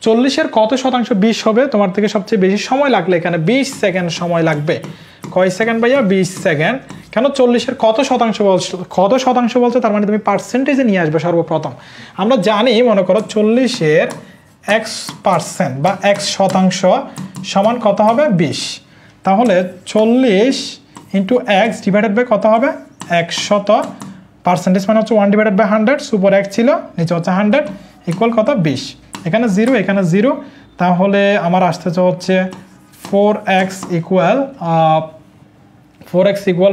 40-এর কত শতাংশ 20 হবে? তোমার থেকে সবচেয়ে বেশি সময় লাগলে এখানে 20 সেকেন্ড সময় লাগবে। কয় সেকেন্ড ভাইয়া? 20 সেকেন্ড। কেন 40-এর কত শতাংশ বলছে, তার মানে তুমি পার্সেন্টেজে নিয়ে আসবে সর্বপ্রথম। আমরা জানি, মনে করো 40-এর x% বা x% সমান কত হবে? 20, তাহলে 40 ইন্টু x ডিভাইডেড বাই কত হবে? 100, পার্সেন্টেজ মানে হচ্ছে 1/100, সুপার x ছিল, নিচে হচ্ছে 100, ইকুয়াল কত? 20, এখানে 0 এখানে 0, তাহলে আমার আসতেছে হচ্ছে 4x ইকুয়াল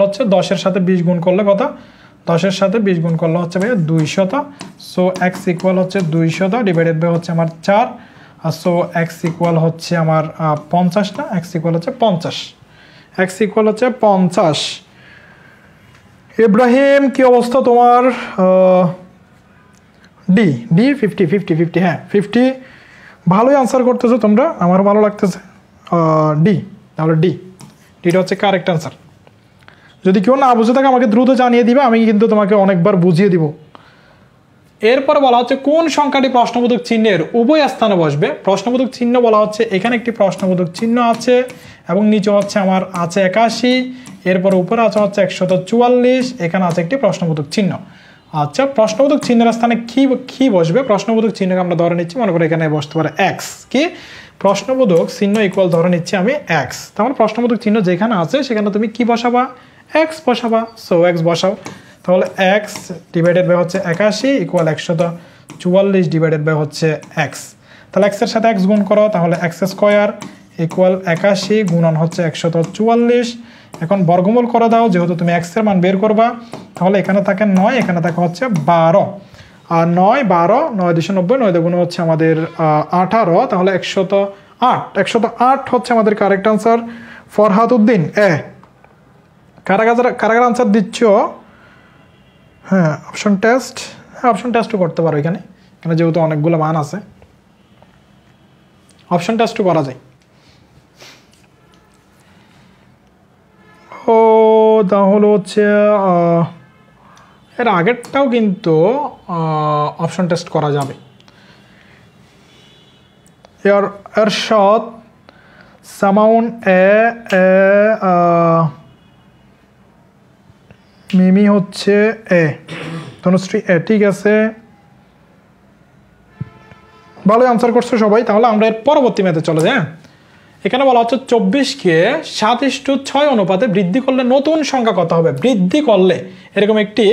হচ্ছে 10-এর সাথে 20 গুণ করলে কত? 10-এর সাথে 20 গুণ করলে হচ্ছে ভাইয়া 200, সো x ইকুয়াল হচ্ছে 200 ডিভাইডেড বাই হচ্ছে আমার 4, সো x ইকুয়াল হচ্ছে আমার 50 না, x ইকুয়াল হচ্ছে 50। ইব্রাহিম কি অবস্থা তোমার? ডি 50, হ্যাঁ 50, ভালোই আনসার করতেছো তোমরা, আমার ভালো লাগতেছে। ডি, তাহলে ডিটা হচ্ছে কারেক্ট আনসার। যদি কেউ না বুঝে থাকে আমাকে দ্রুত জানিয়ে দিবে, আমি কিন্তু তোমাকে অনেকবার বুঝিয়ে দিব। এরপর বলা হচ্ছে কোন সংখ্যাটি প্রশ্নবোধক চিহ্নের উভয় স্থানে বসবে? প্রশ্নবোধক চিহ্ন বলা হচ্ছে এখানে একটি প্রশ্নবোধক চিহ্ন আছে এবং নিচে হচ্ছে আমার আছে 81, এরপর উপরে আছে হচ্ছে 144, এখানে আছে একটি প্রশ্নবোধক চিহ্ন। আচ্ছা, প্রশ্নবোধক চিহ্নের স্থানে কি বসবে? প্রশ্নবোধক চিহ্নকে আমরা ধরে নিচ্ছি, মনে করি এখানে বসতে পারে এক্স, কি প্রশ্নবোধক চিহ্ন ইকুয়াল ধরে নিচ্ছি আমি এক্স, তাহলে প্রশ্নবোধক চিহ্ন যেখানে আছে সেখানে তুমি কি বসাবা? এক্স বসাবা, সো এক্স বসাও, তাহলে এক্স ডিভাইডেড বাই হচ্ছে 81 ইকুয়াল 144 ডিভাইডেড বাই হচ্ছে এক্স, তাহলে এক্সের সাথে এক্স গুণ করো, তাহলে এক্স স্কোয়ার ইকুয়াল 81 গুণন হচ্ছে 144, এখন বর্গমূল করে দাও, যেহেতু তুমি এক্স এর মান বের করবা, তাহলে এখানে থাকে 9, এখানে থাকে হচ্ছে 12, আর 9 12 9 290, 9 দুগুণ হচ্ছে আমাদের 18, তাহলে 108 হচ্ছে আমাদের কারেক্ট আনসার। ফরহাদ উদ্দিন কারা আনসার দিচ্ছ? হ্যাঁ অপশন টেস্টও করতে পারো, এখানে যেহেতু অনেকগুলো মান আছে, অপশন টেস্টও করা যায়। ও তাহলে হচ্ছে এর আগেরটাও কিন্তু অপশন টেস্ট করা যাবে। এরশাদ সামাউন মিমি হচ্ছে তনুশ্রী ঠিক আছে, ভালোই আনসার করছো সবাই। তাহলে আমরা এর পরবর্তী ম্যাথে চলে যাই। এখানে বলা হচ্ছে 24-কে 7:6 অনুপাতে বৃদ্ধি করলে নতুন সংখ্যা কত হবে? বৃদ্ধি করলে এরকম একটি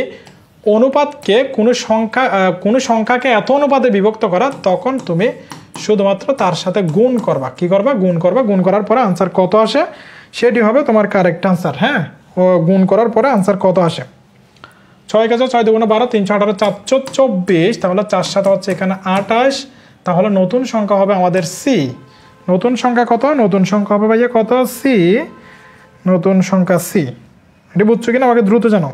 অনুপাতকে কোনো সংখ্যাকে এত অনুপাতে বিভক্ত করা, তখন তুমি শুধুমাত্র তার সাথে গুণ করবা। কি করবা? গুণ করবা। গুণ করার পরে আনসার কত আসে সেটি হবে তোমার কারেক্ট আনসার। হ্যাঁ, ও গুণ করার পরে আনসার কত আসে? 6 × 6 = 12, 3 × 18 = 424, তাহলে 4 × 7 হচ্ছে এখানে 28, তাহলে নতুন সংখ্যা হবে আমাদের সি। নতুন সংখ্যা কত? নতুন সংখ্যা হবে ভাইয়া কত? সি। নতুন সংখ্যা সি। এটি বুঝছো কিনা আমাকে দ্রুত জানো।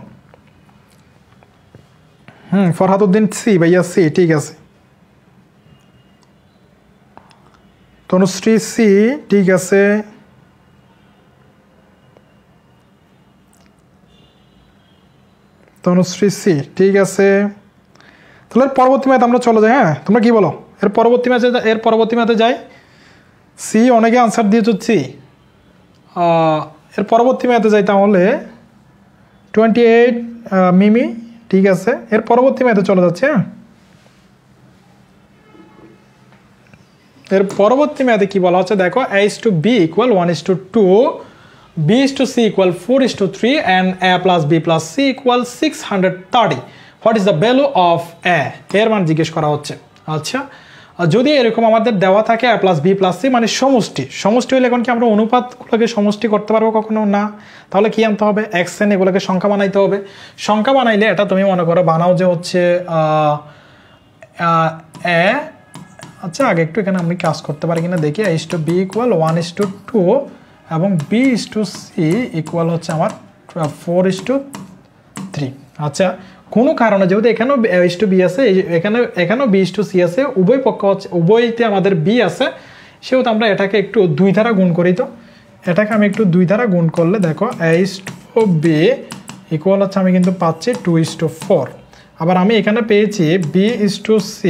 ফরহাদউদ্দিন সি ভাইয়া, সি, ঠিক আছে। তনুশ্রী সি, ঠিক আছে। তনুশ্রী সি, ঠিক আছে। তাহলে পরবর্তী ম্যাথ আমরা চলে যাই। হ্যাঁ, তোমরা কি বলো? এর পরবর্তী ম্যাথে যাই। সি অনেকে আনসার দিয়ে সি। এর পরবর্তী ম্যাথে যাই তাহলে 28 মিমি, ঠিক আছে। এর পরবর্তী ম্যাথে চলে যাচ্ছে। হ্যাঁ, এর পরবর্তী ম্যাথে কি বলা হচ্ছে দেখো, a/b = 1:2, b/c = 4:3 and a + b + c = 630. What is the value of a? এর মান জিজ্ঞেস করা হচ্ছে। আচ্ছা, যদি এরকম আমাদের দেওয়া থাকে a + b + c মানে সমষ্টি হলে এখন কি আমরা অনুপাতগুলোকে সমষ্টি করতে পারবো? কখনো না। তাহলে কি আনতে হবে? xn, এগুলোকে সংখ্যা বানাইতে হবে। সংখ্যা বানাইলে এটা তুমি মনে করো বানাও যে হচ্ছে a। আচ্ছা, আগে একটু এখানে আমি কাজ করতে পারি কিনা দেখি। a/b = 1:2 এবং b/c = হচ্ছে আমার 4:3। আচ্ছা, কোনো কারণে যেহেতু এখানেও a/b আছে, এখানেও b/c আছে, উভয় পক্ষ হচ্ছে উভয়তে আমাদের b আছে, সেহেতু আমরা এটাকে একটু 2 দ্বারা গুণ করি। তো এটাকে আমি একটু 2 দ্বারা গুণ করলে দেখো a/b = হচ্ছে আমি কিন্তু পাচ্ছি 2:4। আবার আমি এখানে পেয়েছি b/c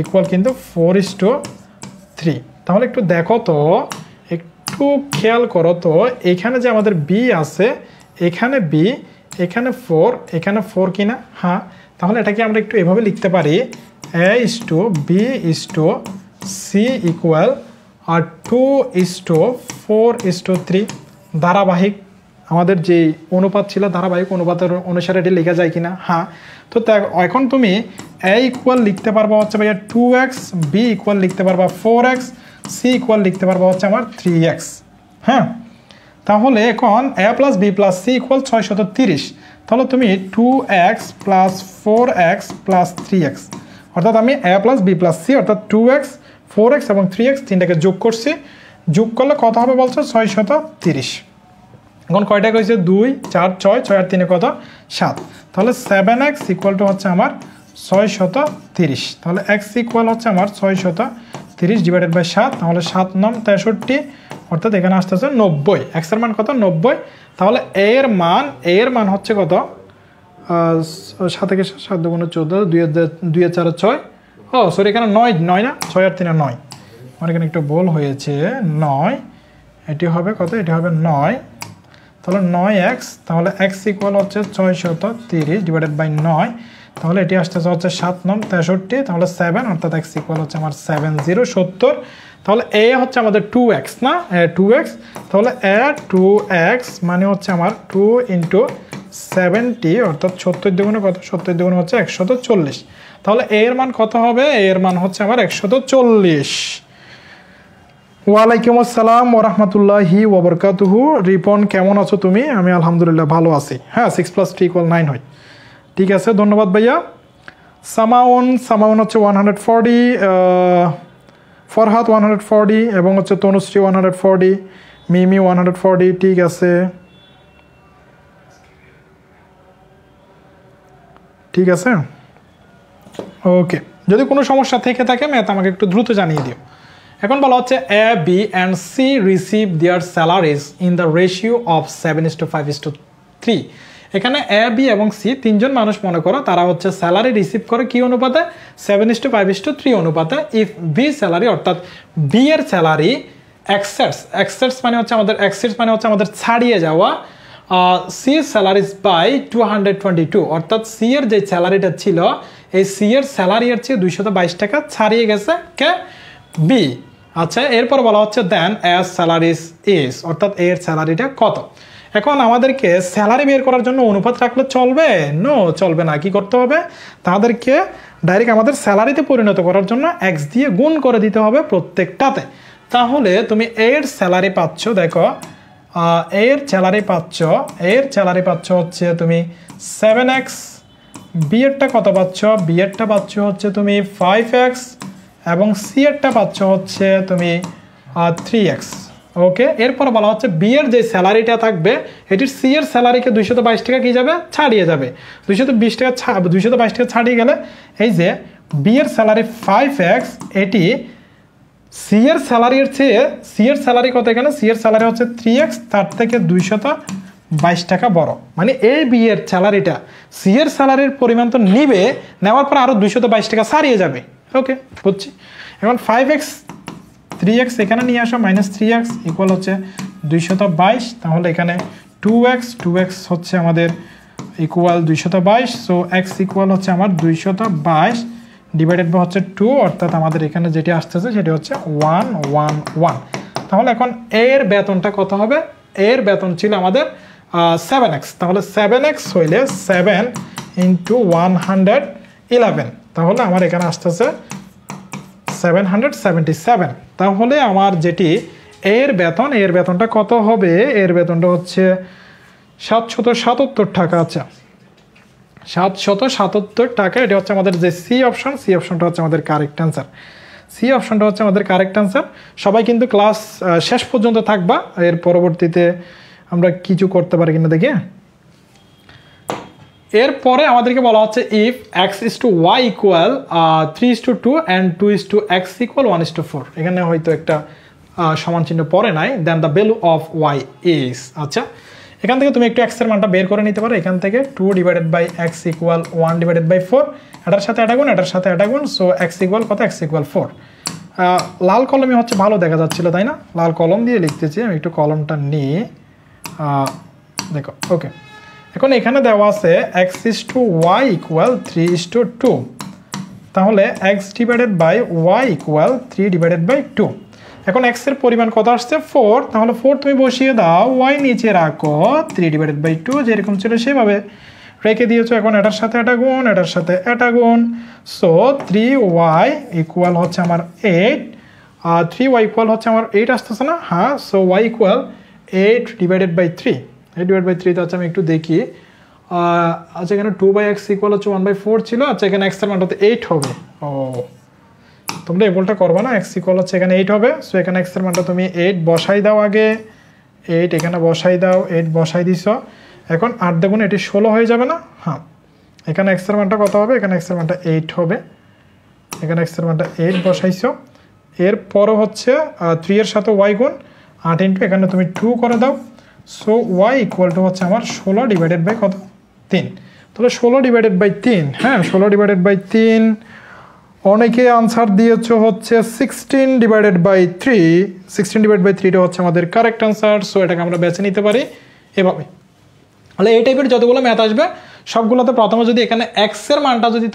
= কিন্তু 4:3। তাহলে একটু দেখো তো, একটু খেয়াল করো তো, এখানে যে আমাদের b আছে, এখানে b, এখানে 4, এখানে 4 কিনা? হ্যাঁ, তাহলে এটাকে আমরা একটু এভাবে লিখতে পারি a/b/c = 2:4:3। ধারাবাহিক আমাদের যে অনুপাত ছিল, ধারাবাহিক অনুপাতের অনুসারে এটি লেখা যায় কিনা? হ্যাঁ। তো এখন তুমি a = লিখতে পারবা হচ্ছে ভাইয়া 2x, b = লিখতে পারবা 4x, c = লিখতে পারবা হচ্ছে আমার 3x। হ্যাঁ, তাহলে এখন a + b + c = 630। তাহলে তুমি 2x + 4x + 3x, অর্থাৎ আমি a + b + c অর্থাৎ 2x, 4x এবং 3x তিনটাকে যোগ করছি। যোগ করলে কত হবে বলছো? 630। এখন কয়টা হয়েছে? 2, 4, 6, 6 আর 3 কত? 7। তাহলে 7x = হচ্ছে আমার 630। তাহলে x = হচ্ছে আমার 630 / 7। তাহলে 7 9 63, অর্থাৎ এখানে আসতেছে 90। x এর মান কত? 90। তাহলে a এর মান হচ্ছে কত? 7 × 7 = 14, 2 × 4 = 6। ও সরি, এখানে 9 না, 6 আর 3 9। আমার এখানে একটু ভুল হয়েছে, 9। এটি হবে কত? এটি হবে 9। তাহলে 9x, তাহলে x = হচ্ছে 630 / 9। তাহলে এটি আসতেছে হচ্ছে 7 9 63, তাহলে 7, অর্থাৎ x = হচ্ছে আমার 70 তাহলে a হচ্ছে আমাদের 2x না, 2x। তাহলে a 2x মানে হচ্ছে আমার 2 × 70, অর্থাৎ 70 দ্বিগুণে কত? 70 দ্বিগুণে হচ্ছে 140। তাহলে a এর মান কত হবে? a এর মান হচ্ছে আমার 140। ওয়ালাইকুম আসসালাম ওয়া রাহমাতুল্লাহি ওয়া বারাকাতুহু। রিপন, কেমন আছো তুমি? আমি আলহামদুলিল্লাহ ভালো আছি। হ্যাঁ, 6 + 3 = 9 হয়। ঠিক আছে, ধন্যবাদ ভাইয়া। সামাউন হচ্ছে 140, ফরহাদ 140 এবং হচ্ছে তনুশ্রী 140, মিমি 140। ঠিক আছে, ঠিক আছে, ওকে। যদি কোনো সমস্যা থেকে থাকে ম্যাথ আমাকে একটু দ্রুত জানিয়ে দিও। এখন বলা হচ্ছে a, b and c receive their salaries in the ratio of 7:5:3। এখানে a, b এবং c তিনজন মানুষ মনে করো তারা হচ্ছে স্যালারি রিসিভ করে কি অনুপাতে? 7:5:3 অনুপাতে। ইফ b স্যালারি, অর্থাৎ b এর স্যালারি এক্সেটস মানে হচ্ছে আমাদের ছাড়িয়ে যাওয়া, c স্যালারিজ বাই 222, অর্থাৎ c এর যে স্যালারিটা ছিল, এই c এর স্যালারি এর চেয়ে 222 টাকা ছাড়িয়ে গেছে কে? b। আচ্ছা, এরপর বলা হচ্ছে দেন as salaries is, অর্থাৎ এর স্যালারিটা কত? এখন আমাদেরকে স্যালারি বের করার জন্য অনুপাত রাখলে চলবে? নো, চলবে না। কি করতে হবে? তাদেরকে ডাইরেক্ট আমাদের স্যালারিতে পরিণত করার জন্য x দিয়ে গুণ করে দিতে হবে প্রত্যেকটাতে। তাহলে তুমি এর স্যালারি পাচ্ছ, দেখো এর স্যালারি পাচ্ছ হচ্ছে তুমি 7x, বি এরটা কত পাচ্ছ? বি এরটা পাচ্ছ হচ্ছে তুমি 5x এবং সি এরটা পাচ্ছ হচ্ছে তুমি 3x। ওকে, এরপর বলা হচ্ছে বি এর যে স্যালারিটা থাকবে এটির সি এর স্যালারিকে 222 টাকা কি যাবে, ছাড়িয়ে যাবে। 222 টাকা ছাড়িয়ে গেলে এই যে বি এর স্যালারি 5x, এটি সি এর স্যালারির চেয়ে, সি এর স্যালারি কত এখানে, সি এর স্যালারি হচ্ছে 3x, তার থেকে 222 টাকা বড়। মানে এই বি এর স্যালারিটা সি এর স্যালারির পরিমাণ তো নিবে, নেওয়ার পর আরো 222 টাকা ছাড়িয়ে যাবে। ওকে, বুঝছি। এখন 5x 3x এখানে নিয়ে আসো, -3x ইকুয়াল হচ্ছে 222। তাহলে এখানে 2x হচ্ছে আমাদের ইকুয়াল 222। সো x ইকুয়াল হচ্ছে আমার 222 ডিভাইডেড বাই হচ্ছে 2, অর্থাৎ আমাদের এখানে যেটি আসতেছে সেটি হচ্ছে 111। তাহলে এখন এর বেতনটা কত হবে, এর বেতন ছিল আমাদের 7x। তাহলে 7x হইলে 7 × 111, তাহলে আমার এখানে আসতেছে 777। তাহলে আমার যেটি এর বেতনটা কত হবে, এর বেতনটা হচ্ছে 777 টাকা। আচ্ছা, 777 টাকা, এটা হচ্ছে আমাদের যে সি অপশনটা হচ্ছে আমাদের কারেক্ট অ্যান্সার। সবাই কিন্তু ক্লাস শেষ পর্যন্ত থাকবা, এর পরবর্তীতে আমরা কিছু করতে পারি কিনা দেখি। এরপরে আমাদেরকে বলা হচ্ছে if x is to y equal 3:2 and 2:x equal 1:4, এখানে হয়তো একটা সমান চিহ্ন পরে নাই, then the value of y is। আচ্ছা, এখান থেকে তুমি একটু x এর মানটা বের করে নিতে পারো। এখান থেকে 2 / x equal 1/4, এটার সাথে এটা গুণ, সো x equal কত, x equal 4। লাল কলমে হচ্ছে ভালো দেখা যাচ্ছিল, তাই না? লাল কলম দিয়ে লিখতেছি আমি, একটু কলমটা নিয়ে দেখো। ওকে, এখন এখানে দেওয়া আছে x is to y equal 3:2, তাহলে x / y equal 3/2। এখন x এর পরিমাণ কত আসছে, 4, তাহলে 4 তুমি বসিয়ে দাও, y নিচে রাখো, 3/2 যেরকম ছিল সেভাবে রেখে দিয়েছো। এখন এটার সাথে এটা গুণ, সো 3y ইকুয়াল হচ্ছে আমার 8, 3y ইকুয়াল হচ্ছে আমার 8 আসতেছে না? হ্যাঁ, সো y ইকুয়াল 8/3। 8/3 তো আচ্ছা আমি একটু দেখি। আচ্ছা, এখানে 2/x ইকুয়াল হচ্ছে 1/4 ছিল। আচ্ছা, এখানে x এর মানটা তো 8 হবে। ও, তোমরা এই বলটা করবা না, x ইকুয়াল হচ্ছে এখানে 8 হবে। সো এখানে x এর মানটা তুমি 8 বসাই দাও, আগে 8 এখানে বসাই দাও, 8 বসাই দিছো। এখন 8 দ্বিগুণ এটি 16 হয়ে যাবে না? হ্যাঁ, এখানে x এর মানটা কত হবে, এখানে x এর মানটা 8 হবে। এখানে x এর মানটা 8 বসাইছো। এরপরও হচ্ছে 3 এর সাথে y গুণ, 8 ইন্টু এখানে তুমি 2 করে দাও। সো y ইকুয়াল টু হচ্ছে আমার 16 ডিভাইডেড বাই কত, 3। তাহলে 16/3, হ্যাঁ 16/3। অনেকে আনসার দিয়েছো হচ্ছে 16/3। 16/3টা হচ্ছে আমাদের কারেক্ট আনসার। সো এটাকে আমরা বেছে নিতে পারি এভাবে। তাহলে এই টাইপের যতগুলো ম্যাথ আসবে সবগুলোতে প্রথমে যদি এখানে x এর মানটা যদি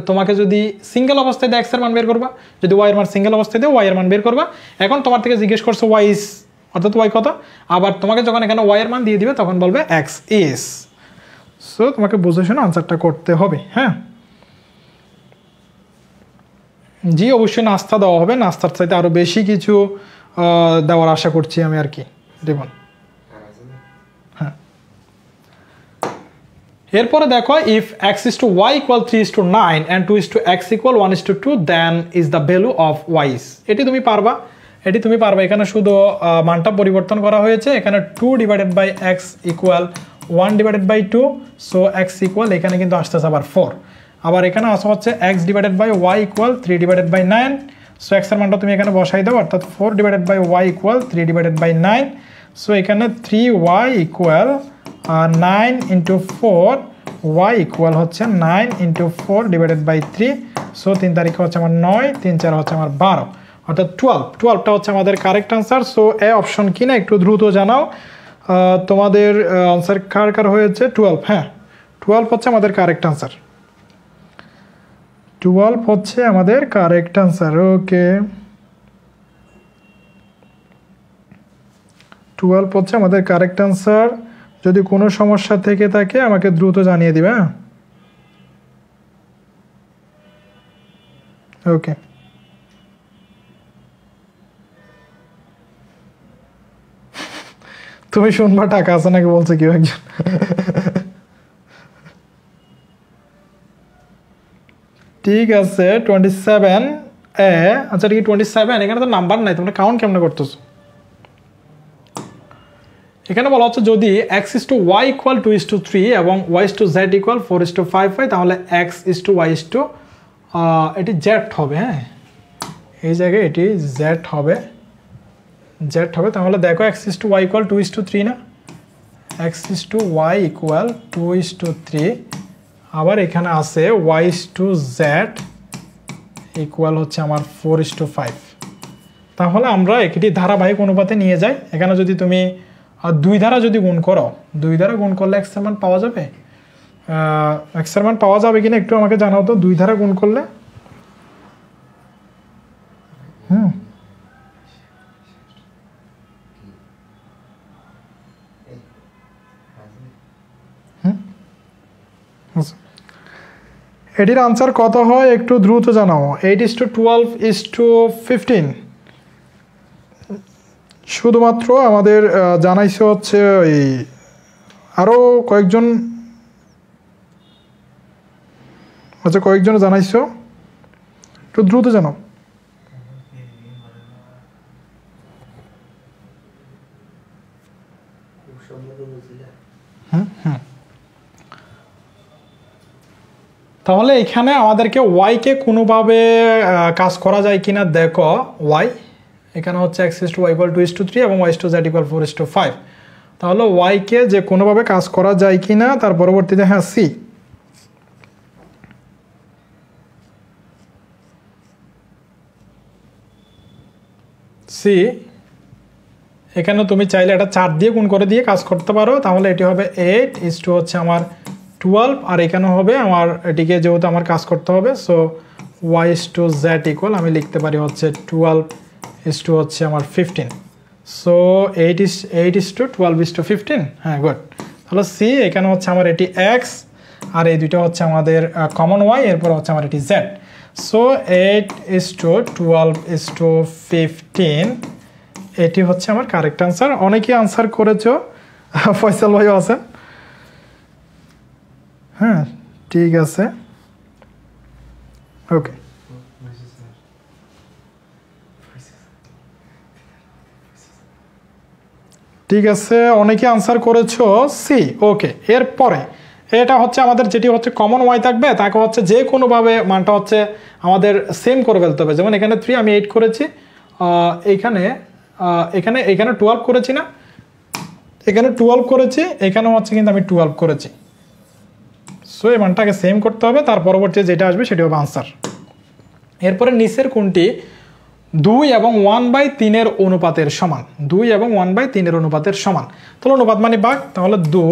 তোমাকে যদি সিঙ্গেল অবস্থায় দিয়ে x এর মান বের করবা, যদি y এর মান সিঙ্গেল অবস্থায় দিয়ে y এর মান বের করবা। এখন তোমার থেকে জিজ্ঞেস করছো y is, অর্থাৎ y কত, আবার তোমাকে যখন এখানে y এর মান দিয়ে দিবে তখন বলবে x is। সো তোমাকে বুঝে শুনে আনসারটা করতে হবে। হ্যাঁ জি, অবশ্যই নাস্তা দেওয়া হবে, নাস্তার চাইতে আরো বেশি কিছু দেওয়ার আশা করছি আমি আর কি। দেখুন, হ্যাঁ এরপরে দেখো if x is to y equal 3:9 and 2:x equal 1:2 then is the value of y is। এটি তুমি পারবা, এখানে শুধু মানটা পরিবর্তন করা হয়েছে। এখানে 2/x equal 1/2, so x equal এখানে কিন্তু আসতেছে আবার 4। আবার এখানে আসা হচ্ছে x / y equal 3/9, so x এর মানটা তুমি এখানে বসাই দাও, অর্থাৎ 4/y equal 3/9। সো এখানে 3y equal 9 × 4, y equal হচ্ছে 9 × 4/3। সো 3 তারিখে হচ্ছে আমার 9, 3 4 হচ্ছে আমার 12, অর্থাৎ 12টা হচ্ছে আমাদের correct answer. So A option কিনা একটু দ্রুত জানাও তোমাদের আনসার কার হয়েছে। 12, হ্যাঁ 12 হচ্ছে আমাদের কারেক্ট আনসার। 12 হচ্ছে আমাদের কারেক্ট আনসার। ওকে, 12 হচ্ছে আমাদের কারেক্ট আনসার। যদি কোনো সমস্যা থেকে থাকে আমাকে দ্রুত জানিয়ে দিবে। ওকে, তুমি শুনবা টাকা আছে নাকি বলছে কেউ একজন। ঠিক আছে, 27 এ, আচ্ছা এটা কি 27? এখানে তো নাম্বার নাই, তোমরা কাউন্ট কেমনে করতেছো? এখানে বলা হচ্ছে যদি x/y = 2:3 এবং y/z = 4:5 হয় তাহলে x/y এটি z হবে। হ্যাঁ, এই জায়গায় এটি z হবে, তাহলে দেখো x/y = 2:3 না, x/y = 2:3, আবার এখানে আছে y/z হচ্ছে আমার 4:5। তাহলে আমরা একটি ধারাবাহিক অনুপাতে নিয়ে যাই। এখানে যদি তুমি 2 দ্বারা যদি গুণ করো, 2 দ্বারা গুণ করলে x এর মান পাওয়া যাবে? x এর মান পাওয়া যাবে কিনা একটু আমাকে জানাও তো, 2 দ্বারা গুণ করলে। এটির আনসার কত হয় একটু দ্রুত জানাও। 8:12:15। শুধুমাত্র আমাদের জানাইছে হচ্ছে ওই আরও কয়েকজন, আচ্ছা কয়েকজন জানাইছো, একটু দ্রুত জানাও। তাহলে এখানে আমাদেরকে ওয়াইকে কোনোভাবে কাজ করা যায় কিনা দেখো। ওয়াই এখানে হচ্ছে x/y = 2:3 এবং y/z = 4:5। তাহলে ওয়াইকে যে কোনোভাবে কাজ করা যায় কিনা তার পরবর্তীতে, হ্যাঁ সি এখানে তুমি চাইলে এটা 4 দিয়ে গুণ করে দিয়ে কাজ করতে পারো। তাহলে এটি হবে 8 হচ্ছে আমার 12, আর এখানে হবে আমার এটিকে যেহেতু আমার কাজ করতে হবে, সো y/z = আমি লিখতে পারি হচ্ছে 12 হচ্ছে আমার 15। সো 8:12:15। হ্যাঁ, গুড। তাহলে সি এখানে হচ্ছে আমার এটি x, আর এই দুইটা হচ্ছে আমাদের কমন y, এরপর হচ্ছে আমার এটি z। সো 8:12:15 এটি হচ্ছে আমার কারেক্ট আনসার। অনেকেই আনসার করেছো, ফয়সাল ভাইও আছেন। হ্যাঁ, ঠিক আছে, ওকে। ঠিক আছে, অনেকে আনসার করেছো সি, ওকে। এরপরে এটা হচ্ছে আমাদের যেটি হচ্ছে কমন ওয়াই থাকবে, তাকে হচ্ছে যে কোনোভাবে মানটা হচ্ছে আমাদের সেম করে ফেলতে হবে। যেমন এখানে 3 আমি 8 করেছি, এখানে 12 করেছি না, এখানে 12 করেছি, এখানেও হচ্ছে কিন্তু আমি 12 করেছি। সো এই মানটাকে সেম করতে হবে, তার পরবর্তী যেটা আসবে সেটি হবে আনসার। এরপরে নিচের কোনটি 2 এবং 1/3 অনুপাতের সমান? 2 এবং 1/3 অনুপাতের সমান। তাহলে অনুপাত মানে ভাগ, তাহলে 2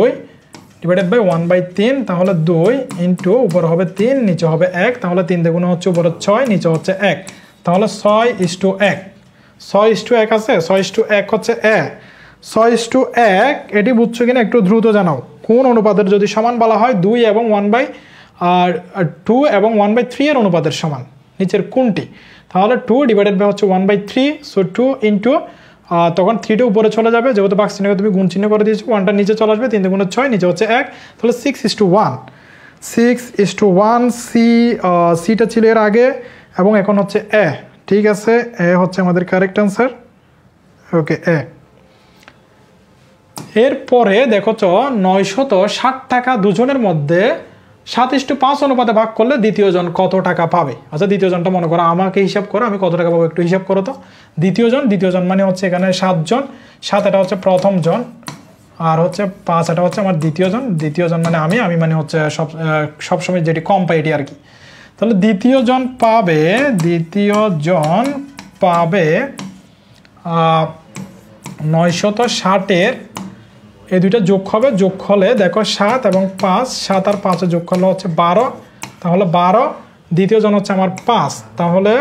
/ 1/3, তাহলে 2 ইন্টু উপরে হবে 3, নিচে হবে 1, তাহলে 3 দিয়ে গুণ হচ্ছে উপরে 6, নিচে হচ্ছে 1, তাহলে 6:1। 6:1 আছে, 6:1 হচ্ছে 6:1। এটি বুঝছো কিনা একটু দ্রুত জানাও। কোন অনুপাতের যদি সমান বলা হয় 2 এবং 2 এবং 1/3 এর অনুপাতের সমান, নিচের কোনটি? তাহলে 2 / হচ্ছে 1/3, সো 2 ইন্টু তখন 3টা উপরে চলে যাবে, যেহেতু বাক্স চিহ্নকে তুমি গুণ চিহ্ন করে দিয়েছো, 1টা নিচে চলে আসবে, 3 গুণ 6, নিচে হচ্ছে 1, তাহলে 6:1। 6:1 সিটা ছিল এর আগে এবং এখন হচ্ছে এ। ঠিক আছে, এ হচ্ছে আমাদের কারেক্ট আনসার, ওকে এ। এরপরে দেখো তো 960 টাকা দুজনের মধ্যে 7:5 অনুপাতে ভাগ করলে দ্বিতীয় জন কত টাকা পাবে? আচ্ছা, দ্বিতীয় জনটা মনে করো, আমাকে হিসাব করো, আমি কত টাকা পাবো একটু হিসাব করো তো। দ্বিতীয় জন মানে হচ্ছে এখানে 7 জন, 7 এটা হচ্ছে প্রথম জন, আর হচ্ছে 5 এটা হচ্ছে আমার দ্বিতীয় জন মানে আমি মানে হচ্ছে সবসময় যেটি কম পাই এটি আর কি। তাহলে দ্বিতীয় জন পাবে 960-এর এই দুইটা যোগ হবে, যোগ হলে দেখো 7 এবং 5, 7 আর 5 যোগ করলে হচ্ছে 12, তাহলে 12। দ্বিতীয় জন হচ্ছে আমার 5, তাহলে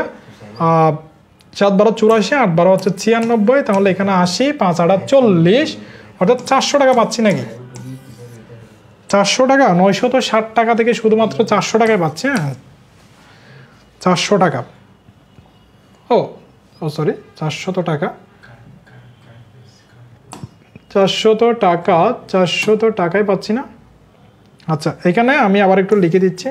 7 12 84, 8 12 হচ্ছে 96, তাহলে এখানে 80, 5 8 40, অর্থাৎ 400 টাকা পাচ্ছি নাকি? 400 টাকা, 960 টাকা থেকে শুধুমাত্র 400 টাকায় পাচ্ছি। হ্যাঁ, 400 টাকা, ও সরি 400 টাকা, 400 টাকায় পাচ্ছি না। আচ্ছা, এখানে আমি আবার একটু লিখে দিচ্ছি,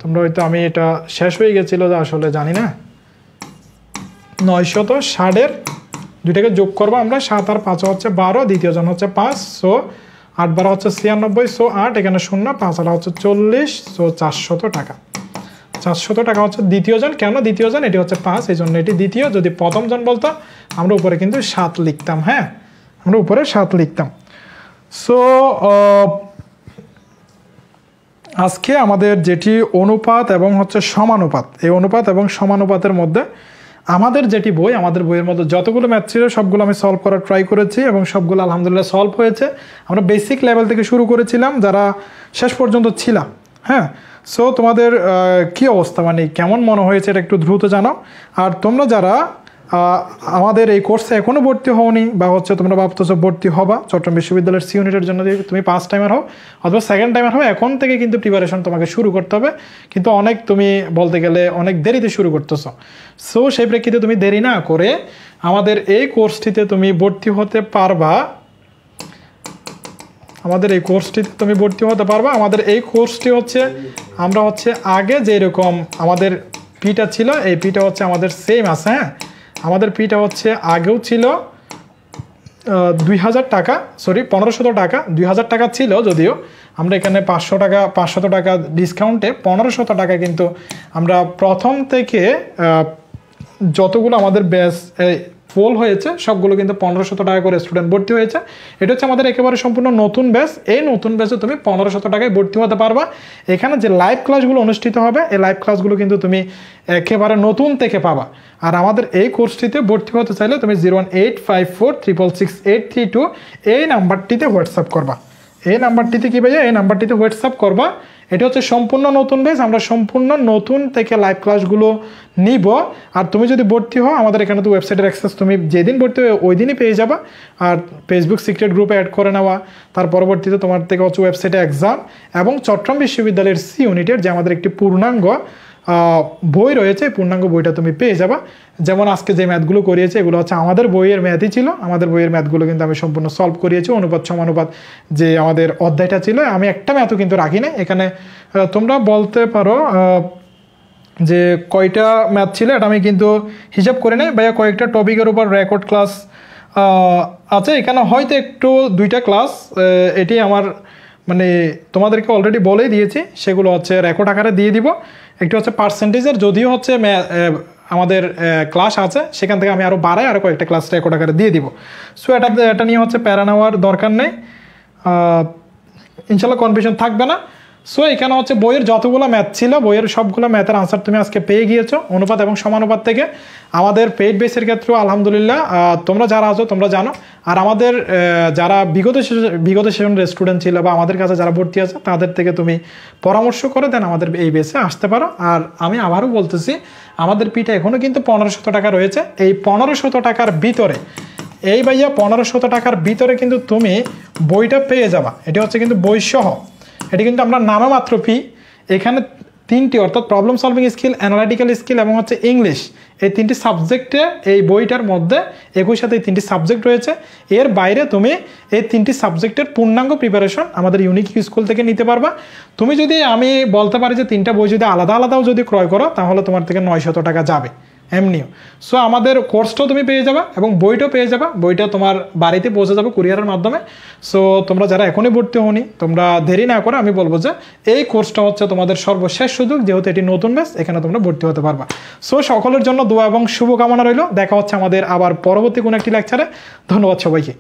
তোমরা হয়তো আমি এটা শেষ হয়ে গেছিলো আসলে জানি না, 960-এর দুইটাকে যোগ করবো আমরা, 7 আর 5 হচ্ছে 12, দ্বিতীয় জন হচ্ছে 5, সো 8 12 হচ্ছে 96, সো 8, এখানে 0, 5 আর হচ্ছে 40, সো 400 টাকা। 400 টাকা হচ্ছে দ্বিতীয় জন। কেন দ্বিতীয় জন? এটি হচ্ছে 5, এই জন্য এটি দ্বিতীয়। যদি প্রথম জন বলতো আমরা উপরে কিন্তু 7 লিখতাম। হ্যাঁ, আমরা উপরে 7 লিখতাম। সো আজকে আমাদের যেটি অনুপাত এবং হচ্ছে সমানুপাত, এই অনুপাত এবং সমানুপাতের মধ্যে আমাদের যেটি বই, আমাদের বইয়ের মধ্যে যতগুলো ম্যাথ ছিল সবগুলো আমি সলভ করার ট্রাই করেছি এবং সবগুলো আলহামদুলিল্লাহ সলভ হয়েছে। আমরা বেসিক লেভেল থেকে শুরু করেছিলাম, যারা শেষ পর্যন্ত ছিলাম। হ্যাঁ, সো তোমাদের কি অবস্থা, মানে কেমন মনে হয়েছে এটা একটু দ্রুত জানাও। আর তোমরা যারা আমাদের এই কোর্সে এখনও ভর্তি হওনি বা হচ্ছে তোমরা ভাবতেছো ভর্তি হবা চট্টগ্রাম বিশ্ববিদ্যালয়ের সি ইউনিটের জন্য, তুমি 5 টাইমার হও অথবা 2nd টাইমার হও, এখন থেকে কিন্তু প্রিপারেশন তোমাকে শুরু করতে হবে। কিন্তু অনেক তুমি বলতে গেলে অনেক দেরিতে শুরু করতেছো। সো সেই প্রেক্ষিতে তুমি দেরি না করে আমাদের এই কোর্সটিতে তুমি ভর্তি হতে পারবা। আমাদের এই কোর্সটিতে তুমি ভর্তি হতে পারবা। আমাদের এই কোর্সটি হচ্ছে আমরা হচ্ছে আগে যেরকম আমাদের পিটা ছিল, এই পিটা হচ্ছে আমাদের সেম আছে। হ্যাঁ, আমাদের পিটা হচ্ছে আগেও ছিল 2000 টাকা, সরি 1500 টাকা, 2000 টাকা ছিল, যদিও আমরা এখানে 500 টাকা ডিসকাউন্টে 1500 টাকা কিন্তু আমরা প্রথম থেকে যতগুলো আমাদের ব্যাচ ফুল হয়েছে সবগুলো কিন্তু 1500 টাকা করে স্টুডেন্ট ভর্তি হয়েছে। এটা হচ্ছে আমাদের একেবারে সম্পূর্ণ নতুন ব্যাচ। এই নতুন ব্যাচে তুমি 1500 টাকায় ভর্তি হতে পারবা। এখানে যে লাইভ ক্লাসগুলো অনুষ্ঠিত হবে, এই লাইভ ক্লাসগুলো কিন্তু তুমি একেবারে নতুন থেকে পাবা। আর আমাদের এই কোর্সটিতে ভর্তি হতে চাইলে তুমি 01854666832 এই নাম্বারটিতে হোয়াটসঅ্যাপ করবা। এই নাম্বারটিতে কি ভাইয়া? এই নাম্বারটিতে হোয়াটসঅ্যাপ করবা। এটা হচ্ছে সম্পূর্ণ নতুন ব্যাচ, আমরা সম্পূর্ণ নতুন থেকে লাইভ ক্লাসগুলো নিব। আর তুমি যদি ভর্তি হও আমাদের এখানে তো ওয়েবসাইটের অ্যাক্সেস তুমি যেদিন ভর্তি হবে ওই দিনই পেয়ে যাবা। আর ফেসবুক সিক্রেট গ্রুপে অ্যাড করে নেওয়া, তার পরবর্তীতে তোমার থেকে হচ্ছে ওয়েবসাইটে এক্সাম এবং চট্টগ্রাম বিশ্ববিদ্যালয়ের সি ইউনিটের যে আমাদের একটি পূর্ণাঙ্গ বই রয়েছে, পূর্ণাঙ্গ বইটা তুমি পেয়ে যাবা। যেমন আজকে যে ম্যাথগুলো করিয়েছে এগুলো হচ্ছে আমাদের বইয়ের ম্যাথই ছিল। আমাদের বইয়ের ম্যাথগুলো কিন্তু আমি সম্পূর্ণ সলভ করিয়েছি। অনুপাত সমানুপাত যে আমাদের অধ্যায়টা ছিল, আমি একটা ম্যাথও কিন্তু রাখি না এখানে। তোমরা বলতে পারো যে কয়টা ম্যাথ ছিল, এটা আমি কিন্তু হিসাব করে নেই ভাইয়া। কয়েকটা টপিকের উপর রেকর্ড ক্লাস আছে এখানে, হয়তো একটু 2টা ক্লাস এটি আমার মানে তোমাদেরকে অলরেডি বলেই দিয়েছি, সেগুলো হচ্ছে রেকর্ড আকারে দিয়ে দিব। একটু হচ্ছে পার্সেন্টেজের, যদিও হচ্ছে আমাদের ক্লাস আছে সেখান থেকে আমি আরও বাড়াই, আরও কয়েকটা ক্লাস রেকর্ড আকারে দিয়ে দিব। সো এটা নিয়ে হচ্ছে প্যারা নেওয়ার দরকার নেই, ইনশাল্লাহ কনফিউশন থাকবে না। সো এখানে হচ্ছে বইয়ের যতগুলো ম্যাথ ছিল, বইয়ের সবগুলো ম্যাথের আনসার তুমি আজকে পেয়ে গিয়েছো অনুপাত এবং সমানুপাত থেকে। আমাদের পেইড বেসের ক্ষেত্রেও আলহামদুলিল্লাহ তোমরা যারা আছো তোমরা জানো। আর আমাদের যারা বিগত সেশনের স্টুডেন্ট ছিল বা আমাদের কাছে যারা ভর্তি আছে তাদের থেকে তুমি পরামর্শ করে দেন আমাদের এই বেসে আসতে পারো। আর আমি আবারও বলতেছি, আমাদের পিঠে এখনও কিন্তু 1500 টাকা রয়েছে। এই 1500 টাকার ভিতরে, এই ভাইয়া 1500 টাকার ভিতরে কিন্তু তুমি বইটা পেয়ে যাবা। এটি হচ্ছে কিন্তু বই সহ, এটি কিন্তু আমরা নামমাত্র ফি। এখানে 3টি অর্থাৎ problem solving skill, analytical skill এবং হচ্ছে ইংলিশ, এই 3টি সাবজেক্টে এই বইটার মধ্যে একই সাথে এই 3টি সাবজেক্ট রয়েছে। এর বাইরে তুমি এই 3টি সাবজেক্টের পূর্ণাঙ্গ প্রিপারেশন আমাদের ইউনিক স্কুল থেকে নিতে পারবা। তুমি যদি, আমি বলতে পারি যে 3টা বই যদি আলাদা আলাদাও যদি ক্রয় করো তাহলে তোমার থেকে 900 টাকা যাবে এমনিও। সো আমাদের কোর্সটাও তুমি পেয়ে যাবা এবং বইটাও পেয়ে যাবা। বইটা তোমার বাড়িতে পৌঁছে যাবে কুরিয়ারের মাধ্যমে। সো তোমরা যারা এখনই ভর্তি হওনি, তোমরা দেরি না করে আমি বলবো যে এই কোর্সটা হচ্ছে তোমাদের সর্বশেষ সুযোগ, যেহেতু এটি নতুন ব্যাচ, এখানে তোমরা ভর্তি হতে পারবা। সো সকলের জন্য দোয়া এবং শুভকামনা রইল। দেখা হচ্ছে আমাদের আবার পরবর্তী কোনো একটি লেকচারে। ধন্যবাদ সবাইকে।